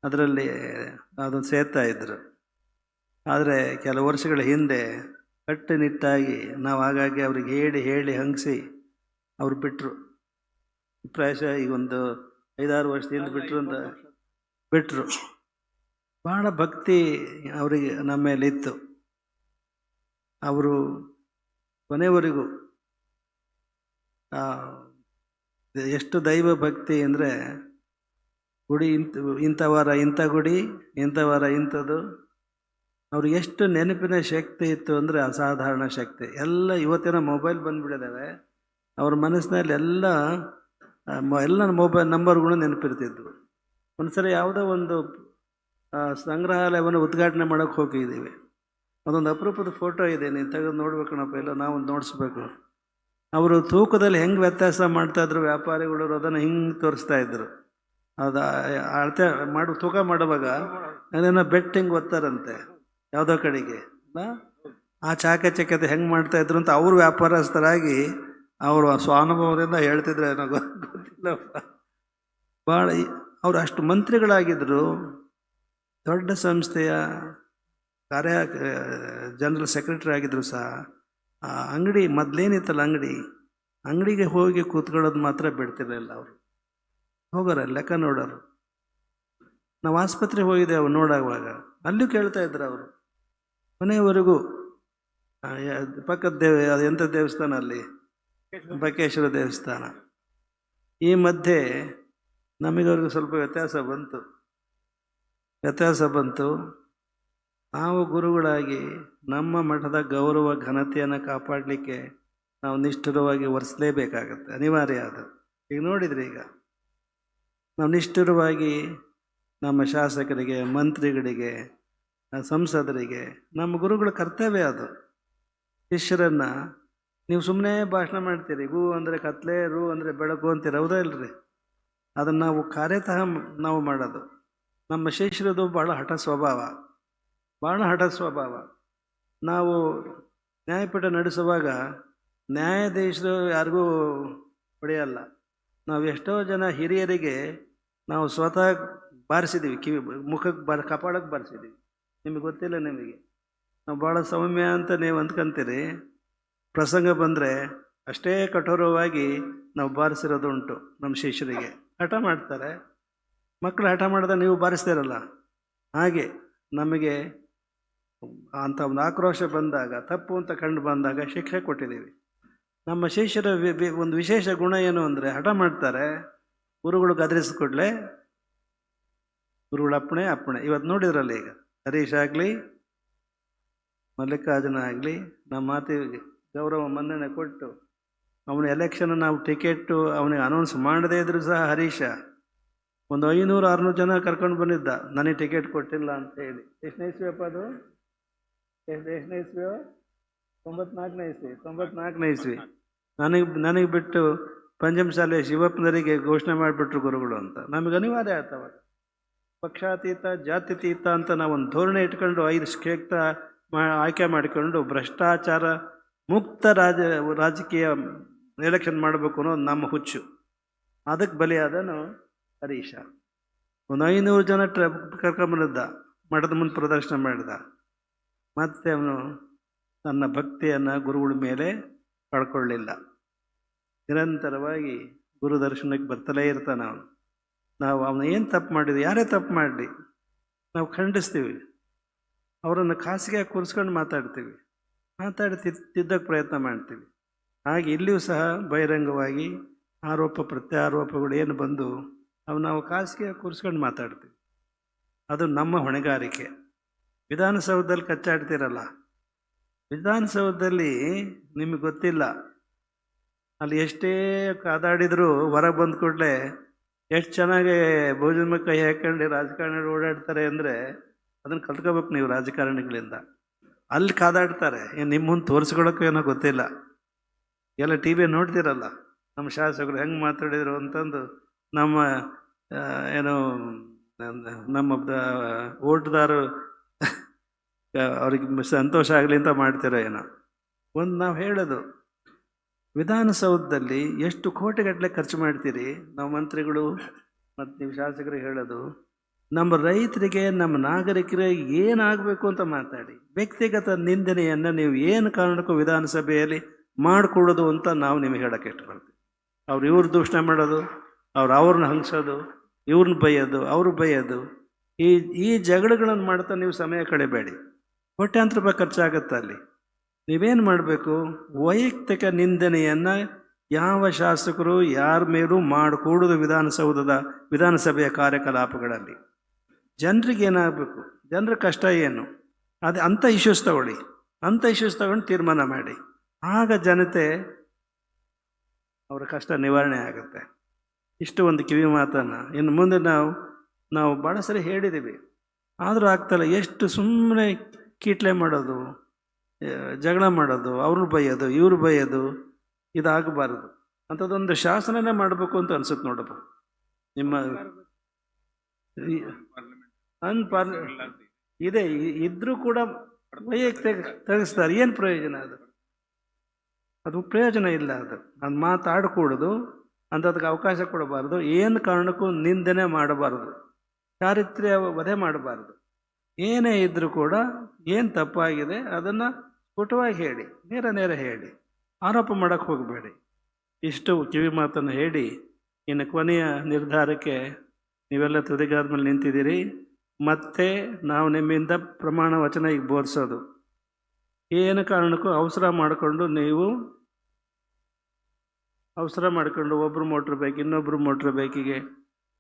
ಅದರಲ್ಲಿ ಅದನ್ನು ಸೇರ್ತಾ ಇದ್ರು. ಆದರೆ ಕೆಲವು ವರ್ಷಗಳ ಹಿಂದೆ ಕಟ್ಟುನಿಟ್ಟಾಗಿ ನಾವು ಹಾಗಾಗಿ ಅವ್ರಿಗೆ ಹೇಳಿ ಹಂಗಿಸಿ ಅವ್ರು ಬಿಟ್ಟರು. ಪ್ರಾಯಶಃ ಈಗ ಒಂದು 5-6 ವರ್ಷದಿಂದ ಬಿಟ್ಟರು. ಭಾಳ ಭಕ್ತಿ ಅವರಿಗೆ ನಮ್ಮ ಮೇಲೆ ಇತ್ತು. ಅವರು ಕೊನೆವರೆಗೂ ಎಷ್ಟು ದೈವ ಭಕ್ತಿ ಅಂದರೆ, ಗುಡಿ ಇಂಥ ವಾರ ಇಂಥ ಗುಡಿ, ಇಂಥ ವಾರ ಇಂಥದ್ದು. ಅವ್ರಿಗೆ ಎಷ್ಟು ನೆನಪಿನ ಶಕ್ತಿ ಇತ್ತು ಅಂದರೆ ಅಸಾಧಾರಣ ಶಕ್ತಿ. ಎಲ್ಲ ಇವತ್ತಿನ ಮೊಬೈಲ್ ಬಂದುಬಿಟ್ಟಿದ್ದಾವೆ. ಅವ್ರ ಮನಸ್ಸಿನಲ್ಲಿ ಎಲ್ಲ ಮೊಬೈಲ್ ನಂಬರ್ಗಳು ನೆನಪಿರ್ತಿದ್ವು. ಒಂದು ಸಲ ಯಾವುದೋ ಒಂದು ಸಂಗ್ರಹಾಲಯವನ್ನು ಉದ್ಘಾಟನೆ ಮಾಡೋಕ್ಕೆ ಹೋಗಿದ್ದೀವಿ. ಅದೊಂದು ಅಪರೂಪದ ಫೋಟೋ ಇದೆ, ನೀನು ತೆಗೆದು ನೋಡ್ಬೇಕಣಪ್ಪ, ಇಲ್ಲ ನಾವು ನೋಡಿಸ್ಬೇಕು. ಅವರು ತೂಕದಲ್ಲಿ ಹೆಂಗೆ ವ್ಯತ್ಯಾಸ ಮಾಡ್ತಾಯಿದ್ರು ವ್ಯಾಪಾರಿಗಳು, ಅದನ್ನು ಹಿಂಗೆ ತೋರಿಸ್ತಾ ಇದ್ರು. ಅದು ಅಳತೆ ತೂಕ ಮಾಡುವಾಗ ಅದನ್ನು ಹಿಂಗೆ ಒತ್ತಾರಂತೆ ಯಾವುದೋ ಕಡೆಗೆ. ಆ ಚಾಕಚಕ್ಯತೆ ಹೆಂಗೆ ಮಾಡ್ತಾಯಿದ್ರು ಅಂತ ಅವರು ವ್ಯಾಪಾರಸ್ಥರಾಗಿ ಅವರು ಸ್ವಾನುಭವದಿಂದ ಹೇಳ್ತಿದ್ರು. ಏನೋ ಗೊತ್ತಿಲ್ಲಪ್ಪ. ಭಾಳ ಅವರು ಅಷ್ಟು ಮಂತ್ರಿಗಳಾಗಿದ್ದರು. ದೊಡ್ಡ ಸಂಸ್ಥೆಯ ಜನರಲ್ ಸೆಕ್ರೆಟರಿ ಆಗಿದ್ರು ಸಹ. ಆ ಅಂಗಡಿ ಮೊದಲೇನಿತ್ತಲ್ಲ, ಅಂಗಡಿಗೆ ಹೋಗಿ ಕೂತ್ಕೊಳ್ಳೋದು ಮಾತ್ರ ಬಿಡ್ತಿರಲಿಲ್ಲ. ಅವರು ಹೋಗೋರ ಲೆಕ್ಕ ನೋಡೋರು. ನಾವು ಆಸ್ಪತ್ರೆಗೆ ಹೋಗಿದ್ದೇವೆ ನೋಡುವಾಗ, ಅಲ್ಲೂ ಕೇಳ್ತಾ ಇದ್ರು ಅವರು. ಕೊನೆಯವರೆಗೂ ಪಕ್ಕದ ಅದು ಎಂಥ ದೇವಸ್ಥಾನ ಅಲ್ಲಿ, ಬಕೇಶ್ವರ ದೇವಸ್ಥಾನ. ಈ ಮಧ್ಯೆ ನಮಗವ್ರಿಗೆ ಸ್ವಲ್ಪ ವ್ಯತ್ಯಾಸ ಬಂತು. ನಾವು ಗುರುಗಳಾಗಿ ನಮ್ಮ ಮಠದ ಗೌರವ ಘನತೆಯನ್ನು ಕಾಪಾಡಲಿಕ್ಕೆ ನಾವು ನಿಷ್ಠುರವಾಗಿ ಒರೆಸಲೇಬೇಕಾಗತ್ತೆ, ಅನಿವಾರ್ಯ ಅದು. ಈಗ ನೋಡಿದ್ರಿ, ಈಗ ನಾವು ನಿಷ್ಠುರವಾಗಿ ನಮ್ಮ ಶಾಸಕರಿಗೆ, ಮಂತ್ರಿಗಳಿಗೆ, ಸಂಸದರಿಗೆ, ನಮ್ಮ ಗುರುಗಳ ಕರ್ತವ್ಯ ಅದು. ಶಿಷ್ಯರನ್ನು ನೀವು ಸುಮ್ಮನೆ ಭಾಷಣ ಮಾಡ್ತೀರಿ, ಗು ಅಂದರೆ ಕತ್ಲೆ, ರು ಅಂದರೆ ಬೆಳಕು ಅಂತೀರಿ, ಹೌದಾ ಇಲ್ರಿ? ಅದನ್ನು ನಾವು ಕಾರ್ಯತಃ ನಾವು ಮಾಡೋದು. ನಮ್ಮ ಶಿಷ್ಯರದು ಭಾಳ ಹಠ ಸ್ವಭಾವ. ನಾವು ನ್ಯಾಯಪೀಠ ನಡೆಸುವಾಗ ನ್ಯಾಯಾಧೀಶರು ಯಾರಿಗೂ ಹೊಡೆಯಲ್ಲ. ನಾವು ಎಷ್ಟೋ ಜನ ಹಿರಿಯರಿಗೆ ನಾವು ಸ್ವತಃ ಬಾರಿಸಿದ್ದೀವಿ, ಮುಖಕ್ಕೆ ಕಪಾಳಕ್ಕೆ ಬಾರಿಸಿದ್ದೀವಿ. ನಿಮಗೆ ಗೊತ್ತಿಲ್ಲ. ನಾವು ಭಾಳ ಸೌಮ್ಯ ಅಂತ ನೀವು ಅಂದ್ಕೊಂತೀರಿ. ಪ್ರಸಂಗ ಬಂದರೆ ಅಷ್ಟೇ ಕಠೋರವಾಗಿ ನಾವು ಬಾರಿಸಿರೋದು ಉಂಟು. ನಮ್ಮ ಶಿಷ್ಯರಿಗೆ ಹಠ ಮಾಡ್ತಾರೆ, ಮಕ್ಕಳು ಹಠ ಮಾಡಿದಾಗ ನೀವು ಬಾರಿಸ್ತೀರಲ್ಲ, ಹಾಗೆ ನಮಗೆ ಅಂಥ ಒಂದು ಆಕ್ರೋಶ ಬಂದಾಗ, ತಪ್ಪು ಅಂತ ಕಂಡು ಬಂದಾಗ ಶಿಕ್ಷೆ ಕೊಟ್ಟಿದ್ದೀವಿ. ನಮ್ಮ ಶಿಷ್ಯರ ಒಂದು ವಿಶೇಷ ಗುಣ ಏನು ಅಂದರೆ, ಹಠ ಮಾಡ್ತಾರೆ, ಗುರುಗಳು ಗದರಿಸಿಕೊಡ್ಲೆ ಗುರುಗಳ ಅಪ್ಪಣೆ. ಇವತ್ತು ನೋಡಿದ್ರಲ್ಲ, ಈಗ ಹರೀಶ್ ಆಗಲಿ, ಮಲ್ಲಿಕಾರ್ಜುನ ಆಗಲಿ, ನಮ್ಮ ಮಾತಿಗೆ ಗೌರವ ಮನ್ನಣೆ ಕೊಟ್ಟು ಅವನ ಎಲೆಕ್ಷನ್ ನಾವು ಟಿಕೆಟು ಅವನಿಗೆ ಅನೌನ್ಸ್ ಮಾಡದೇ ಇದ್ರು ಸಹ ಹರೀಶ ಒಂದು 500-600 ಜನ ಕರ್ಕೊಂಡು ಬಂದಿದ್ದ, ನನಗೆ ಟಿಕೆಟ್ ಕೊಟ್ಟಿಲ್ಲ ಅಂತ ಹೇಳಿ. ಎಷ್ಟನೇ ಇಸ್ವಿಯಪ್ಪ ಅದು? ಎಷ್ಟನೇ ಇಸ್ವಿಯೋ? 94ನೇ ಇಸ್ವಿ. ನನಗೆ ಬಿಟ್ಟು ಪಂಚಮಸಾಲೆ ಶಿವಪ್ಪನವರಿಗೆ ಘೋಷಣೆ ಮಾಡಿಬಿಟ್ರು ಗುರುಗಳು ಅಂತ. ನಮಗೆ ಅನಿವಾರ್ಯ ಆಗ್ತವ. ಪಕ್ಷಾತೀತ, ಜಾತ್ಯತೀತ ಅಂತ ನಾವು ಒಂದು ಧೋರಣೆ ಇಟ್ಕೊಂಡು 5 ಕ್ಷೇತ್ರ ಆಯ್ಕೆ ಮಾಡಿಕೊಂಡು ಭ್ರಷ್ಟಾಚಾರ ಮುಕ್ತ ರಾಜಕೀಯ ಎಲೆಕ್ಷನ್ ಮಾಡಬೇಕು ಅನ್ನೋದು ನಮ್ಮ ಹುಚ್ಚು. ಅದಕ್ಕೆ ಬಲಿಯಾದನು ಹರೀಶ. ಒಂದು 500 ಜನ ಕರ್ಕೊಂಬಂದಿದ್ದ, ಮಠದ ಮುಂದೆ ಪ್ರದರ್ಶನ ಮಾಡಿದ. ಮತ್ತೆ ಅವನು ತನ್ನ ಭಕ್ತಿಯನ್ನು ಗುರುಗಳ ಮೇಲೆ ಕಳ್ಕೊಳ್ಳಿಲ್ಲ. ನಿರಂತರವಾಗಿ ಗುರು ದರ್ಶನಕ್ಕೆ ಬರ್ತಲೇ ಇರ್ತಾನೆ ಅವನು. ನಾವು ಅವನು ಏನು ತಪ್ಪು ಮಾಡಿದ್ವಿ, ಯಾರೇ ತಪ್ಪು ಮಾಡಲಿ ನಾವು ಖಂಡಿಸ್ತೀವಿ. ಅವರನ್ನು ಖಾಸಗಿಯಾಗಿ ಕೂರಿಸ್ಕೊಂಡು ಮಾತಾಡಿ ತಿದ್ದಕ್ಕೆ ಪ್ರಯತ್ನ ಮಾಡ್ತೀವಿ. ಹಾಗೆ ಇಲ್ಲಿಯೂ ಸಹ ಬಹಿರಂಗವಾಗಿ ಆರೋಪ ಪ್ರತ್ಯಾರೋಪಗಳು ಏನು ಬಂದು ನಾವು ಖಾಸಗಿಯಾಗಿ ಕೂರಿಸ್ಕೊಂಡು ಮಾತಾಡ್ತೀವಿ. ಅದು ನಮ್ಮ ಹೊಣೆಗಾರಿಕೆ. ವಿಧಾನಸೌಧದಲ್ಲಿ ಕಚ್ಚಾಡ್ತಿರಲ್ಲ, ವಿಧಾನಸೌಧದಲ್ಲಿ ನಿಮಗೆ ಗೊತ್ತಿಲ್ಲ, ಅಲ್ಲಿ ಎಷ್ಟೇ ಕಾದಾಡಿದರೂ ಹೊರಗೆ ಬಂದ ಕೂಡಲೇ ಎಷ್ಟು ಚೆನ್ನಾಗಿ ಭೋಜನ ಕೈ ಹಾಕೊಂಡು ರಾಜಕಾರಣಿಗಳು ಓಡಾಡ್ತಾರೆ ಅಂದರೆ ಅದನ್ನು ಕಲ್ತ್ಕೋಬೇಕು ನೀವು ರಾಜಕಾರಣಿಗಳಿಂದ. ಅಲ್ಲಿ ಕಾದಾಡ್ತಾರೆ, ಏನು ನಿಮ್ಮ ಮುಂದೆ ತೋರಿಸ್ಕೊಳಕ್ಕೂ ಏನೋ ಗೊತ್ತಿಲ್ಲ. ಎಲ್ಲ ಟಿ ವಿ ನೋಡ್ತಿರಲ್ಲ, ನಮ್ಮ ಶಾಸಕರು ಹೆಂಗೆ ಮಾತಾಡಿದರು ಅಂತಂದು ನಮ್ಮ ನಮ್ಮ ಓಟ್ದಾರು ಅವ್ರಿಗೆ ಸಂತೋಷ ಆಗಲಿ ಅಂತ ಮಾಡ್ತಿರೋ ಏನೋ ಒಂದು. ನಾವು ಹೇಳೋದು, ವಿಧಾನಸೌಧದಲ್ಲಿ ಎಷ್ಟು ಕೋಟಿಗಟ್ಟಲೆ ಖರ್ಚು ಮಾಡ್ತೀರಿ ನಾವು ಮಂತ್ರಿಗಳು ಮತ್ತು ನೀವು ಶಾಸಕರಿಗೆ ಹೇಳೋದು, ನಮ್ಮ ರೈತರಿಗೆ, ನಮ್ಮ ನಾಗರಿಕರಿಗೆ ಏನಾಗಬೇಕು ಅಂತ ಮಾತಾಡಿ. ವ್ಯಕ್ತಿಗತ ನಿಂದನೆಯನ್ನು ನೀವು ಏನು ಕಾರಣಕ್ಕೂ ವಿಧಾನಸಭೆಯಲ್ಲಿ ಮಾಡಿಕೊಡೋದು ಅಂತ ನಾವು ನಿಮಗೆ ಹೇಳೋಕ್ಕೆ ಇಷ್ಟಪಡ್ತೀವಿ. ಇವ್ರು ದೂಷಣೆ ಮಾಡೋದು, ಅವ್ರನ್ನ ಹಂಗಿಸೋದು, ಇವ್ರನ್ನ ಬೈಯೋದು, ಅವ್ರು ಬೈಯೋದು, ಈ ಜಗಳಗಳನ್ನು ಮಾಡ್ತಾ ನೀವು ಸಮಯ ಕಳೆಬೇಡಿ. ಕೋಟ್ಯಾಂತರ ರೂಪಾಯಿ ಖರ್ಚಾಗುತ್ತೆ ಅಲ್ಲಿ. ನೀವೇನು ಮಾಡಬೇಕು, ವೈಯಕ್ತಿಕ ನಿಂದನೆಯನ್ನು ಯಾವ ಶಾಸಕರು ಯಾರ ಮೇಲೂ ಮಾಡಿಕೊಡೋದು ವಿಧಾನಸಭೆಯ ಕಾರ್ಯಕಲಾಪಗಳಲ್ಲಿ. ಜನರಿಗೆ ಏನಾಗಬೇಕು, ಜನರ ಕಷ್ಟ ಏನು, ಅಂಥ ಇಶ್ಯೂಸ್ ತಗೊಂಡು ತೀರ್ಮಾನ ಮಾಡಿ. ಆಗ ಜನತೆ ಅವರ ಕಷ್ಟ ನಿವಾರಣೆ ಆಗುತ್ತೆ. ಇಷ್ಟು ಒಂದು ಕಿವಿ ಮಾತನ್ನು ಇನ್ನು ಮುಂದೆ ನಾವು ಭಾಳ ಸರಿ ಹೇಳಿದ್ದೀವಿ, ಆದರೂ ಆಗ್ತಲ್ಲ. ಎಷ್ಟು ಸುಮ್ಮನೆ ಕೀಟ್ಲೆ ಮಾಡೋದು, ಜಗಳ ಮಾಡೋದು, ಅವ್ರನ್ನ ಬೈಯೋದು, ಇವ್ರು ಬೈಯೋದು, ಇದಾಗಬಾರ್ದು. ಅಂಥದ್ದೊಂದು ಶಾಸನನೇ ಮಾಡಬೇಕು ಅಂತ ಅನ್ಸುತ್ತೆ ನೋಡಪ್ಪ. ನಿಮ್ಮ ಇದೆ ಇದ್ರೂ ಕೂಡ ವೈಯಕ್ತಿಕ ತೆಗೆಸ್ತಾರೆ. ಏನು ಪ್ರಯೋಜನ? ಅದು ಪ್ರಯೋಜನ ಇಲ್ಲ. ಅದು ಮಾತಾಡಕೂಡದು, ಅಂಥದಕ್ಕೆ ಅವಕಾಶ ಕೊಡಬಾರ್ದು. ಏನು ಕಾರಣಕ್ಕೂ ನಿಂದನೆ ಮಾಡಬಾರ್ದು, ಚಾರಿತ್ರ್ಯ ವಧೆ ಮಾಡಬಾರ್ದು. ಏನೇ ಇದ್ದರೂ ಕೂಡ ಏನು ತಪ್ಪಾಗಿದೆ ಅದನ್ನು ಸ್ಫುಟವಾಗಿ ಹೇಳಿ, ನೇರ ಹೇಳಿ, ಆರೋಪ ಮಾಡೋಕ್ಕೆ ಹೋಗಬೇಡಿ. ಇಷ್ಟು ಕಿವಿ ಮಾತನ್ನು ಹೇಳಿ ಇನ್ನು ಕೊನೆಯ ನಿರ್ಧಾರಕ್ಕೆ ನೀವೆಲ್ಲ ತುದಿಗಾದ ಮೇಲೆ ನಿಂತಿದ್ದೀರಿ. ಮತ್ತೆ ನಾವು ನಿಮ್ಮಿಂದ ಪ್ರಮಾಣ ವಚನ ಈಗ ಬೋಧಿಸೋದು. ಏನು ಕಾರಣಕ್ಕೂ ಅವಸರ ಮಾಡಿಕೊಂಡು ಒಬ್ಬರು ಮೋಟ್ರ್ ಬೈಕ್ ಇನ್ನೊಬ್ಬರು ಮೋಟ್ರ್ ಬೈಕಿಗೆ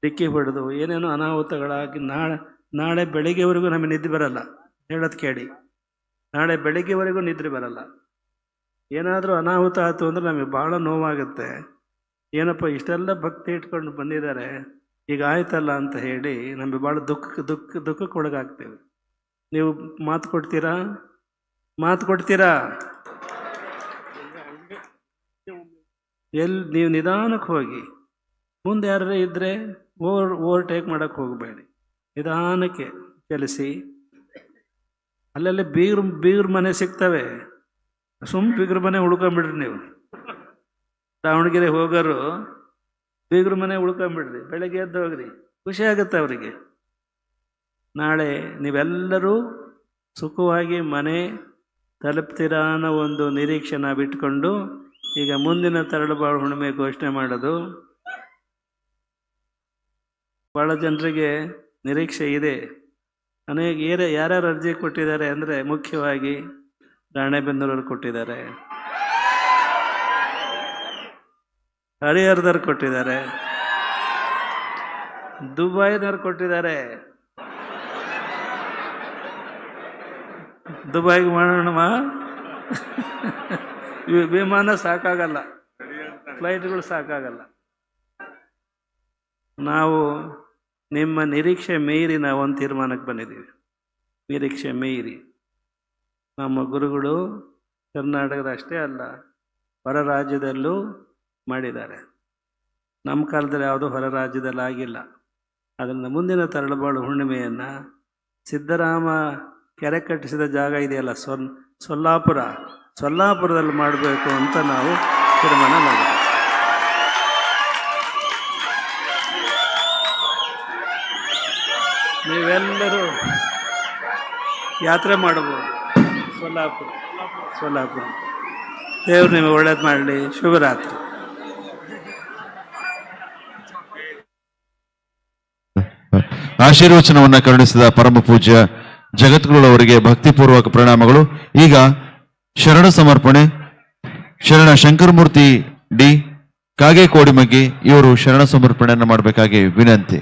ಡಿಕ್ಕಿ ಹೊಡೆದು ಏನೇನೋ ಅನಾಹುತಗಳಾಗಿ ನಾಳೆ ಬೆಳಿಗ್ಗೆವರೆಗೂ ನಮಗೆ ನಿದ್ದೆ ಬರಲ್ಲ. ಹೇಳೋದು ಕೇಳಿ, ನಾಳೆ ಬೆಳಿಗ್ಗೆವರೆಗೂ ನಿದ್ರೆ ಬರಲ್ಲ. ಏನಾದರೂ ಅನಾಹುತ ಆಯಿತು ಅಂದರೆ ನಮಗೆ ಭಾಳ ನೋವಾಗುತ್ತೆ. ಏನಪ್ಪ ಇಷ್ಟೆಲ್ಲ ಭಕ್ತಿ ಇಟ್ಕೊಂಡು ಬಂದಿದ್ದಾರೆ, ಈಗ ಆಯ್ತಲ್ಲ ಅಂತ ಹೇಳಿ ನಮಗೆ ಭಾಳ ದುಃಖಕ್ಕೊಳಗಾಗ್ತೇವೆ. ನೀವು ಮಾತು ಕೊಡ್ತೀರಾ? ನೀವು ನಿಧಾನಕ್ಕೆ ಹೋಗಿ. ಮುಂದೆ ಯಾರು ಇದ್ದರೆ ಓವರ್ಟೇಕ್ ಮಾಡೋಕ್ಕೆ ಹೋಗಬೇಡಿ, ನಿಧಾನಕ್ಕೆ ಚಲಿಸಿ. ಅಲ್ಲಲ್ಲಿ ಬೀಗ್ರ ಮನೆ ಸಿಗ್ತವೆ, ಬೀಗ್ರ ಮನೆ ಉಳ್ಕೊಂಬಿಡ್ರಿ. ನೀವು ದಾವಣಗೆರೆ ಹೋಗೋರು ಬೀಗ್ರ ಮನೆ ಉಳ್ಕೊಂಬಿಡ್ರಿ, ಬೆಳಗ್ಗೆ ಎದ್ದು ಹೋಗ್ರಿ, ಖುಷಿ ಆಗುತ್ತೆ ಅವರಿಗೆ. ನಾಳೆ ನೀವೆಲ್ಲರೂ ಸುಖವಾಗಿ ಮನೆ ತಲುಪ್ತೀರಾ ಅನ್ನೋ ಒಂದು ನಿರೀಕ್ಷೆ ನಾವು ಇಟ್ಕೊಂಡು ಈಗ ಮುಂದಿನ ತರಳುಬಾಳು ಹುಣ್ಣಿಮೆ ಘೋಷಣೆ ಮಾಡೋದು. ಭಾಳ ಜನರಿಗೆ ನಿರೀಕ್ಷೆ ಇದೆ. ಯಾರ್ಯಾರು ಅರ್ಜಿ ಕೊಟ್ಟಿದ್ದಾರೆ ಅಂದರೆ ಮುಖ್ಯವಾಗಿ ರಾಣೆಬೆನ್ನೂರವ್ರು ಕೊಟ್ಟಿದ್ದಾರೆ, ಹರಿಹರದವ್ರು ಕೊಟ್ಟಿದ್ದಾರೆ, ದುಬೈದವ್ರು ಕೊಟ್ಟಿದ್ದಾರೆ. ದುಬೈಗೆ ಮಾಡೋಣವಾ? ವಿಮಾನ ಸಾಕಾಗಲ್ಲ, ಫ್ಲೈಟ್ಗಳು ಸಾಕಾಗಲ್ಲ. ನಾವು ನಿಮ್ಮ ನಿರೀಕ್ಷೆ ಮೀರಿ ನಾವು ಒಂದು ತೀರ್ಮಾನಕ್ಕೆ ಬಂದಿದ್ದೀವಿ. ನಿರೀಕ್ಷೆ ಮೀರಿ ನಮ್ಮ ಗುರುಗಳು ಕರ್ನಾಟಕದ ಅಷ್ಟೇ ಅಲ್ಲ, ಹೊರ ರಾಜ್ಯದಲ್ಲೂ ಮಾಡಿದ್ದಾರೆ. ನಮ್ಮ ಕಾಲದಲ್ಲಿ ಯಾವುದೂ ಹೊರ ರಾಜ್ಯದಲ್ಲಿ ಆಗಿಲ್ಲ. ಅದರಿಂದ ಮುಂದಿನ ತರಳುಬಾಳು ಹುಣ್ಣಿಮೆಯನ್ನು ಸಿದ್ದರಾಮ ಕೆರೆ ಕಟ್ಟಿಸಿದ ಜಾಗ ಇದೆಯಲ್ಲ, ಸೊಲ್ಲಾಪುರದಲ್ಲಿ ಮಾಡಬೇಕು ಅಂತ ನಾವು ತೀರ್ಮಾನ ಮಾಡಿದ್ವಿ. ನೀವೆಲ್ಲರೂ ಯಾತ್ರೆ ಮಾಡಬಹುದು. ಸೊಲ್ಲಾಪುರ. ದೇವರು ನಿಮಗೆ ಒಳ್ಳೇದು ಮಾಡಲಿ. ಶುಭರಾತ್ರಿ. ಆಶೀರ್ವಚನವನ್ನು ಕರುಣಿಸಿದ ಪರಮ ಪೂಜ್ಯ ಜಗದ್ಗುರುವವರಿಗೆ ಭಕ್ತಿಪೂರ್ವಕ ಪ್ರಣಾಮಗಳು. ಈಗ ಶರಣ ಸಮರ್ಪಣೆ. ಶರಣ ಶಂಕರಮೂರ್ತಿ ಡಿ ಕಾಗೆ ಕೋಡಿಮಗ್ಗಿ ಇವರು ಶರಣ ಸಮರ್ಪಣೆಯನ್ನು ಮಾಡಬೇಕಾಗಿ ವಿನಂತಿ.